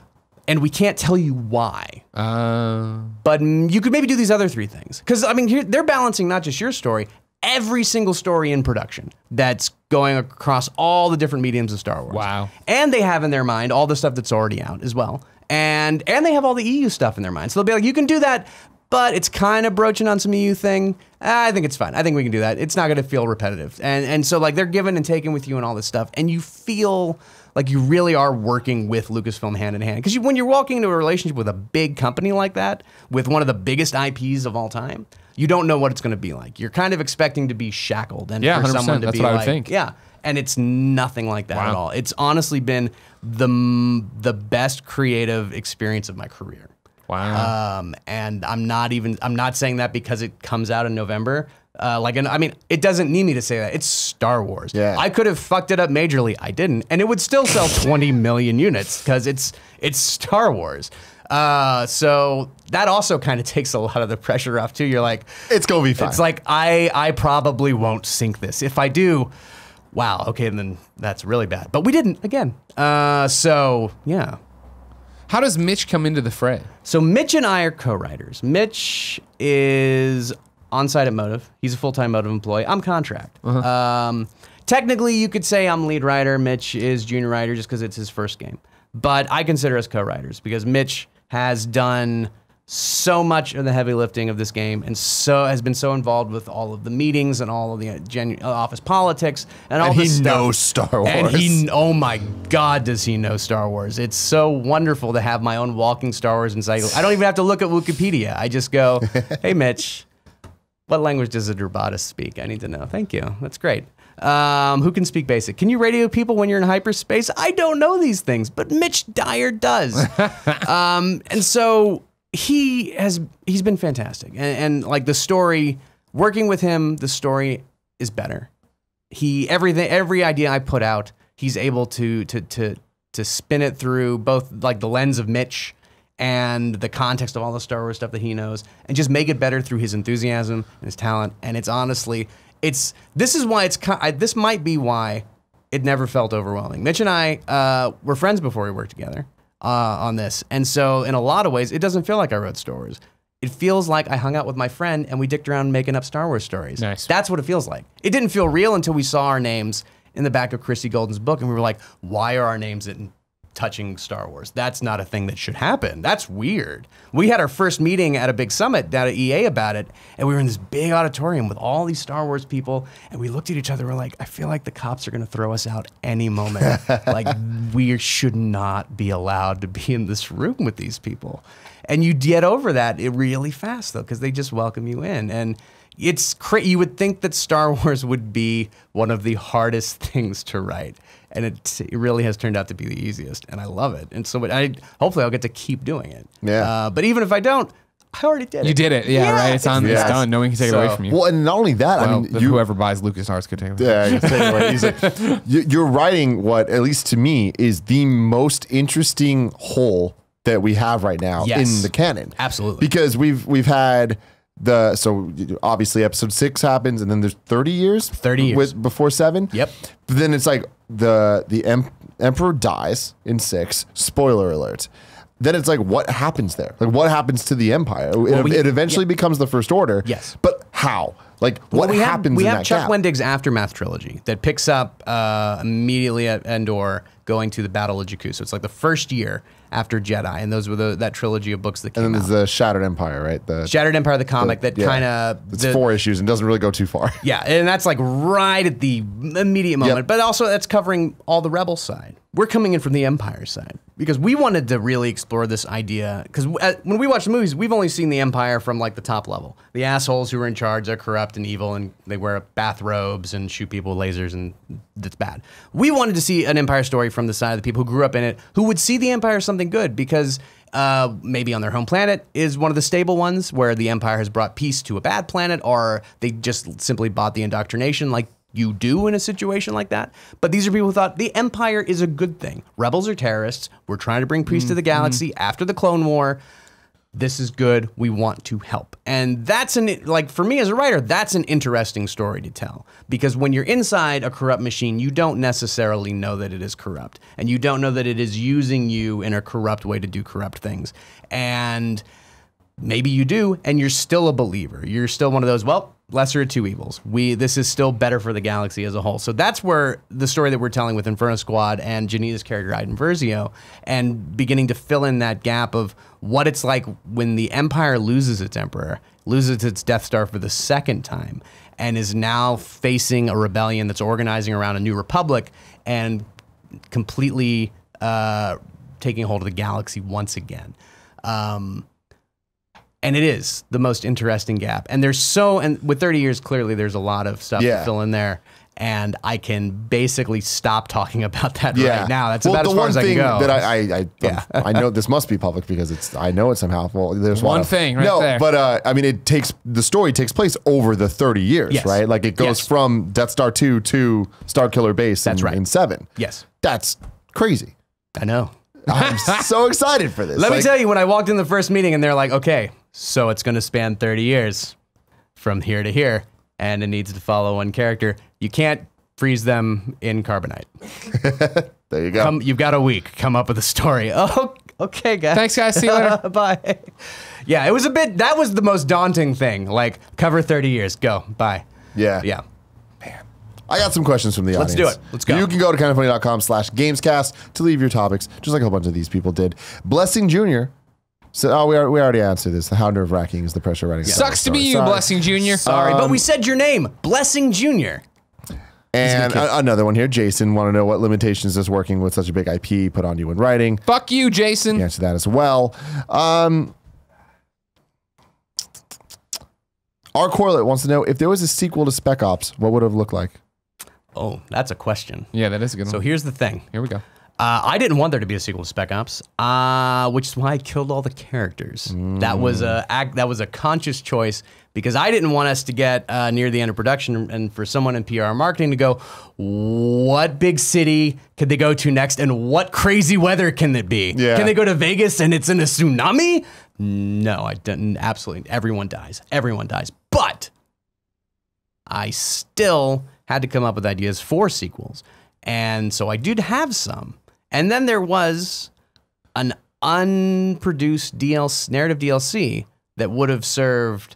And we can't tell you why. But you could maybe do these other 3 things. Because, I mean, they're balancing not just your story, every single story in production that's going across all the different mediums of Star Wars. Wow. And they have in their mind all the stuff that's already out as well. And they have all the EU stuff in their mind. So they'll be like, you can do that, but it's kind of broaching on some EU thing. I think it's fine. I think we can do that. It's not going to feel repetitive. And so like they're giving and taking with you and all this stuff. And you feel like you really are working with Lucasfilm hand in hand. Because when you're walking into a relationship with a big company like that, with one of the biggest IPs of all time, you don't know what it's going to be like. You're kind of expecting to be shackled. And Yeah, for 100%. someone to That's be what I would like, think. yeah. And it's nothing like that at all. It's honestly been the best creative experience of my career. Wow. And I'm not saying that because it comes out in November. I mean, it doesn't need me to say that. It's Star Wars. Yeah. I could have fucked it up majorly. I didn't. And it would still sell 20 million units because it's Star Wars. So that also kind of takes a lot of the pressure off too. You're like, It's going to be fine. it's like, I probably won't sink this. If I do, wow, okay, then that's really bad. But we didn't, again. So, yeah. How does Mitch come into the fray? So Mitch and I are co-writers. Mitch is on-site at Motive. He's a full-time Motive employee. I'm contract. Technically, you could say I'm lead writer. Mitch is junior writer just because it's his first game. But I consider us co-writers because Mitch has done so much of the heavy lifting of this game and so has been so involved with all of the meetings and all of the office politics and all this he stuff. knows Star Wars. And oh my God, does he know Star Wars. It's so wonderful to have my own walking Star Wars encyclopedia. I don't even have to look at Wikipedia. I just go, hey, Mitch, what language does a Drabatis speak? I need to know. Thank you. That's great. Who can speak basic? Can you radio people when you're in hyperspace? I don't know these things, but Mitch Dyer does. And so he's been fantastic. And like the story, working with him, the story is better. Every idea I put out, he's able to spin it through both like the lens of Mitch and the context of all the Star Wars stuff that he knows, and just make it better through his enthusiasm and his talent. And it's honestly, this might be why it never felt overwhelming. Mitch and I were friends before we worked together on this, and so in a lot of ways, it doesn't feel like I wrote Star Wars. It feels like I hung out with my friend and we dicked around making up Star Wars stories. Nice. That's what it feels like. It didn't feel real until we saw our names in the back of Christy Golden's book, and we were like, why are our names in touching Star Wars? That's not a thing that should happen. That's weird. We had our first meeting at a big summit down at EA about it, and we were in this big auditorium with all these Star Wars people, and we looked at each other, we're like, I feel like the cops are gonna throw us out any moment. Like, we should not be allowed to be in this room with these people. And you get over that really fast, though, because they just welcome you in. And it's you would think that Star Wars would be one of the hardest things to write, and it really has turned out to be the easiest, and I love it. And so hopefully I'll get to keep doing it. Yeah. But even if I don't, I already did it. You did it, yeah, right? It's on, it's done. No one can take it away from you. Well, and not only that, Well, I mean, whoever buys LucasArts could take it away. Yeah, you can take it away easily. You're writing what, at least to me, is the most interesting hole that we have right now in the canon. Absolutely. Because we've had so obviously episode 6 happens, and then there's 30 years. 30 years before 7. Yep. But then it's like the Emperor dies in 6. Spoiler alert. Then it's like, what happens there? Like, what happens to the Empire? It eventually becomes the First Order. Yes. But how? Like, what happens we in have that Chuck gap? Wendig's Aftermath trilogy that picks up immediately at Endor, going to the Battle of Jakku. So it's like the first year after Jedi, and those were that trilogy of books that came out. And then there's the Shattered Empire, right? The Shattered Empire, the comic that kind of... It's 4 issues and doesn't really go too far. Yeah, and that's like right at the immediate moment. But also that's covering all the Rebel side. We're coming in from the Empire side because we wanted to really explore this idea. Because when we watch the movies, we've only seen the Empire from like the top level. The assholes who are in charge, they're corrupt and evil, and they wear bathrobes and shoot people with lasers, and that's bad. We wanted to see an Empire story from the side of the people who grew up in it, who would see the Empire as something good because maybe on their home planet is one of the stable ones where the Empire has brought peace to a bad planet, or they just simply bought the indoctrination like you do in a situation like that. But these are people who thought the Empire is a good thing. Rebels are terrorists. We're trying to bring peace to the galaxy after the Clone War. This is good. We want to help. And that's like for me as a writer, that's an interesting story to tell, because when you're inside a corrupt machine, you don't necessarily know that it is corrupt, and you don't know that it is using you in a corrupt way to do corrupt things. And maybe you do, and you're still a believer. You're still one of those, well, lesser of two evils. This is still better for the galaxy as a whole. So that's where the story that we're telling with Inferno Squad and Janita's character, Iden Versio, and beginning to fill in that gap of what it's like when the Empire loses its Emperor, loses its Death Star for the second time, and is now facing a rebellion that's organizing around a new republic and completely taking hold of the galaxy once again. And it is the most interesting gap. And and with 30 years, clearly there's a lot of stuff to fill in there. And I can basically stop talking about that right now. That's about as far as I can go. That I know this must be public because I know it somehow. Well, there's one thing right there. But I mean, the story takes place over the 30 years, right? Like it goes from Death Star 2 to Starkiller Base in 7. Yes. That's crazy. I know. I'm so excited for this. Let me tell you, when I walked in the first meeting and they're like, okay, so it's going to span 30 years from here to here, and it needs to follow one character. You can't freeze them in carbonite. There you go. You've got a week. Come up with a story. Oh, okay, guys. Thanks, guys. See you later. Bye. Yeah, it was that was the most daunting thing. Like, cover 30 years. Go. Bye. Yeah. Yeah. I got some questions from the audience. Let's do it. Let's go. You can go to kindoffunny.com/gamescast to leave your topics, just like a whole bunch of these people did. Blessing Jr. So, we already answered this. How nerve-wracking is the pressure writing? Sucks to be you, Blessing Jr. Sorry, but we said your name, Blessing Jr. And another one here. Jason, want to know what limitations does working with such a big IP put on you when writing? Fuck you, Jason. Answer that as well. Our Corlett wants to know, if there was a sequel to Spec Ops, what would it have looked like? Oh, that's a question. Yeah, that is a good one. So here's the thing. Here we go. I didn't want there to be a sequel to Spec Ops, which is why I killed all the characters. That was a conscious choice, because I didn't want us to get near the end of production and for someone in PR marketing to go, what big city could they go to next, and what crazy weather can it be? Yeah. Can they go to Vegas and it's in a tsunami? No, I didn't. Absolutely, everyone dies. Everyone dies. But I still had to come up with ideas for sequels, and so I did have some. And then there was an unproduced narrative DLC that would have served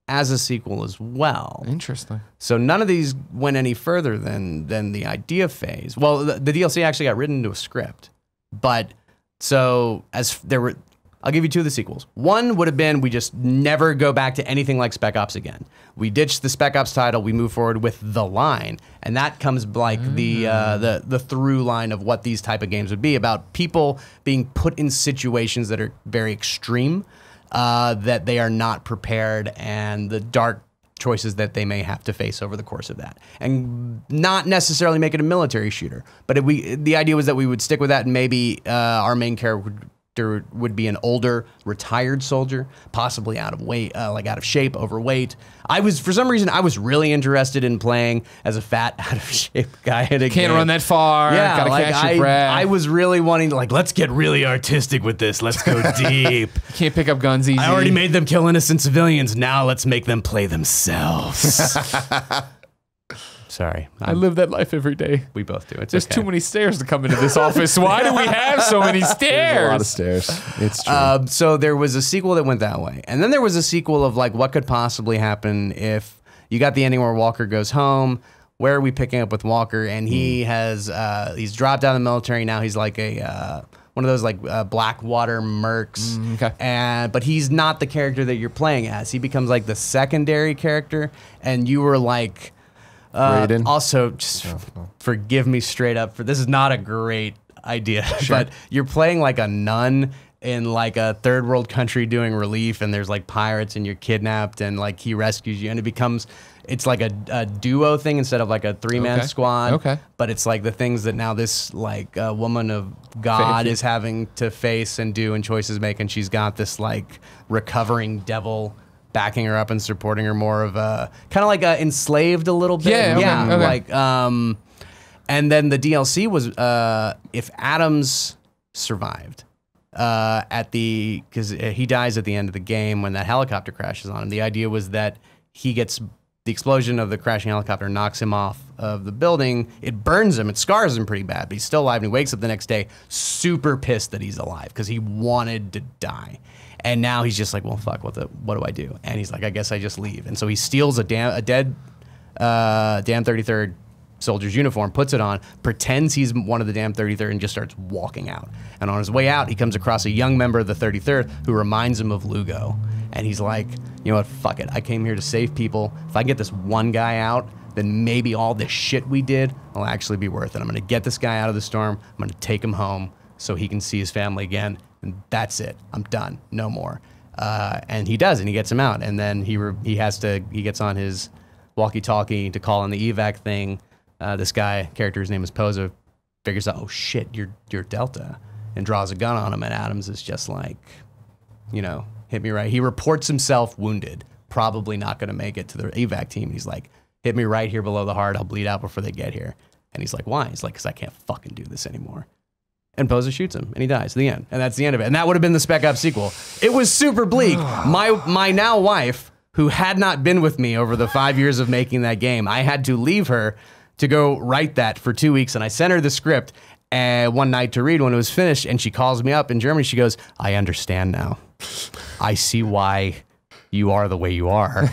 as a sequel as well. Interesting. So none of these went any further than the idea phase. Well, the DLC actually got written into a script. But so as there were, I'll give you two of the sequels. One would have been we just never go back to anything like Spec Ops again. We ditch the Spec Ops title, we move forward with The Line, and that comes like the through line of what these type of games would be, about people being put in situations that are very extreme, that they are not prepared, and the dark choices that they may have to face over the course of that, and not necessarily make it a military shooter. But the idea was that we would stick with that, and maybe our main character would be an older retired soldier, possibly out of weight, like out of shape, overweight. For some reason, I was really interested in playing as a fat, out of shape guy in a game. Can't run that far. Yeah, gotta like catch your breath. I was really wanting to, like, let's get really artistic with this. Let's go deep. Can't pick up guns easy. I already made them kill innocent civilians. Now let's make them play themselves. Sorry. I live that life every day. We both do. It's There's okay. too many stairs to come into this office. Why do we have so many stairs? A lot of stairs. It's true. So there was a sequel that went that way. And then there was a sequel of like what could possibly happen if you got the ending where Walker goes home. Where are we picking up with Walker? And he has, he's dropped out of the military. Now he's like one of those like Blackwater mercs. Okay. But he's not the character that you're playing as. He becomes like the secondary character. And you were like, also, just forgive me straight up for this is not a great idea, but you're playing like a nun in like a third world country doing relief, and there's like pirates and you're kidnapped, and like he rescues you, and it's like a duo thing instead of like a 3-man squad. Okay. But it's like the things that now this like woman of God is having to face and do and choices make, and she's got this like recovering devil backing her up and supporting her, more of a kind of like enslaved a little bit. Okay. Like and then the DLC was if Adams survived because he dies at the end of the game when that helicopter crashes on him. The idea was that he gets the explosion of the crashing helicopter knocks him off of the building. It burns him. It scars him pretty bad, but he's still alive, and he wakes up the next day super pissed that he's alive because he wanted to die. And now he's just like, well, fuck, what do I do? And he's like, I guess I just leave. And so he steals a dead damn 33rd soldier's uniform, puts it on, pretends he's one of the damn 33rd, and just starts walking out. And on his way out, he comes across a young member of the 33rd who reminds him of Lugo. And he's like, you know what, fuck it. I came here to save people. If I get this one guy out, then maybe all this shit we did will actually be worth it. I'm going to get this guy out of the storm. I'm going to take him home so he can see his family again. And that's it. I'm done. No more. And he does, and he gets him out. And then he gets on his walkie-talkie to call in the evac thing. This guy, character's name is Pozo, figures out, oh shit, you're Delta, and draws a gun on him. And Adams is just like, you know, hit me right. He reports himself wounded, probably not going to make it to the evac team. He's like, hit me right here below the heart. I'll bleed out before they get here. And he's like, why? He's like, because I can't fucking do this anymore. And Pozo shoots him, and he dies. The end. And that's the end of it. And that would have been the Spec Ops sequel. It was super bleak. My now wife, who had not been with me over the 5 years of making that game, I had to leave her to go write that for 2 weeks, and I sent her the script one night to read when it was finished, and she calls me up in Germany. She goes, I understand now. I see why you are the way you are.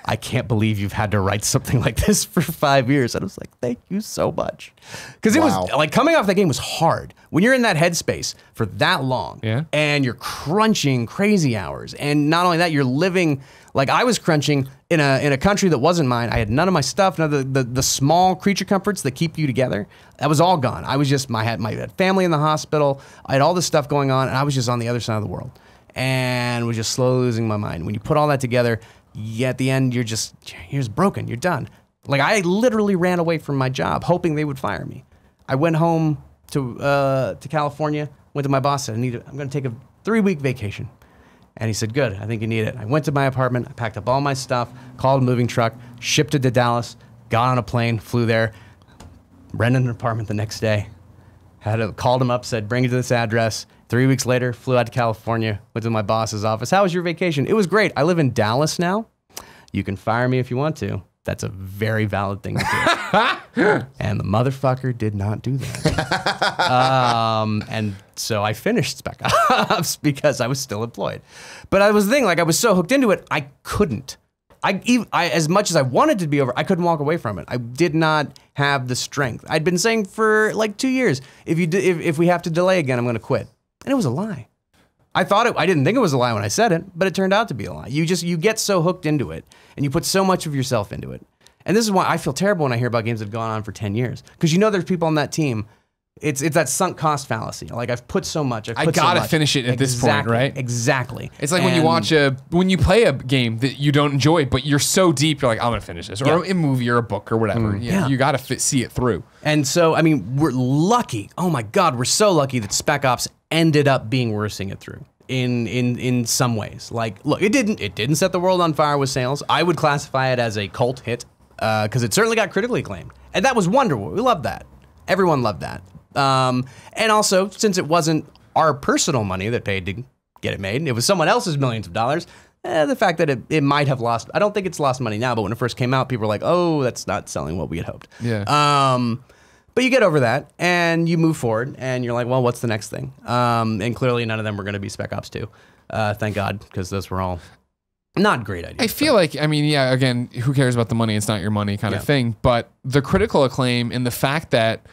I can't believe you've had to write something like this for 5 years. And I was like, thank you so much. Because it was like coming off that game was hard. When you're in that headspace for that long and you're crunching crazy hours. And not only that, you're living like I was crunching in a country that wasn't mine. I had none of my stuff, none of the small creature comforts that keep you together. That was all gone. I was just, I had family in the hospital. I had all this stuff going on, and I was just on the other side of the world and was just slowly losing my mind. When you put all that together, at the end, you're just broken. You're done. Like, I literally ran away from my job, hoping they would fire me. I went home to California, went to my boss, said, I'm going to take a 3-week vacation. And he said, good, I think you need it. I went to my apartment, I packed up all my stuff, called a moving truck, shipped it to Dallas, got on a plane, flew there, rented an apartment the next day, called him up, said, bring it to this address. 3 weeks later, flew out to California, went to my boss's office. How was your vacation? It was great. I live in Dallas now. You can fire me if you want to. That's a very valid thing to do. And the motherfucker did not do that. And so I finished Spec Ops because I was still employed. But I was the thing, like I was so hooked into it, I couldn't. As much as I wanted to be over, I couldn't walk away from it. I did not have the strength. I'd been saying for like 2 years, if we have to delay again, I'm gonna quit. And it was a lie. I didn't think it was a lie when I said it, but it turned out to be a lie. You get so hooked into it, and you put so much of yourself into it. And this is why I feel terrible when I hear about games that have gone on for 10 years. Because you know there's people on that team, it's that sunk cost fallacy. Like I've put so much, I gotta finish it at this point, right? Exactly. It's like when you play a game that you don't enjoy, but you're so deep, you're like, I'm gonna finish this. Or a movie or a book or whatever. You gotta see it through. And so, I mean, we're lucky. Oh my God, we're so lucky that Spec Ops ended up being worth seeing it through. In some ways. Like, look, it didn't set the world on fire with sales. I would classify it as a cult hit because it certainly got critically acclaimed. And that was wonderful. We loved that. Everyone loved that. And also, since it wasn't our personal money that paid to get it made, it was someone else's millions of dollars, the fact that it might have lost, I don't think it's lost money now, but when it first came out, people were like, oh, that's not selling what we had hoped. Yeah. But you get over that, and you move forward, and you're like, well, what's the next thing? And clearly none of them were going to be Spec Ops 2. Thank God, because those were all not great ideas. I feel like, I mean, yeah, again, who cares about the money? It's not your money kind of thing. But the critical acclaim and the fact that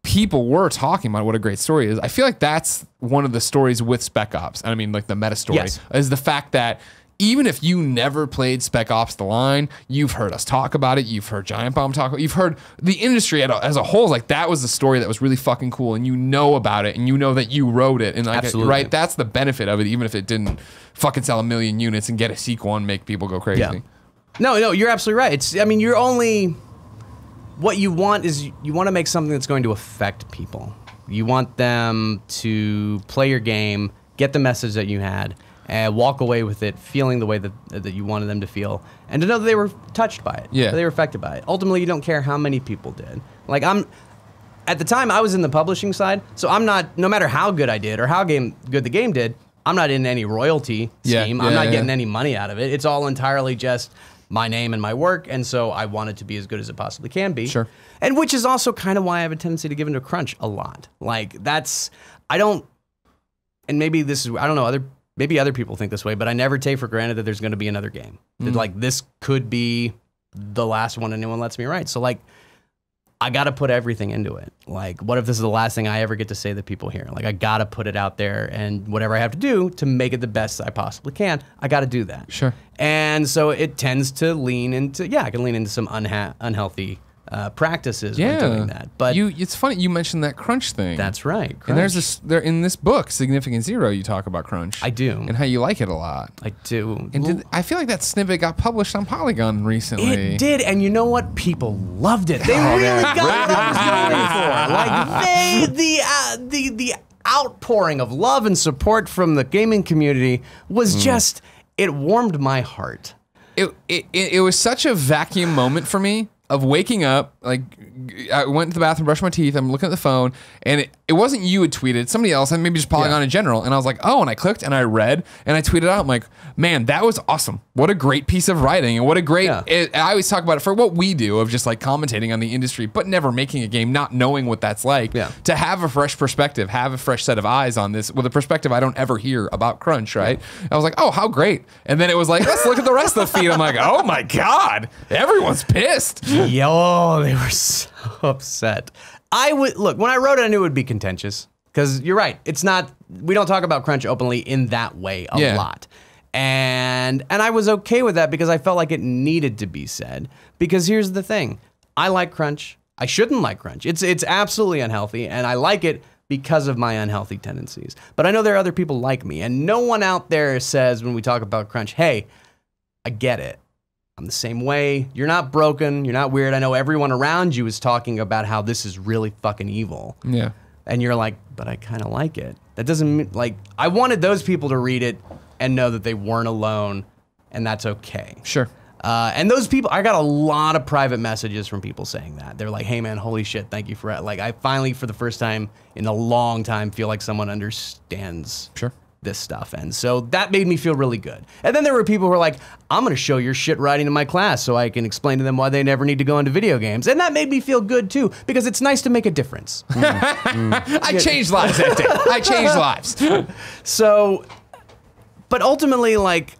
people were talking about what a great story is, I feel like that's one of the stories with Spec Ops. I mean, like the meta story is the fact that even if you never played Spec Ops The Line, you've heard us talk about it. You've heard Giant Bomb talk about it. You've heard the industry as a whole. Like, that was the story that was really fucking cool, and you know about it, and you know that you wrote it. And like, absolutely. Right? That's the benefit of it, even if it didn't fucking sell 1 million units and get a sequel and make people go crazy. Yeah. No, you're absolutely right. I mean, what you want is you want to make something that's going to affect people. You want them to play your game, get the message that you had, and walk away with it feeling the way that you wanted them to feel, and to know that they were touched by it, that they were affected by it. Ultimately, you don't care how many people did. Like, at the time, I was in the publishing side, so I'm not, no matter how good I did or how good the game did, I'm not in any royalty scheme. I'm not getting any money out of it. It's all entirely just my name and my work, and so I want it to be as good as it possibly can be. Sure. And which is also kind of why I have a tendency to give into crunch a lot. Like, and maybe this is, I don't know, maybe other people think this way, but I never take for granted that there's going to be another game. That, like, this could be the last one anyone lets me write. So, like, I got to put everything into it. Like, what if this is the last thing I ever get to say that people hear? Like, I got to put it out there, and whatever I have to do to make it the best I possibly can, I got to do that. Sure. And so it tends to lean into, I can lean into some unhealthy practices when doing that. But it's funny you mentioned that crunch thing. That's right. Crunch. And there's in this book, Significant Zero, you talk about crunch. I do. And how you like it a lot. I do. And I feel like that snippet got published on Polygon recently. It did, and you know what? People loved it. They really got what I was going for. Like, the outpouring of love and support from the gaming community was just, it warmed my heart. It was such a vacuum moment for me of waking up, like, I went to the bathroom, brushed my teeth, I'm looking at the phone, and it wasn't you had tweeted, somebody else, and maybe just Polygon in general, and I was like, oh, and I clicked, and I read, and I tweeted out, I'm like, man, that was awesome. What a great piece of writing, and what a great, I always talk about it for what we do, of just, like, commentating on the industry, but never making a game, not knowing what that's like, to have a fresh perspective, have a fresh set of eyes on this, with a perspective I don't ever hear about crunch, right? I was like, oh, how great. And then it was like, let's look at the rest of the feed. I'm like, oh my God, everyone's pissed. Yo, they were so upset. Look, when I wrote it, I knew it would be contentious. Because you're right, we don't talk about crunch openly in that way a lot. And I was okay with that because I felt like it needed to be said. Because here's the thing, I like crunch. I shouldn't like crunch. It's absolutely unhealthy, and I like it because of my unhealthy tendencies. But I know there are other people like me, and no one out there says when we talk about crunch, hey, I get it. I'm the same way. You're not broken. You're not weird. I know everyone around you is talking about how this is really fucking evil. Yeah. And you're like, but I kind of like it. That doesn't mean, like, I wanted those people to read it and know that they weren't alone, and that's okay. Sure. And those people, I got a lot of private messages from people saying that. They're like, hey man, holy shit, thank you for, like, I finally, for the first time in a long time, feel like someone understands this stuff. And so that made me feel really good. And then there were people who were like, I'm going to show your shit writing in my class so I can explain to them why they never need to go into video games. And that made me feel good too, because it's nice to make a difference. I changed lives that day. I changed lives. So, but ultimately, like,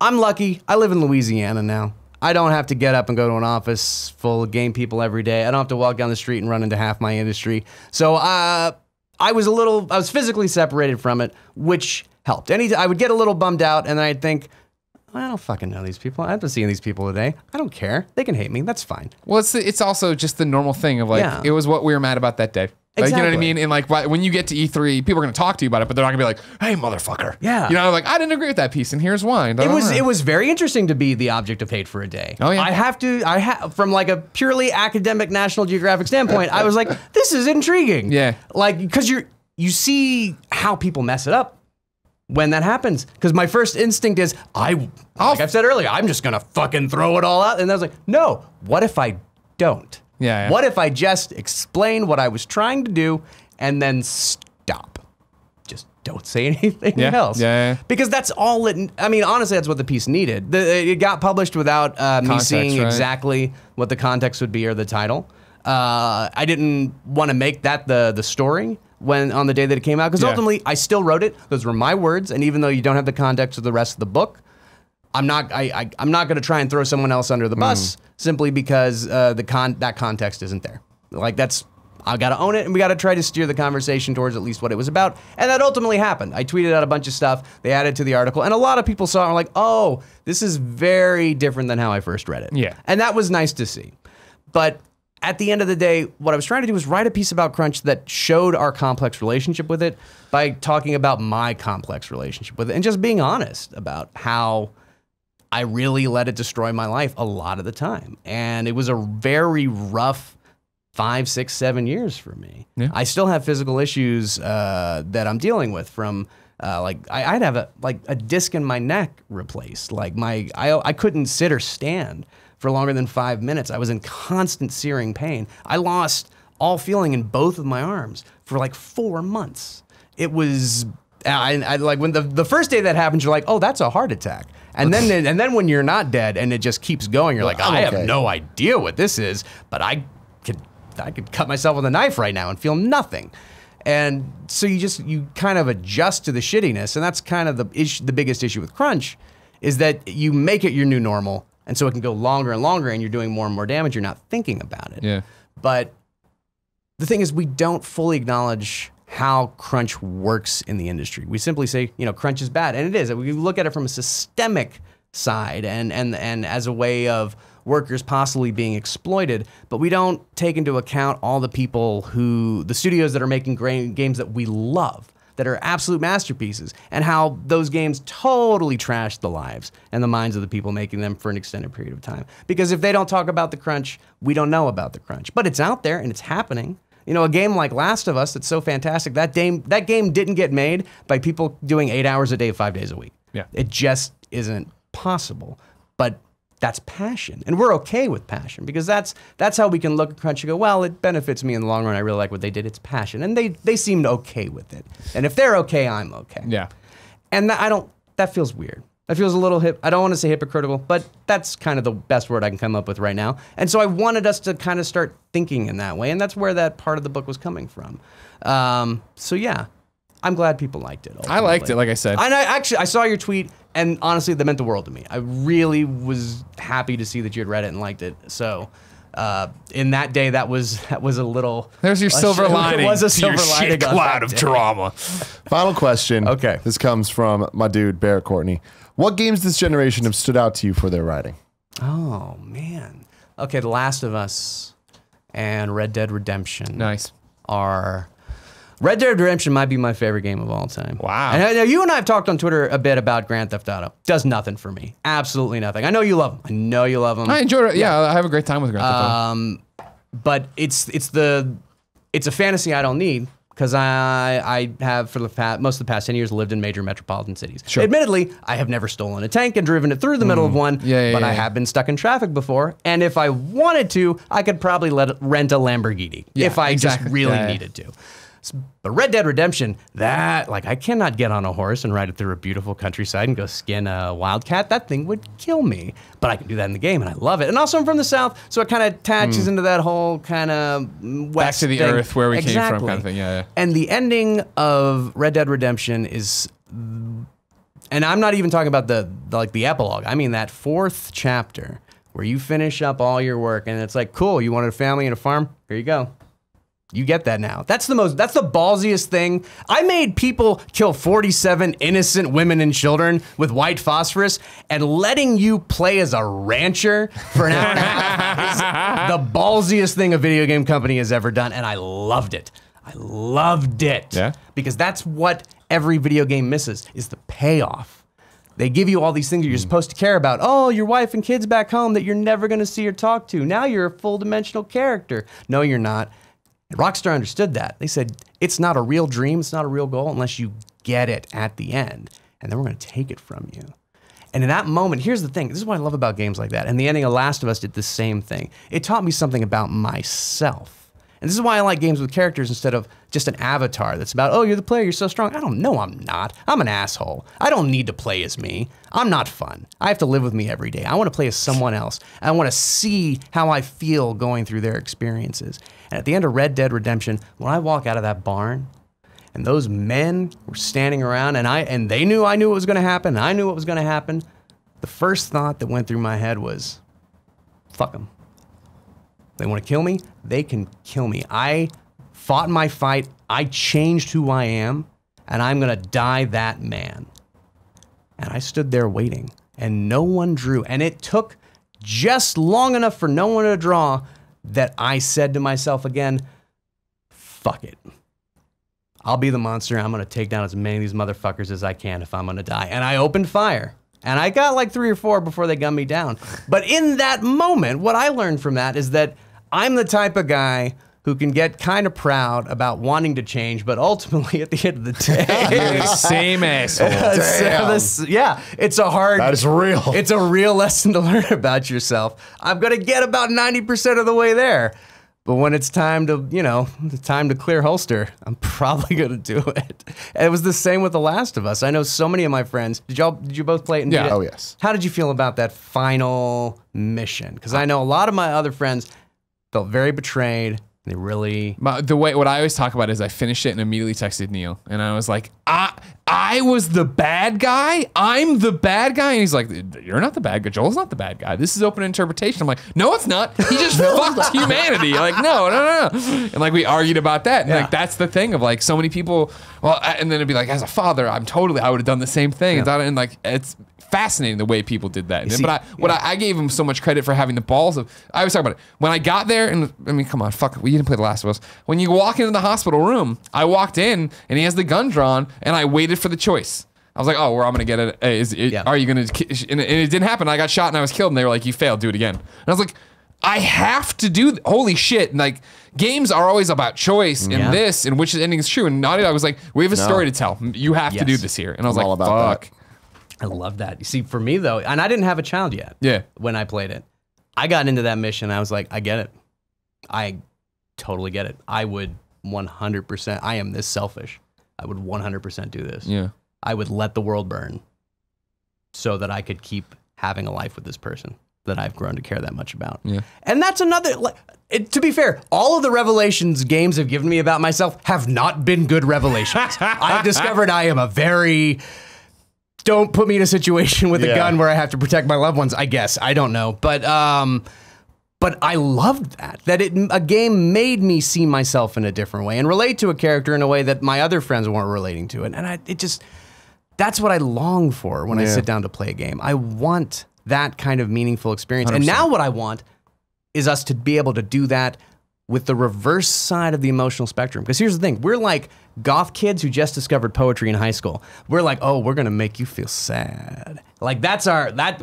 I'm lucky. I live in Louisiana now. I don't have to get up and go to an office full of game people every day. I don't have to walk down the street and run into half my industry. So, I was physically separated from it, which helped. I would get a little bummed out, and then I'd think, I don't fucking know these people. I haven't seen these people today. I don't care. They can hate me. That's fine. Well, it's also just the normal thing of like, it was what we were mad about that day. Like, Exactly. you know what I mean? And like, when you get to E3, people are going to talk to you about it, but they're not going to be like, hey, motherfucker. Yeah. You know, like, I didn't agree with that piece, and here's why. It was very interesting to be the object of hate for a day. Oh, yeah. I have from like a purely academic National Geographic standpoint, I was like, this is intriguing. Yeah. Like, because you see how people mess it up when that happens. Because my first instinct is, like I've said earlier, I'm just gonna fucking throw it all out. And I was like, no, what if I don't? Yeah. What if I just explain what I was trying to do and then stop? Just don't say anything else. Yeah. Because that's all I mean, honestly, that's what the piece needed. It got published without me Context, seeing right? exactly what the context would be or the title. I didn't want to make that the story on the day that it came out, because ultimately I still wrote it. Those were my words, and even though you don't have the context of the rest of the book, I'm not going to try and throw someone else under the bus simply because that context isn't there. Like, I got to own it, and we got to try to steer the conversation towards at least what it was about. And that ultimately happened. I tweeted out a bunch of stuff. They added to the article, and a lot of people saw it and were like, oh, this is very different than how I first read it. Yeah. And that was nice to see. But at the end of the day, what I was trying to do was write a piece about crunch that showed our complex relationship with it by talking about my complex relationship with it and just being honest about how I really let it destroy my life a lot of the time. And it was a very rough 5, 6, 7 years for me. Yeah. I still have physical issues that I'm dealing with from I'd have a disc in my neck replaced. Like I couldn't sit or stand for longer than 5 minutes. I was in constant searing pain. I lost all feeling in both of my arms for like 4 months. It was, I like when the first day that happens, you're like, oh, that's a heart attack. And then when you're not dead and it just keeps going, you're like, I have no idea what this is, but I could cut myself with a knife right now and feel nothing. And so you kind of adjust to the shittiness, and that's kind of the biggest issue with crunch, is that you make it your new normal. And so it can go longer and longer, and you're doing more and more damage. You're not thinking about it. Yeah. But the thing is, we don't fully acknowledge how crunch works in the industry. We simply say, crunch is bad, and it is. We look at it from a systemic side and as a way of workers possibly being exploited, but we don't take into account all the people the studios that are making great games that we love, that are absolute masterpieces, and how those games totally trash the lives and the minds of the people making them for an extended period of time. Because if they don't talk about the crunch, we don't know about the crunch. But it's out there and it's happening. A game like Last of Us that's so fantastic, that game didn't get made by people doing 8 hours a day, 5 days a week. Yeah. It just isn't possible. But that's passion. And we're okay with passion, because that's how we can look at crunch and go, well, it benefits me in the long run. I really like what they did. It's passion. And they seemed okay with it. And if they're okay, I'm okay. Yeah. And that feels weird. That feels a little I don't want to say hypocritical, but that's kind of the best word I can come up with right now. And so I wanted us to kind of start thinking in that way. And that's where that part of the book was coming from. So yeah, I'm glad people liked it. Ultimately. I liked it, like I said. And I saw your tweet, and honestly, that meant the world to me. I really was happy to see that you had read it and liked it. So in that day, that was a little. There's your silver lining. It was a to your silver lining. shit cloud of drama. Final question. Okay. This comes from my dude, Barrett Courtney. What games this generation have stood out to you for their writing? Oh, man. Okay, The Last of Us and Red Dead Redemption. Nice. Red Dead Redemption might be my favorite game of all time. Wow. And I know you and I have talked on Twitter a bit about Grand Theft Auto. Does nothing for me. Absolutely nothing. I know you love them. I enjoyed it. Yeah, I have a great time with Grand Theft Auto. But it's a fantasy I don't need, because I have for most of the past 10 years lived in major metropolitan cities. Sure. Admittedly, I have never stolen a tank and driven it through the middle of one, but I have been stuck in traffic before. And if I wanted to, I could probably rent a Lamborghini if I just really needed to. But Red Dead Redemption, that, like, I cannot get on a horse and ride it through a beautiful countryside and go skin a wildcat. That thing would kill me. But I can do that in the game, and I love it. And also, I'm from the South, so it kind of attaches into that whole kind of west Back to the thing. earth where we came Exactly. from kind of thing. Yeah. And the ending of Red Dead Redemption is, and I'm not even talking about the epilogue. I mean that 4th chapter where you finish up all your work, and it's like, cool, you wanted a family and a farm? Here you go. You get that now. That's the ballsiest thing. I made people kill 47 innocent women and children with white phosphorus, and letting you play as a rancher for an hour and a half is the ballsiest thing a video game company has ever done, and I loved it. I loved it. Yeah. Because that's what every video game misses, is the payoff. They give you all these things that you're supposed to care about. Oh, your wife and kids back home that you're never going to see or talk to. Now you're a full-dimensional character. No, you're not. And Rockstar understood that. They said, it's not a real dream, it's not a real goal unless you get it at the end. And then we're going to take it from you. And in that moment, here's the thing. This is what I love about games like that. And the ending of Last of Us did the same thing. It taught me something about myself. And this is why I like games with characters instead of just an avatar that's about, oh, you're the player, you're so strong. I don't know, I'm not. I'm an asshole. I don't need to play as me. I'm not fun. I have to live with me every day. I want to play as someone else. I want to see how I feel going through their experiences. And at the end of Red Dead Redemption, when I walk out of that barn and those men were standing around and they knew I knew what was going to happen and I knew what was going to happen, the first thought that went through my head was, fuck them. They want to kill me? They can kill me. I fought my fight. I changed who I am, and I'm going to die that man. And I stood there waiting, and no one drew. And it took just long enough for no one to draw that I said to myself again, fuck it. I'll be the monster. I'm going to take down as many of these motherfuckers as I can if I'm going to die. And I opened fire. And I got like 3 or 4 before they gunned me down. But in that moment, what I learned from that is that I'm the type of guy who can get kind of proud about wanting to change, but ultimately at the end of the day, Same asshole. yeah, it's a hard. That is real. It's a real lesson to learn about yourself. I'm gonna get about 90% of the way there, but when it's time to, time to clear holster, I'm probably gonna do it. And it was the same with The Last of Us. I know so many of my friends. Did you both play it? And Yeah. beat it? Oh, yes. How did you feel about that final mission? Because I know a lot of my other friends felt very betrayed. They really... What I always talk about is I finished it and immediately texted Neil. And I was like, I was the bad guy? I'm the bad guy? And he's like, you're not the bad guy. Joel's not the bad guy. This is open interpretation. I'm like, no, it's not. He just fucked humanity. Like, no. And like, we argued about that. And like, that's the thing of like, so many people, and then it'd be like, as a father, I would have done the same thing. And like, it's fascinating the way people did that. I gave him so much credit for having the balls of, I always talk about it. When I got there, and I mean, come on, fuck it, we didn't play The Last of Us. When you walk into the hospital room, I walked in and he has the gun drawn and I waited for the choice. I was like, oh, I'm going to get it. Are you going to, and it didn't happen. I got shot and I was killed and they were like, you failed, do it again. And I was like, I have to do, holy shit. And like, games are always about choice and this and which ending is true. And Naughty Dog was like, we have a story to tell. You have to do this here. And I was I'm like, all about fuck. I love that. You see, for me though, and I didn't have a child yet. Yeah. When I played it, I got into that mission. I was like, I get it. I totally get it. I would 100%. I am this selfish. I would 100% do this. Yeah. I would let the world burn so that I could keep having a life with this person that I've grown to care that much about. Yeah. And that's another, to be fair, all of the revelations games have given me about myself have not been good revelations. I've discovered I am a very, don't put me in a situation with a gun where I have to protect my loved ones, I guess. I don't know. But I loved that a game made me see myself in a different way and relate to a character in a way that my other friends weren't relating to it. And that's what I long for when I sit down to play a game. I want that kind of meaningful experience. 100%. And now what I want is us to be able to do that with the reverse side of the emotional spectrum. Because here's the thing, we're like goth kids who just discovered poetry in high school. We're like, oh, we're gonna make you feel sad. Like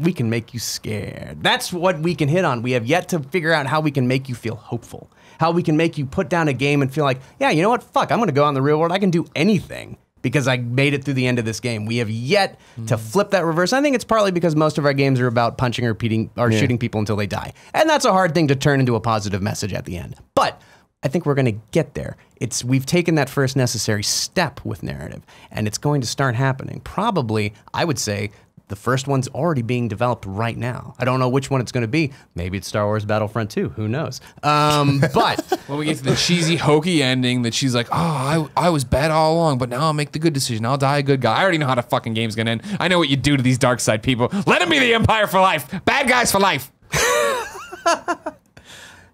we can make you scared. That's what we can hit on. We have yet to figure out how we can make you feel hopeful. How we can make you put down a game and feel like, yeah, you know what, fuck, I'm gonna go out in the real world, I can do anything because I made it through the end of this game. We have yet to flip that reverse. I think it's partly because most of our games are about punching or shooting people until they die. And that's a hard thing to turn into a positive message at the end. But I think we're going to get there. We've taken that first necessary step with narrative, and it's going to start happening. Probably, I would say, the first one's already being developed right now. I don't know which one it's going to be. Maybe it's Star Wars Battlefront 2. Who knows? But when we get to the cheesy, hokey ending that she's like, oh, I was bad all along, but now I'll make the good decision. I'll die a good guy. I already know how the fucking game's going to end. I know what you do to these dark side people. Let them be the Empire for life. Bad guys for life.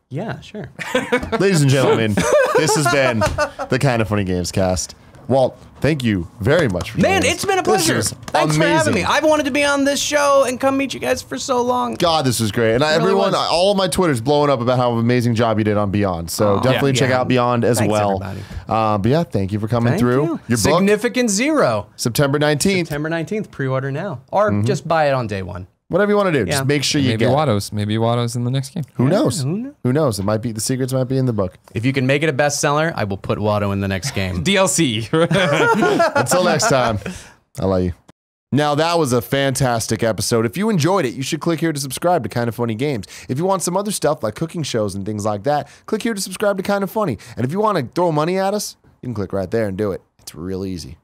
yeah, sure. Ladies and gentlemen, this has been the Kind of Funny Gamescast. Walt, thank you very much for Man, joining us. it's been a pleasure. This Thanks for having me. I've wanted to be on this show and come meet you guys for so long. God, this was great. And everyone, all of my Twitter's blowing up about how amazing job you did on Beyond. So definitely check out Beyond as well. But yeah, thank you for coming through. You. Your Significant Zero. September 19th. September 19th, pre-order now. Or just buy it on day one. Whatever you want to do. Just make sure you maybe get Watto's. Maybe Watto's in the next game. Who knows? Who knows? It might be, the secrets might be in the book. If you can make it a bestseller, I will put Watto in the next game. DLC. Until next time, I love you. Now, that was a fantastic episode. If you enjoyed it, you should click here to subscribe to Kind of Funny Games. If you want some other stuff like cooking shows and things like that, click here to subscribe to Kind of Funny. And if you want to throw money at us, you can click right there and do it. It's real easy.